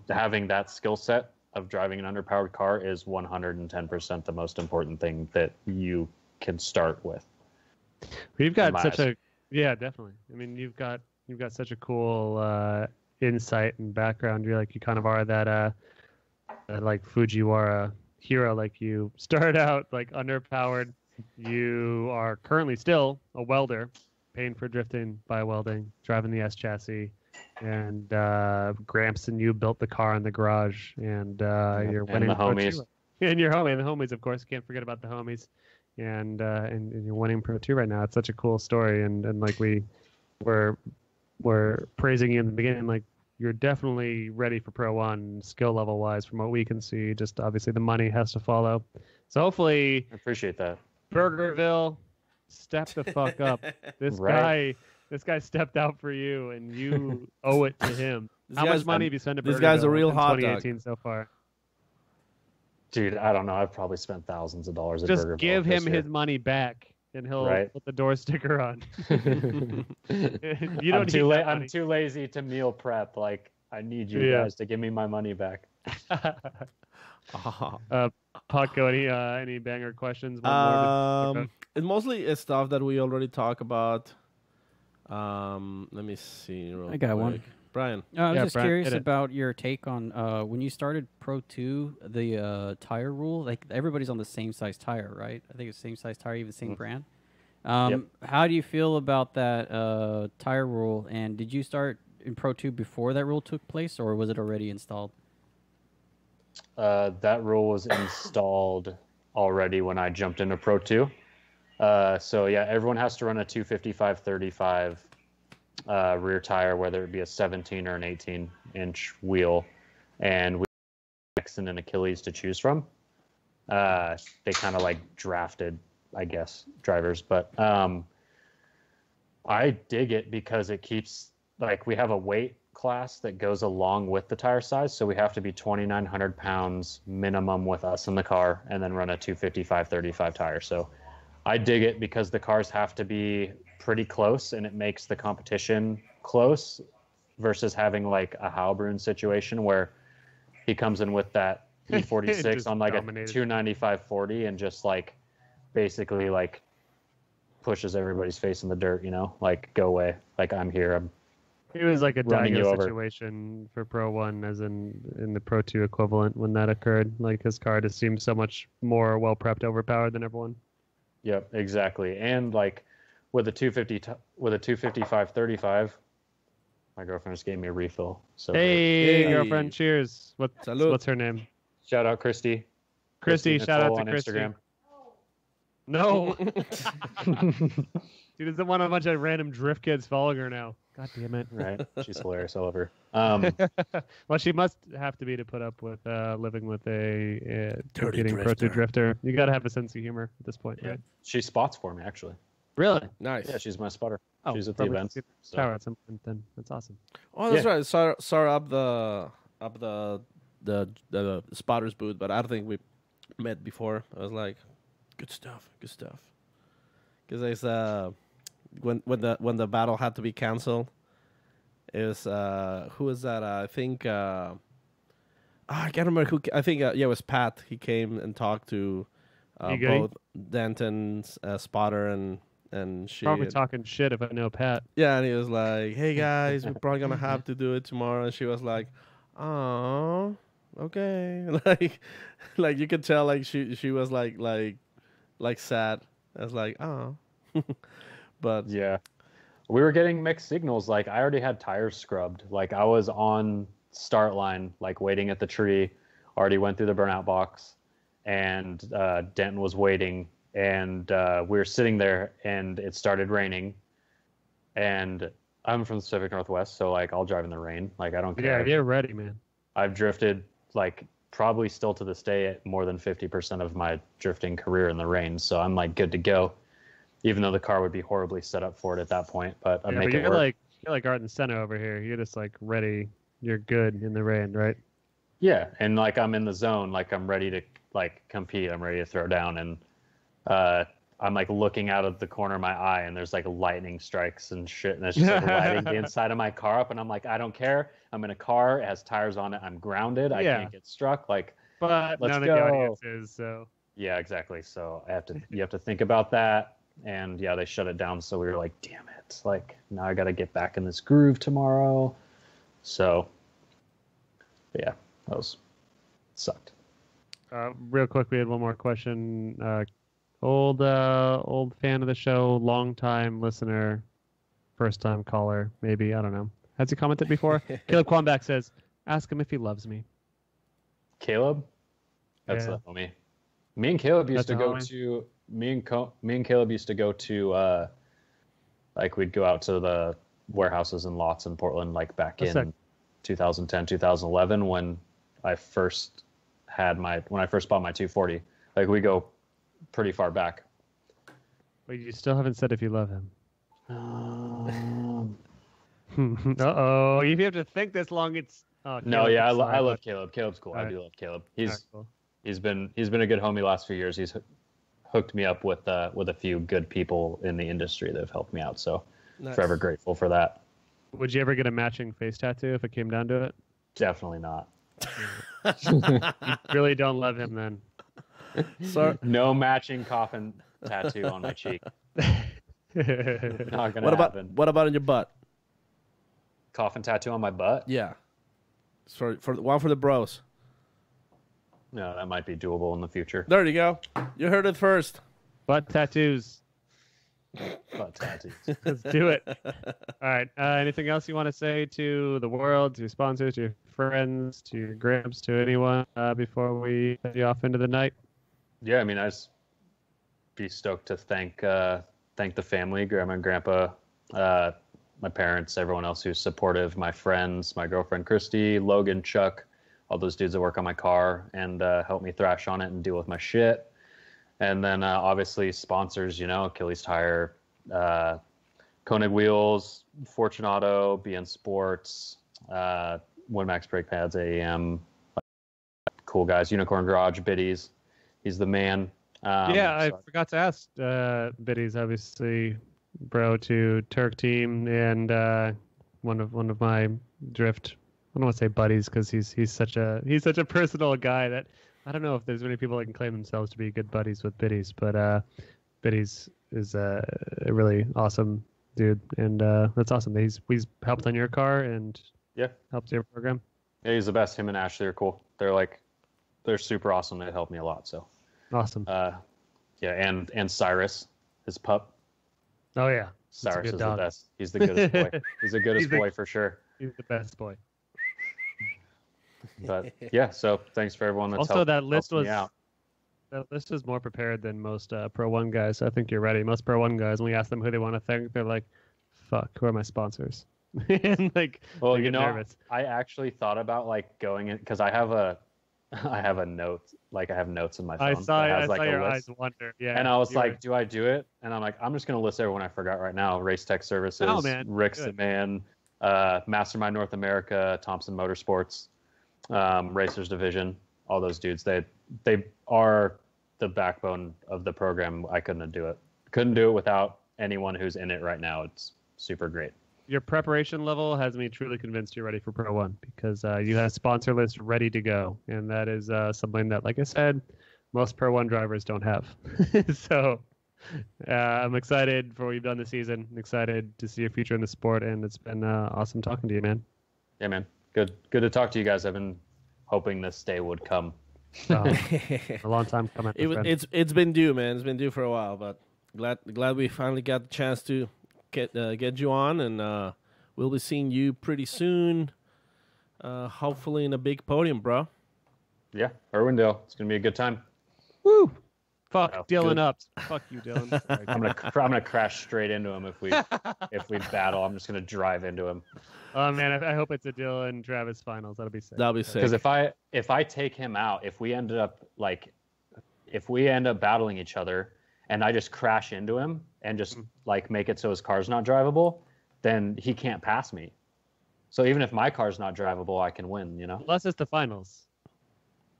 having that skill set of driving an underpowered car is 110% the most important thing that you can start with. You've got my such eyes. definitely. I mean, you've got such a cool insight and background. You kind of are that like Fujiwara hero. Like, you start out like underpowered You are currently still a welder, paying for drifting by welding, driving the S chassis, and Gramps and you built the car in the garage, and you're winning the Pro homies. 2. And your homie, and the homies, of course. Can't forget about the homies. And you're winning Pro 2 right now. It's such a cool story, and like we're praising you in the beginning, like you're definitely ready for Pro 1 skill level wise from what we can see. Just obviously the money has to follow. So hopefully I appreciate that. Burgerville, step the fuck up. This Right. guy stepped out for you, and you owe it to him. This How guy's- much money have you spent at this guy's a Burgerville real in hot dog. 2018 so far? Dude, I don't know. I've probably spent thousands of dollars at Just Burgerville give this him year. his money back, and he'll Right. put the door sticker on. You don't I'm too need that I'm money. too lazy to meal prep. Like, I need you Yeah. guys to give me my money back. Potko, any banger questions? One more to- It mostly is stuff that we already talked about. Let me see. Real I got one. quick. Brian. I was Yeah, just Brent, curious hit it. about your take on when you started Pro 2, the tire rule. Like everybody's on the same size tire, right? I think it's same size tire, even same brand. How do you feel about that tire rule? And did you start in Pro 2 before that rule took place, or was it already installed? That rule was installed already when I jumped into Pro 2. So yeah, everyone has to run a 255/35 rear tire, whether it be a 17 or an 18-inch wheel, and we have Jackson and Achilles to choose from. They kind of like drafted, I guess, drivers, but I dig it because it keeps, like, we have a weight class that goes along with the tire size, so we have to be 2,900 pounds minimum with us in the car, and then run a 255/35 tire. So I dig it because the cars have to be pretty close, and it makes the competition close versus having like a Halbrun situation where he comes in with that E46 Just on like dominated. a 295/40 and just like basically like pushes everybody's face in the dirt, you know, like go away, like I'm here, I'm It was like a running you Daigo over. situation for Pro 1 as in the Pro 2 equivalent when that occurred. Like his car just seemed so much more well-prepped, overpowered than everyone. Yep, exactly. And like with a 255/35, my girlfriend just gave me a refill. So Hey, Hey. girlfriend, cheers. Salud. What's her name? shout out Christy. Christy, shout out Nicole to on Christy. Instagram. No. Dude, isn't one of a bunch of random drift kids following her now? God damn it. Right, she's hilarious. I love her. Well, she must have to be to put up with living with a competing Pro 2 drifter. drifter. You got to have a sense of humor at this point, Yeah, right? she spots for me actually. Really? Nice. Yeah, she's my spotter. Oh, She's at the probably event. see the so- Tower at some point then. That's awesome. Oh, that's Yeah. right. Saw up the spotters booth, but I don't think we met before. I was like, good stuff. Because there's when the battle had to be canceled, it was who was that? I think I can't remember who. I think it was Pat. He came and talked to You goody? both Denton's spotter and she. Probably talking shit if I know Pat. Yeah, and he was like, "Hey guys, we're probably gonna have to do it tomorrow." And she was like, "Oh, okay." like you could tell, like she was like sad. I was like, "Oh," but Yeah. We were getting mixed signals. Like I already had tires scrubbed. Like I was on start line, like waiting at the tree, already went through the burnout box, and Denton was waiting, and we were sitting there, and it started raining, and I'm from the Pacific Northwest, so like I'll drive in the rain. Like I don't care. Yeah, you're ready, man. I've drifted like probably still to this day at more than 50% of my drifting career in the rain, so I'm like good to go. Even though the car would be horribly set up for it at that point, but I Yeah, make but it you're work. like Art and Senna over here. You're just like ready. You're good in the rain, right? Yeah, and like I'm in the zone, like I'm ready to like compete. I'm ready to throw down, and I'm like looking out of the corner of my eye, and there's like lightning strikes and shit, and it's just like lighting the inside of my car up, and I'm like, I don't care. I'm in a car. It has tires on it. I'm grounded. I Yeah. can't get struck. Like, But Let's none of go. the audience is, so yeah, exactly. So you have to think about that. And yeah, they shut it down. So we were like, damn it. Like now I got to get back in this groove tomorrow. So yeah, sucked. real quick, we had one more question. Old fan of the show, long time listener, first time caller, maybe. I don't know. Has he commented before? Caleb Quamback says, "Ask him if he loves me." Caleb, that's Yeah. the homie. Me and Caleb used That's to a go homie? to. Me and Caleb used to go to. Like we'd go out to the warehouses and lots in Portland, like back That's in sick. 2010, 2011, when I first bought my 240. Like we go pretty far back. But you still haven't said if you love him. Um, Uh-oh. If you have to think this long, it's... Oh, no, Caleb, yeah, I'm sorry, I love but- Caleb. Caleb's cool. I Alright. do love Caleb. Alright, cool. He's been a good homie last few years. He's hooked me up with a few good people in the industry that have helped me out. So Nice. forever grateful for that. Would you ever get a matching face tattoo if it came down to it? Definitely not. Really don't love him then. So, No matching coffin tattoo on my cheek. Not gonna happen. what about in your butt? Coffin tattoo on my butt? Yeah. For one for the bros. No, that might be doable in the future. There you go. You heard it first. Butt tattoos. Butt tattoos. Let's do it. All right. Anything else you want to say to the world, to your sponsors, to your friends, to your Gramps, to anyone before we head you off into the night? Yeah, I mean, I'd be stoked to thank the family, Grandma and Grandpa, my parents, everyone else who's supportive, my friends, my girlfriend Christy, Logan, Chuck, all those dudes that work on my car and help me thrash on it and deal with my shit. And then obviously sponsors, Achilles Tire, Koenig Wheels, Fortunato, BN Sports, Winmax Brake Pads, AEM, cool guys, Unicorn Garage, Biddies. He's the man. I forgot to ask Biddy's obviously bro to Turk team and one of my drift. I don't want to say buddies because he's such a personal guy that I don't know if there's many people that can claim themselves to be good buddies with Biddy's, but Biddy's is a really awesome dude, and that's awesome. He's helped on your car and Yeah. helped your program. Yeah, he's the best. Him and Ashley are cool. They're super awesome. They helped me a lot. So Awesome. and Cyrus, his pup. Oh yeah, That's a Cyrus good is dog. the best. He's the goodest boy. He's the goodest He's the- boy for sure. He's the best boy. But yeah, so thanks for everyone that's Also, helped, that list helped me was out. that list is more prepared than most Pro One guys. I think you're ready. Most Pro One guys, when we ask them who they want to thank, they're like, "Fuck, who are my sponsors?" And like, Well, they get nervous. I actually thought about like going in because I have a note, like I have notes in my phone I saw that has like your a eyes list. wander. Yeah, And I was you were- like, do I do it? And I'm like, I'm just gonna list everyone I forgot right now. Race Tech Services, Oh, man. Rick's Good. the man, Mastermind North America, Thompson Motorsports, Racers Division, all those dudes. They are the backbone of the program. I couldn't do it. Couldn't do it without anyone who's in it right now. It's super great. your preparation level has me truly convinced you're ready for Pro One because you have a sponsor list ready to go, and that is something that, like I said, most Pro One drivers don't have. So I'm excited for what you've done this season. I'm excited to see your future in the sport, and it's been awesome talking to you, man. Yeah, man. Good to talk to you guys. I've been hoping this day would come. A long time coming. my friend. It's been due, man. It's been due for a while, but glad we finally got the chance to get you on, and we'll be seeing you pretty soon. Hopefully in a big podium, bro. Yeah, Irwindale. It's gonna be a good time. Woo! Fuck Oh, Dylan good. up. Fuck you, Dylan. Sorry. I'm gonna crash straight into him if we battle. I'm just gonna drive into him Oh man, I hope it's a Dylan Travis finals. That'll be sick. That'll be sick. because if I take him out, if we end up battling each other, and I just crash into him and just like make it so his car's not drivable, then he can't pass me. So even if my car's not drivable, I can win. Unless it's the finals.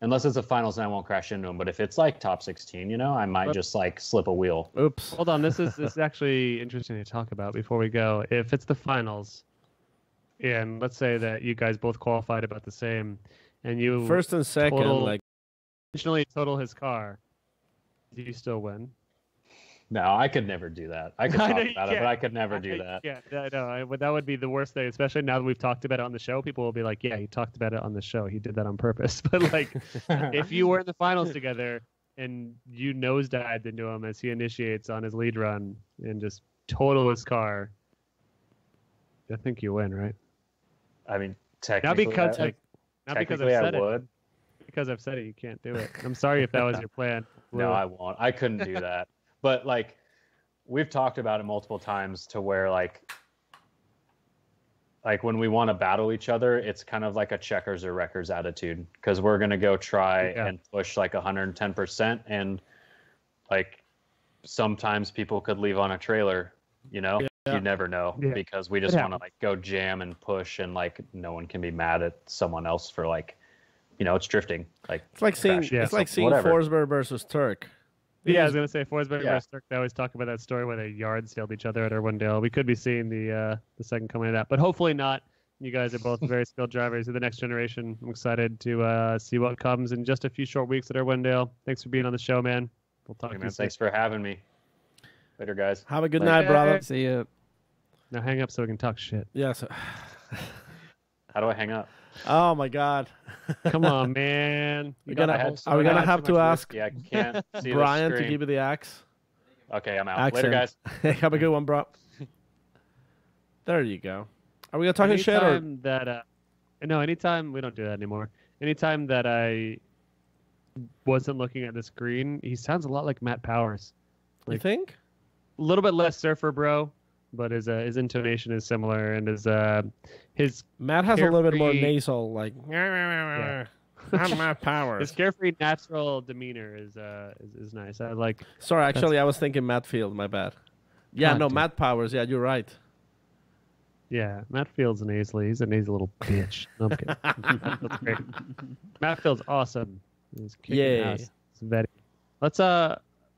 Unless it's a finals, then I won't crash into him. But if it's like top 16, I might But- just like slip a wheel. Oops. Hold on, this is actually interesting to talk about before we go. If it's the finals, and let's say that you guys both qualified about the same, and you First and second, total- like intentionally total his car, do you still win? No, I could never do that. I could I talk know about you it, but can't. I could never do that. Yeah, I know. That would be the worst thing, especially now that we've talked about it on the show. People will be like, "Yeah, he talked about it on the show. He did that on purpose." But like, if you were in the finals together, and you nosedived into him as he initiates on his lead run and just total his car, I think you win, right? I mean, Not technically, because I, I've technically I said it. would. Because I've said it, you can't do it. I'm sorry if that was your plan. No, I won't. I couldn't do that. But like, we've talked about it multiple times to where like when we want to battle each other, it's kind of like a checkers or wreckers attitude because we're gonna go try and push like 110%, and like sometimes people could leave on a trailer. You know, you never know because we just want to like go jam and push, and like no one can be mad at someone else for like, you know, it's drifting. Like It's like seeing crashing, it's like seeing whatever. Forsberg versus Turk. Yeah, I was gonna say Forsberg Yeah. versus Turk. They always talk about that story where they yard sailed each other at Irwindale. We could be seeing the second coming of that, but hopefully not. You guys are both very skilled drivers of the next generation. I'm excited to see what comes in just a few short weeks at Irwindale. Thanks for being on the show, man. We'll talk Hey, to you man, soon. thanks for having me. Later, guys. Have a good Thanks. night, brother. See ya. Now hang up so we can talk shit. Yes. How do I hang up? Oh my God. Come on, man. We're You got gonna- the whole are we story gonna out. have to ask Yeah, I can't see Brian the to screen. give you the axe? Okay, I'm out. Axe Later, him. guys. Have a good one, bro. There you go. Are we gonna talk shit or? Anytime that no, anytime we don't do that anymore. Anytime that I wasn't looking at the screen, he sounds a lot like Matt Powers. You think? A little bit less surfer bro, but his intonation is similar, and his Matt has a little bit more Carefree- nasal, like. I'm Matt Powers. his carefree natural demeanor is nice. I like. Sorry, actually, I was thinking Matt Field. My bad. Yeah, God no, damn. Matt Powers. Yeah, you're right. Yeah, Matt Field's nasally. He's a nasally little bitch. No, I'm kidding. Matt Field's great. Matt Field's awesome. He's kicking Yay. ass. It's very. Let's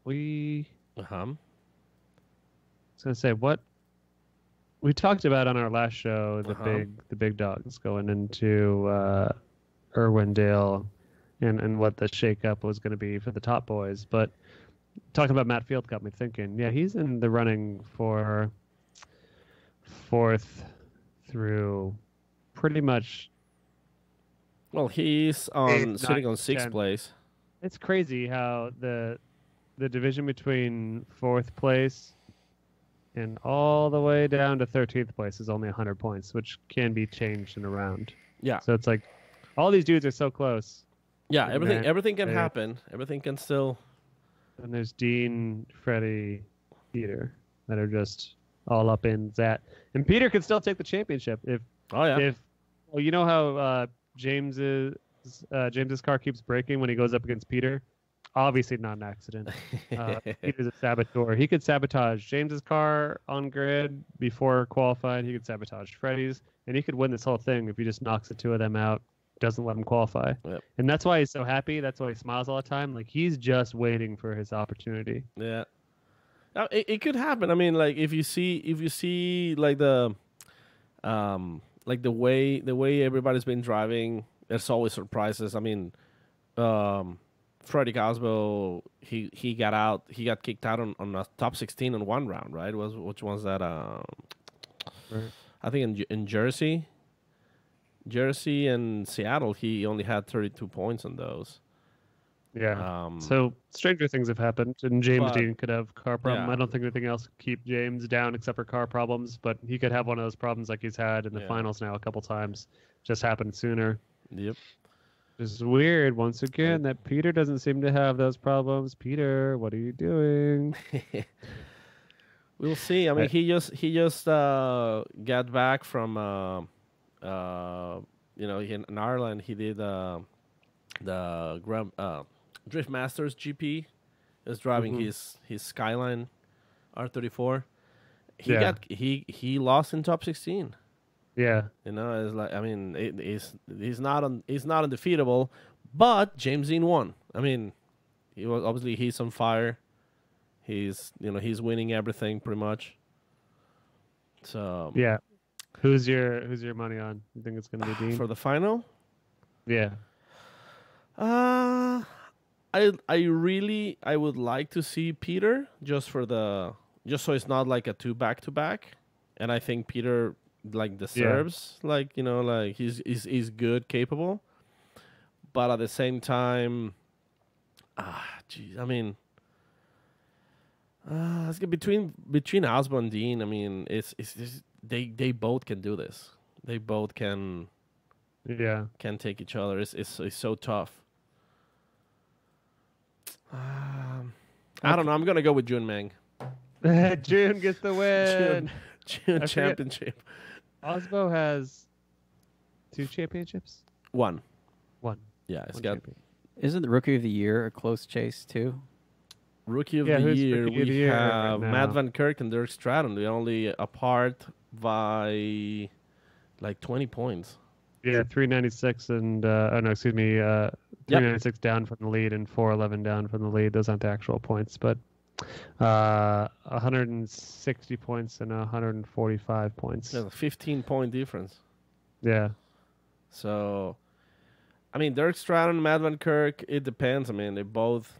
we. Uh-huh. I was gonna say what we talked about on our last show, the big dogs going into Irwindale, and what the shakeup was going to be for the top boys. But talking about Matt Field got me thinking. Yeah, he's in the running for fourth through pretty much. Well, he's on Eighth, sitting ninth, on sixth 10th. place. It's crazy how the division between fourth place and all the way down to 13th place is only 100 points, which can be changed in a round. Yeah, So it's like all these dudes are so close. yeah. Everything, Matt, everything can yeah. happen. Everything can still. And there's Dean, Freddie, Peter that are just all up in that. And Peter could still take the championship if Oh yeah. well, you know how James's car keeps breaking when he goes up against Peter. Obviously not an accident. Peter's a saboteur. He could sabotage James's car on grid before qualified. He could sabotage Freddie's, and he could win this whole thing if he just knocks the two of them out, doesn't let them qualify. Yep. And that's why he's so happy. That's why he smiles all the time. Like he's just waiting for his opportunity. Yeah. Now, it could happen. I mean, like if you see like the way everybody's been driving, there's always surprises. I mean, Freddie Cosmo, he got kicked out on the top 16 in one round, right? Which one's that? Right. I think in Jersey and Seattle, he only had 32 points on those. Yeah. So stranger things have happened, and James but- Dean could have car problem. yeah. I don't think anything else could keep James down except for car problems, but he could have one of those problems like he's had in the Yeah. finals now a couple times. Just happened sooner. Yep. It's weird once again that Peter doesn't seem to have those problems. Peter, what are you doing? We'll see. I mean, he just got back from in Ireland. He did the Drift Masters GP. He was driving his Skyline R34. He lost in top 16. Yeah. You know, it's like, I mean, he's not undefeatable, but James Dean won. I mean, he's on fire. He's winning everything pretty much. So Yeah. Who's your money on? You think it's gonna be Dean? for the final, Yeah. I would like to see Peter just so it's not like a two back-to-back, and I think Peter deserves he's good, capable, but at the same time, Geez, I mean, it's between Osborne and Dean. I mean, it's they both can do this. They both can take each other. It's so tough. I don't know. I'm gonna go with Jun Meng. June gets the win. June championship. Osbo has 2 championships. One. Yeah, it's One got champion. Isn't the Rookie of the Year a close chase too? Rookie of Yeah, the who's Year. Rookie of the We Year have right Matt now? Van Kirk and Dirk Stratton. They're only apart by like 20 points. Yeah, 396 and 396 down from the lead and 411 down from the lead. Those aren't the actual points, but 160 points and 145 points. There's a 15-point difference. Yeah. So, I mean, Dirk Stratton, Matt Van Kirk, it depends. I mean, they both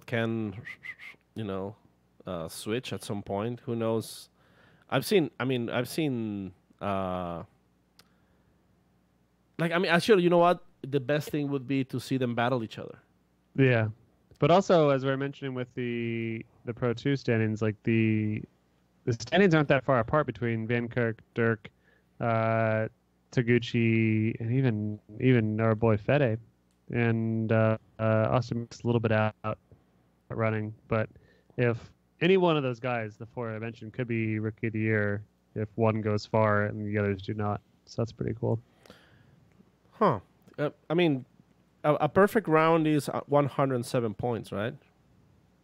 can, switch at some point. Who knows? I've seen, actually, you know what? The best thing would be to see them battle each other. Yeah. But also, as we were mentioning with the Pro 2 standings, like the standings aren't that far apart between Van Kirk, Dirk, Taguchi, and even our boy Fede. And Austin Mix a little bit out running. But if any one of those guys, the 4 I mentioned, could be Rookie of the Year if one goes far and the others do not. So that's pretty cool. Huh. A perfect round is 107 points, right?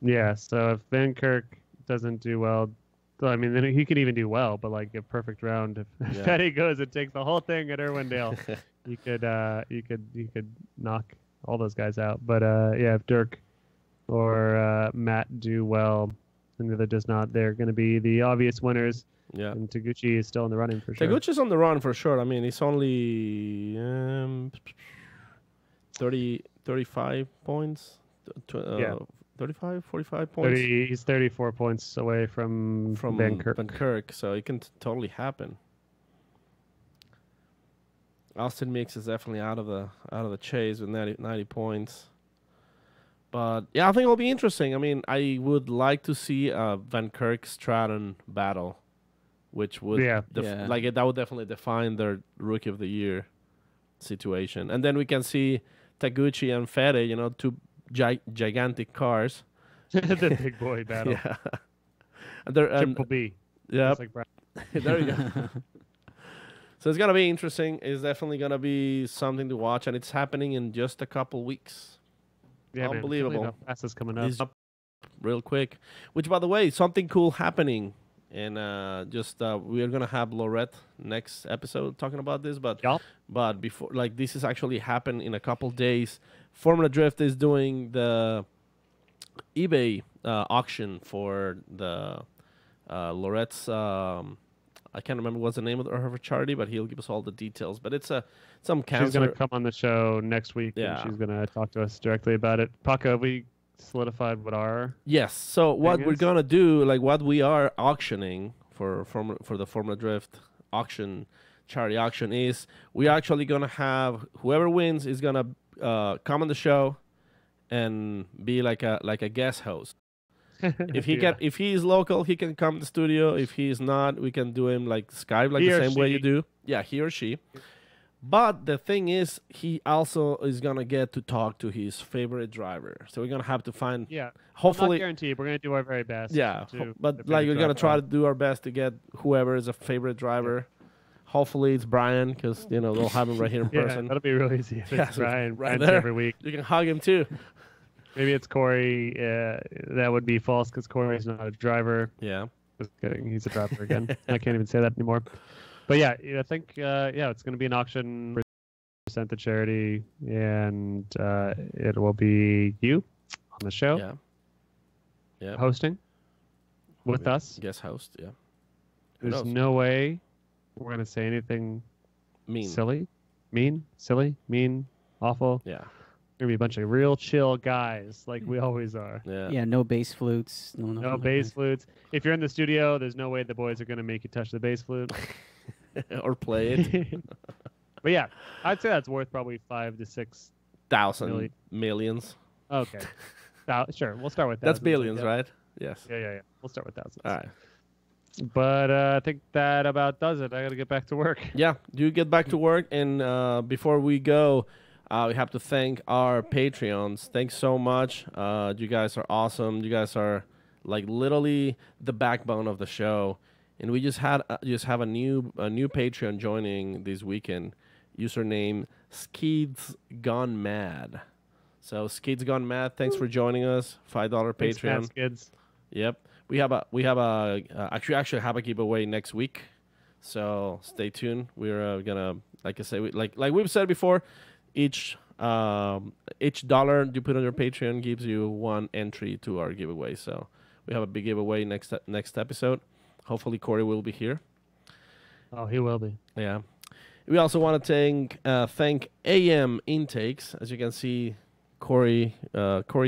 Yeah, so if Van Kirk doesn't do well, then he can even do well, but like a perfect round, if Fede goes and takes the whole thing at Irwindale, you could knock all those guys out. But if Dirk or Matt do well and the other does not, they're going to be the obvious winners. Yeah. And Taguchi is still in the running for sure. Taguchi's on the run for sure. I mean, he's only 35 points. 35, 45 points. He's 34 points away from Van Kirk. So it can totally happen. Austin Mix is definitely out of the chase with 90 points. But yeah, I think it'll be interesting. I mean, I would like to see a Van Kirk Stratton battle, which would that would definitely define their Rookie of the Year situation. And then we can see Taguchi and Fede, two gigantic cars. The big boy battle. Yeah. And Triple B. Yeah. Like there you go. So it's going to be interesting. It's definitely going to be something to watch, and it's happening in just a couple weeks. Yeah, unbelievable. Man, fast is coming up. It's up real quick. Which, by the way, something cool happening. And we're going to have Lorette next episode talking about this. But before, this is actually happened in a couple days. Formula Drift is doing the eBay auction for the Lorette's. I can't remember what's the name of her charity, but he'll give us all the details. But it's some cancer. She's going to come on the show next week, and she's going to talk to us directly about it. Paco, have we solidified what our So what we're going to do, what we are auctioning for the Formula Drift auction, charity auction, is we're actually going to have whoever wins is going to come on the show and be like a guest host. If he is local, he can come to the studio. If he is not, we can do him like Skype, the same way you do. Yeah, he or she. But the thing is, he also is gonna get to talk to his favorite driver. So we're gonna have to find. Yeah. Hopefully, not guaranteed. We're gonna do our very best. Yeah, but we're gonna try to do our best to get whoever is a favorite driver. Hopefully it's Brian, because they'll have him right here in person. That'll be real easy. If it's Brian, right there. there Every week. You can hug him too. Maybe it's Corey. That would be false because Corey's not a driver. Yeah. Just kidding. He's a driver again. I can't even say that anymore. But yeah, I think it's going to be an auction percent to charity, and it will be you on the show. Yeah. Hosting with us. Guest host. Yeah. There's no way we're going to say anything silly, mean, awful. Yeah. We're going to be a bunch of real chill guys like we always are. Yeah, no bass flutes. No bass flutes. If you're in the studio, there's no way the boys are going to make you touch the bass flute. Or play it. But yeah, I'd say that's worth probably 5 to 6 thousand millions. Okay. Sure. We'll start with That's thousands, I billions, guess. right? Yes. Yeah. We'll start with thousands. All right. But I think that about does it. I got to get back to work. Yeah, you get back to work, and before we go, we have to thank our Patreons. Thanks so much. You guys are awesome. You guys are like literally the backbone of the show, and we just have a new Patreon joining this weekend. Username Skids Gone Mad. So Skids Gone Mad. Thanks for joining us. $5 Thanks, Patreon. Matt Skids. Yep. We actually have a giveaway next week, so stay tuned. We're gonna, like I say, like we've said before, each dollar you put on your Patreon gives you one entry to our giveaway. So we have a big giveaway next episode. Hopefully Corey will be here. Oh, he will be. Yeah. We also want to thank AM Intakes. As you can see, Corey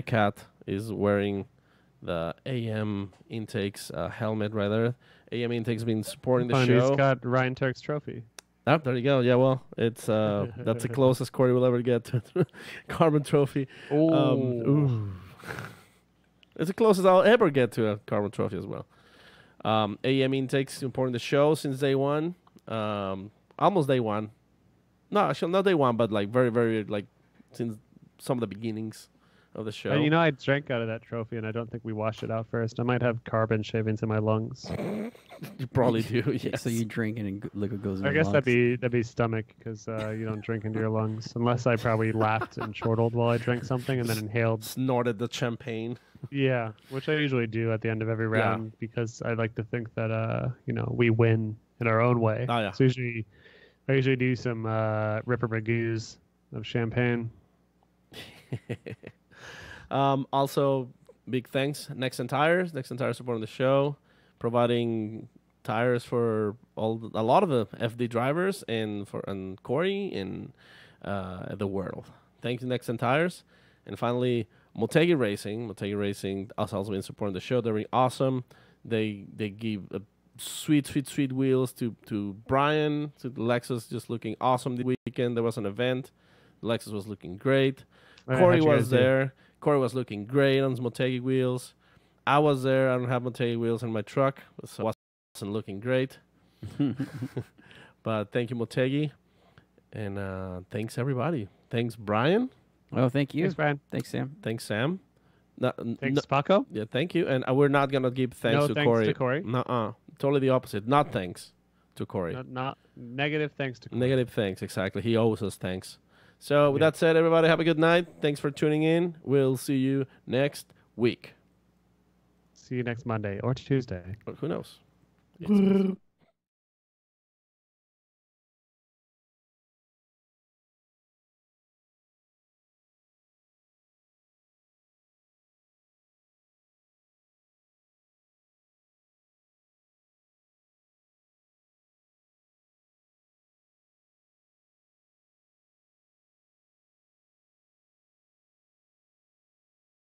Cat is wearing the AM Intakes helmet right there. AM Intakes been supporting the show. He's got Ryan Turk's trophy. Oh, there you go. Yeah, well, it's that's the closest Corey will ever get to Carbon Trophy. Oh. It's the closest I'll ever get to a Carbon Trophy as well. AM Intakes supporting the show since day one. Almost day one. No, actually not day one, but like very, very like since some of the beginnings of the show. And I drank out of that trophy, and I don't think we washed it out first. I might have carbon shaving to my lungs. You probably do, yes. So you drink and liquid goes in I your guess lungs. that'd be stomach, because you don't drink into your lungs unless I probably laughed and chortled while I drank something and then inhaled. Snorted the champagne. Yeah, which I usually do at the end of every round because I like to think that we win in our own way. Oh, yeah. So I usually do some Ripper Magoos of champagne. Also, big thanks Nexen Tires. Nexen Tires supporting the show, providing tires for a lot of the FD drivers and Corey and the world. Thank you, Nexen Tires. And finally, Motegi Racing. Motegi Racing has also been supporting the show. They're really awesome. They give sweet wheels to Brian, to the Lexus, just looking awesome this weekend. There was an event. The Lexus was looking great. Corey was there. Corey was looking great on his Motegi wheels. I was there. I don't have Motegi wheels in my truck, so it wasn't looking great. But thank you, Motegi. And thanks, everybody. Thanks, Brian. Oh, thank you. Thanks, Brian. Thanks, Sam. Thanks, Sam. Thanks, Paco. Yeah, thank you. And we're not going to give thanks to thanks Corey. to Corey. Nuh-uh. Totally the opposite. Not thanks to Corey. Not negative thanks to Corey. Negative thanks, exactly. He owes us thanks. So with that said, everybody, have a good night. Thanks for tuning in. We'll see you next week. See you next Monday or Tuesday. Or who knows?